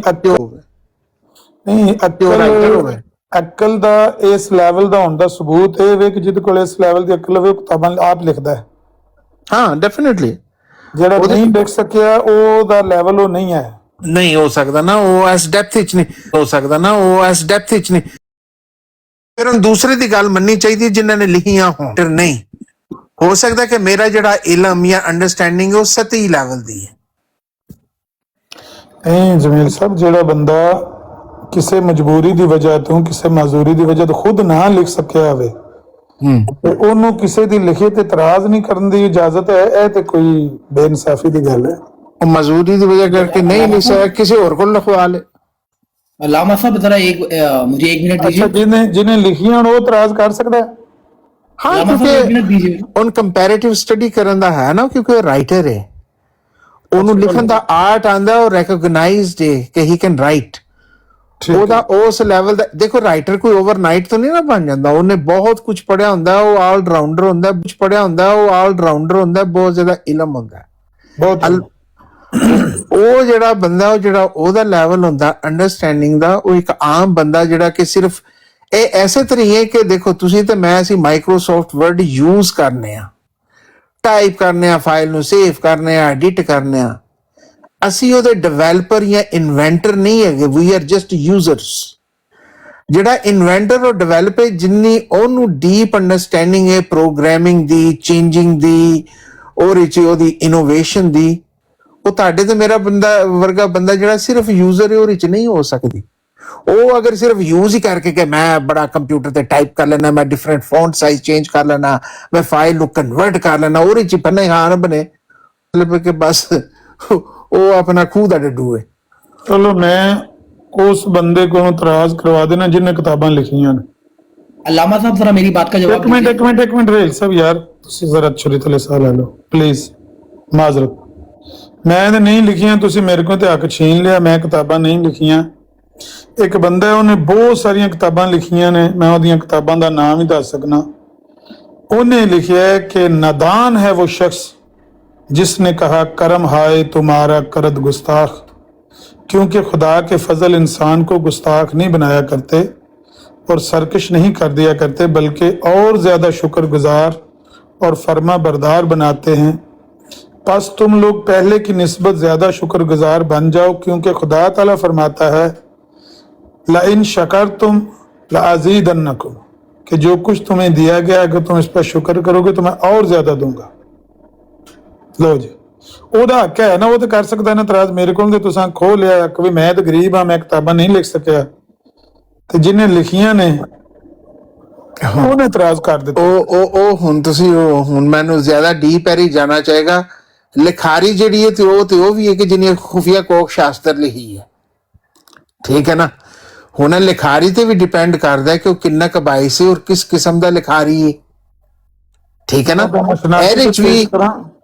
[SPEAKER 12] राइटर होवे।
[SPEAKER 7] अकल दा इस लेवल दा होण दा सबूत ਇਹ ਵੇ ਕਿ ਜਿਹਦੇ ਕੋਲ ਇਸ ਲੈਵਲ ਦੀ ਅਕਲ ਹੋਵੇ ਕਿਤਾਬਾਂ ਆਪ ਲਿਖਦਾ ਹੈ।
[SPEAKER 12] हाँ, डेफिनेटली।
[SPEAKER 7] ਜਿਹੜਾ ਨਹੀਂ ਲਿਖ ਸਕਿਆ ਉਹਦਾ ਲੈਵਲ ਉਹ ਨਹੀਂ ਹੈ।
[SPEAKER 12] नहीं हो सकता ना वो इस डेप्थ विच नहीं हो सकता ना वो इस डेप्थ विच नहीं। फिर हम दूसरे दी गल मननी चाहिए जिन्हां ने लिखियां होण। फिर नहीं हो सकता कि मेरा जिहड़ा इल्म या अंडरस्टैंडिंग है वो सतही लेवल दी है।
[SPEAKER 7] नहीं जमील साहब, ਜਿਹੜਾ ਬੰਦਾ ਕਿਸੇ ਮਜਬੂਰੀ ਦੀ ਵਜ੍ਹਾ ਤੋਂ ਕਿਸੇ ਮਾਜ਼ੂਰੀ ਦੀ ਵਜ੍ਹਾ ਤੋਂ ਖੁਦ ਨਾ ਲਿਖ ਸਕਿਆ ਹੋਵੇ ਤੇ ਉਹਨੂੰ ਕਿਸੇ ਦੀ ਲਿਖੀ ਤੇ ਇਤਰਾਜ਼ ਨਹੀਂ ਕਰਨ ਦੀ ਇਜਾਜ਼ਤ ਹੈ, ਇਹ ਤੇ ਕੋਈ ਬੇਇਨਸਾਫੀ ਦੀ ਗੱਲ ਹੈ।
[SPEAKER 12] ਉਹ ਮਜ਼ਦੂਰੀ ਦੀ ਵਜ੍ਹਾ ਕਰਕੇ नहीं लिख सका, किसी और को लिखवा ले।
[SPEAKER 10] लामा साहब जरा मुझे 1 मिनट
[SPEAKER 7] अच्छा, जिन्हें लिखियां वो इतराज कर सकता है।
[SPEAKER 12] हाँ, क्योंकि उन कंपैरेटिव स्टडी करन दा है ना, क्योंकि राइटर है, ਉਹਨੂੰ ਲਿਖਣ ਦਾ ਆਰਟ ਆਂਦਾ ਉਹ ਰੈਕਗਨਾਈਜ਼ਡ ਹੈ ਕਿ ਹੀ ਕੈਨ ਰਾਈਟ। ਉਹਦਾ ਉਸ ਲੈਵਲ ਦਾ ਦੇਖੋ, ਰਾਈਟਰ ਕੋਈ ਓਵਰਨਾਈਟ ਤੋਂ ਨਹੀਂ ਨਾ ਬਣ ਜਾਂਦਾ। ਉਹਨੇ ਬਹੁਤ ਕੁਝ ਪੜਿਆ ਹੁੰਦਾ, ਉਹ ਆਲ ਰਾਊਂਡਰ ਹੁੰਦਾ, ਕੁਝ ਪੜਿਆ ਹੁੰਦਾ, ਉਹ ਆਲ ਰਾਊਂਡਰ ਹੁੰਦਾ, ਬਹੁਤ ਜ਼ਿਆਦਾ ਇਲਮ ਹੁੰਦਾ। ਉਹ ਜਿਹੜਾ ਬੰਦਾ ਉਹ ਜਿਹੜਾ ਉਹਦਾ ਲੈਵਲ ਹੁੰਦਾ ਅੰਡਰਸਟੈਂਡਿੰਗ ਦਾ, ਉਹ ਇੱਕ ਆਮ ਬੰਦਾ ਜਿਹੜਾ ਕਿ ਸਿਰਫ ਇਹ ਐਸੇ ਤਰੀਕੇ ਕਿ ਦੇਖੋ ਤੁਸੀਂ ਤੇ ਮੈਂ ਅਸੀਂ ਮਾਈਕਰੋਸਾਫਟ ਵਰਡ ਯੂਜ਼ ਕਰਨੇ ਆ, ਟਾਈਪ ਕਰਨੇ ਆ, ਫਾਈਲ ਨੂੰ ਸੇਵ ਕਰਨੇ ਆ, ਐਡਿਟ ਕਰਨੇ ਆ। ਅਸੀਂ ਉਹਦੇ ਡਿਵੈਲਪਰ ਜਾਂ ਇਨਵੈਂਟਰ ਨਹੀਂ ਹੈਗੇ, ਵੀ ਆਰ ਜਸਟ ਯੂਜ਼ਰਸ। ਜਿਹੜਾ ਇਨਵੈਂਟਰ ਔਰ ਡਿਵੈਲਪਰ ਜਿੰਨੀ ਉਹਨੂੰ ਡੀਪ ਅੰਡਰਸਟੈਂਡਿੰਗ ਹੈ ਪ੍ਰੋਗਰਾਮਿੰਗ ਦੀ, ਚੇਂਜਿੰਗ ਦੀ, ਔਰ ਉਹਦੀ ਇਨੋਵੇਸ਼ਨ ਦੀ, ਉਹ ਤੁਹਾਡੇ ਤੇ ਮੇਰਾ ਬੰਦਾ ਵਰਗਾ ਬੰਦਾ ਜਿਹੜਾ ਸਿਰਫ ਯੂਜ਼ਰ ਹੈ ਉਹਦੇ ਚ ਨਹੀਂ ਹੋ ਸਕਦੀ। ਉਹ ਅਗਰ ਸਿਰਫ ਯੂਜ਼ ਹੀ ਕਰਕੇ ਕਿ ਮੈਂ ਬੜਾ ਕੰਪਿਊਟਰ ਤੇ ਟਾਈਪ ਕਰ ਲੈਣਾ, ਮੈਂ ਡਿਫਰੈਂਟ ਫੌਂਟ ਸਾਈਜ਼ ਚੇਂਜ ਕਰ ਲੈਣਾ, ਮੈਂ ਫਾਈਲ ਨੂੰ ਕਨਵਰਟ ਕਰ ਲੈਣਾ, ਉਹਦੇ ਚ ਬਣੇ ਹਾਂ ਬਣੇ, ਮਤਲਬ ਕਿ ਬਸ ਉਹ ਆਪਣਾ ਖੂਹ ਦਾ ਡੱਡੂ ਹੈ।
[SPEAKER 7] ਚਲੋ ਮੈਂ ਉਸ ਬੰਦੇ को ਇਤਰਾਜ਼ करवा देना जिन्हें किताबां लिखियां ने।
[SPEAKER 10] अल्लामा साहब जरा मेरी बात का जवाब
[SPEAKER 7] एक मिनट रेल साहब यार ਤੁਸੀਂ ਜ਼ਰਾ ਛੁਰੀ ਥਲੇ ਸਾਹ ਲੈ ਲਓ ਪਲੀਜ਼। ਮਾਜ਼ਰਤ, ਮੈਂ ਤੇ ਨਹੀਂ ਲਿਖੀਆਂ, ਤੁਸੀਂ ਮੇਰੇ ਕੋਲ ਤੇ ਹੱਕ ਛੀਨ ਲਿਆ। ਮੈਂ ਕਿਤਾਬਾਂ ਨਹੀਂ ਲਿਖੀਆਂ। ਇੱਕ ਬੰਦਾ ਹੈ, ਉਹਨੇ ਬਹੁਤ ਸਾਰੀਆਂ ਕਿਤਾਬਾਂ ਲਿਖੀਆਂ ਨੇ, ਮੈਂ ਉਹਦੀਆਂ ਕਿਤਾਬਾਂ ਦਾ ਨਾਮ ਹੀ ਦੱਸ ਸਕਣਾ। ਉਹਨੇ ਲਿਖਿਆ ਹੈ ਕਿ नादान है वो शख्स जिसने कहा करम हाय तुम्हारा करद गुस्ताख, क्योंकि खुदा के फजल इंसान को गुस्ताख नहीं बनाया करते और सरकश नहीं कर दिया करते, बल्कि और ज्यादा शुक्रगुजार और फर्मा बरदार बनाते हैं। बस तुम लोग पहले की निस्बत ज्यादा शुक्रगुजार बन जाओ, क्योंकि खुदा ताला फरमाता है ला इन शकर तुम लाज़ीदन्नकुम, कि जो कुछ तुम्हें दिया गया अगर तुम इस पर शुक्र करोगे तो मैं और ज्यादा दूंगा। लो जी, ਉਹਦਾ ਹੱਕ ਹੈ ਨਾ, ਉਹ ਤੇ ਕਰ ਸਕਦਾ ਨਾ ਇਤਰਾਜ਼। ਮੇਰੇ ਕੋਲ ਤੇ ਤੁਸੀਂ ਖੋ ਲਿਆ ਕਿ ਵੀ ਮੈਂ ਤਾਂ ਗਰੀਬ ਹਾਂ, ਮੈਂ ਕਿਤਾਬਾਂ ਨਹੀਂ ਲਿਖ ਸਕਿਆ। ਤੇ ਜਿਹਨੇ ਲਿਖੀਆਂ ਨੇ ਉਹਨੇ ਇਤਰਾਜ਼ ਕਰ ਦਿੱਤਾ।
[SPEAKER 12] ਉਹ ਹੁਣ ਤੁਸੀਂ ਹੁਣ ਮੈਨੂੰ ਜ਼ਿਆਦਾ ਡੀਪ ਐਰੀ ਜਾਣਾ ਚਾਹੇਗਾ। ਲਿਖਾਰੀ ਜਿਹੜੀ ਹੈ ਤੇ ਉਹ ਵੀ ਹੈ ਕਿ ਜਿਹਨੇ ਖੁਫੀਆ ਕੋਕ ਸ਼ਾਸਤਰ ਲਿਖੀ ਹੈ, ਠੀਕ ਹੈ ਨਾ। ਹੁਣ ਲਿਖਾਰੀ ਤੇ ਵੀ ਡਿਪੈਂਡ ਕਰਦਾ ਕਿ ਉਹ ਕਿੰਨਾ ਕਬਾਈ ਸੀ ਔਰ ਕਿਸ ਕਿਸਮ ਦਾ ਲਿਖਾਰੀ ਹੈ, ਠੀਕ ਹੈ ਨਾ।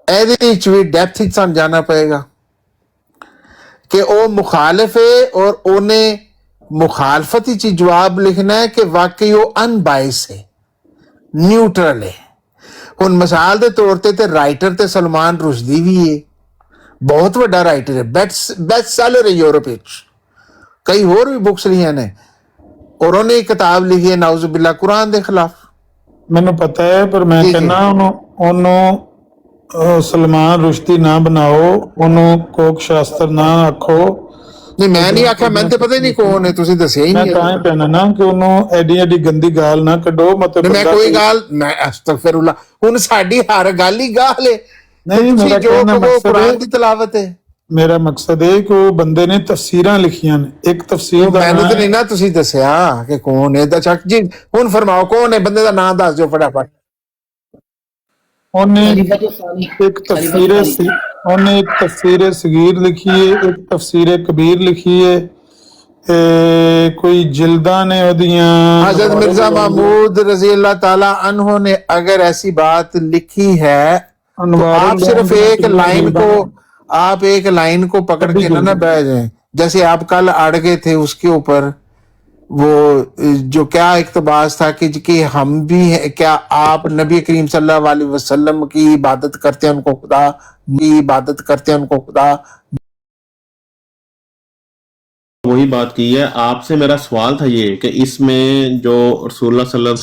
[SPEAKER 12] ਇਹਦੇ ਵਿੱਚ ਵੀ ਡੈਪਥ ਵਿੱਚ ਸਾਨੂੰ ਜਾਣਾ ਪਏਗਾ ਕਿ ਉਹ ਮੁਖਾਲਿਫ ਹੈ ਔਰ ਉਹਨੇ मुखालफत ही जवाब लिखना है कि वाकई वो अनबाइस है, न्यूट्रल है। हुण मिसाल के तौर पर राइटर तो सलमान रुश्दी भी है, बहुत बड़ा राइटर है, बेस्ट सेलर है यूरोप विच, कई होर भी बुक्स लिखियां ने और उन्हें एक किताब लिखी है नाउजुबिल्ला कुरान के खिलाफ।
[SPEAKER 7] मैनू पता है पर मैं कहना उन्होंने सलमान रुश्दी ना बनाओ, उन्होंने कोक शास्त्र ना आखो।
[SPEAKER 12] नहीं मैं नहीं आख्या, मैंने तो पता ही नहीं कौन है, तुसी दस्सिया ही नहीं।
[SPEAKER 7] मैं कहना ना कि उन्हों एडी एडी गंदी गाल ना कढो, मतलब
[SPEAKER 12] मैं कोई गाल मैं अस्तगफिरुल्लाह, हुण साडी हर गाल ही गाल है।
[SPEAKER 7] नहीं, मेरा
[SPEAKER 12] जो
[SPEAKER 7] कहना मकसद
[SPEAKER 12] कुरान दी तिलावत है।
[SPEAKER 7] मेरा मकसद है कि वो बंदे ने तफसीरां लिखियां ने, एक तफसीर दा
[SPEAKER 12] मैंने तो नहीं ना तुसी दस्सिया कि कौन है। दा चक जी हुण फरमाओ कौन है, बंदे दा नाम दस दिओ फटाफट।
[SPEAKER 7] एक तफसीर सगीर लिखी है, एक तफसीर कबीर लिखी है, कोई जिल्दा ने ओदियां।
[SPEAKER 12] हजरत मिर्जा महमूद रजी अल्लाह ताला अन्हो ने अगर ऐसी बात लिखी है तो आप सिर्फ एक लाइन को पकड़ के ना बैठ जाए। जैसे आप कल अड़ गए थे उसके ऊपर, वो जो क्या इक्तबास था कि हम भी है, क्या आप नबी करीम सल्लल्लाहु अलैहि वसल्लम की इबादत करते हैं उनको खुदा, इबादत करते हैं उनको खुदा।
[SPEAKER 15] वही बात की है। आपसे मेरा सवाल था ये कि इसमें जो रसूलुल्लाह सल्लल्लाहु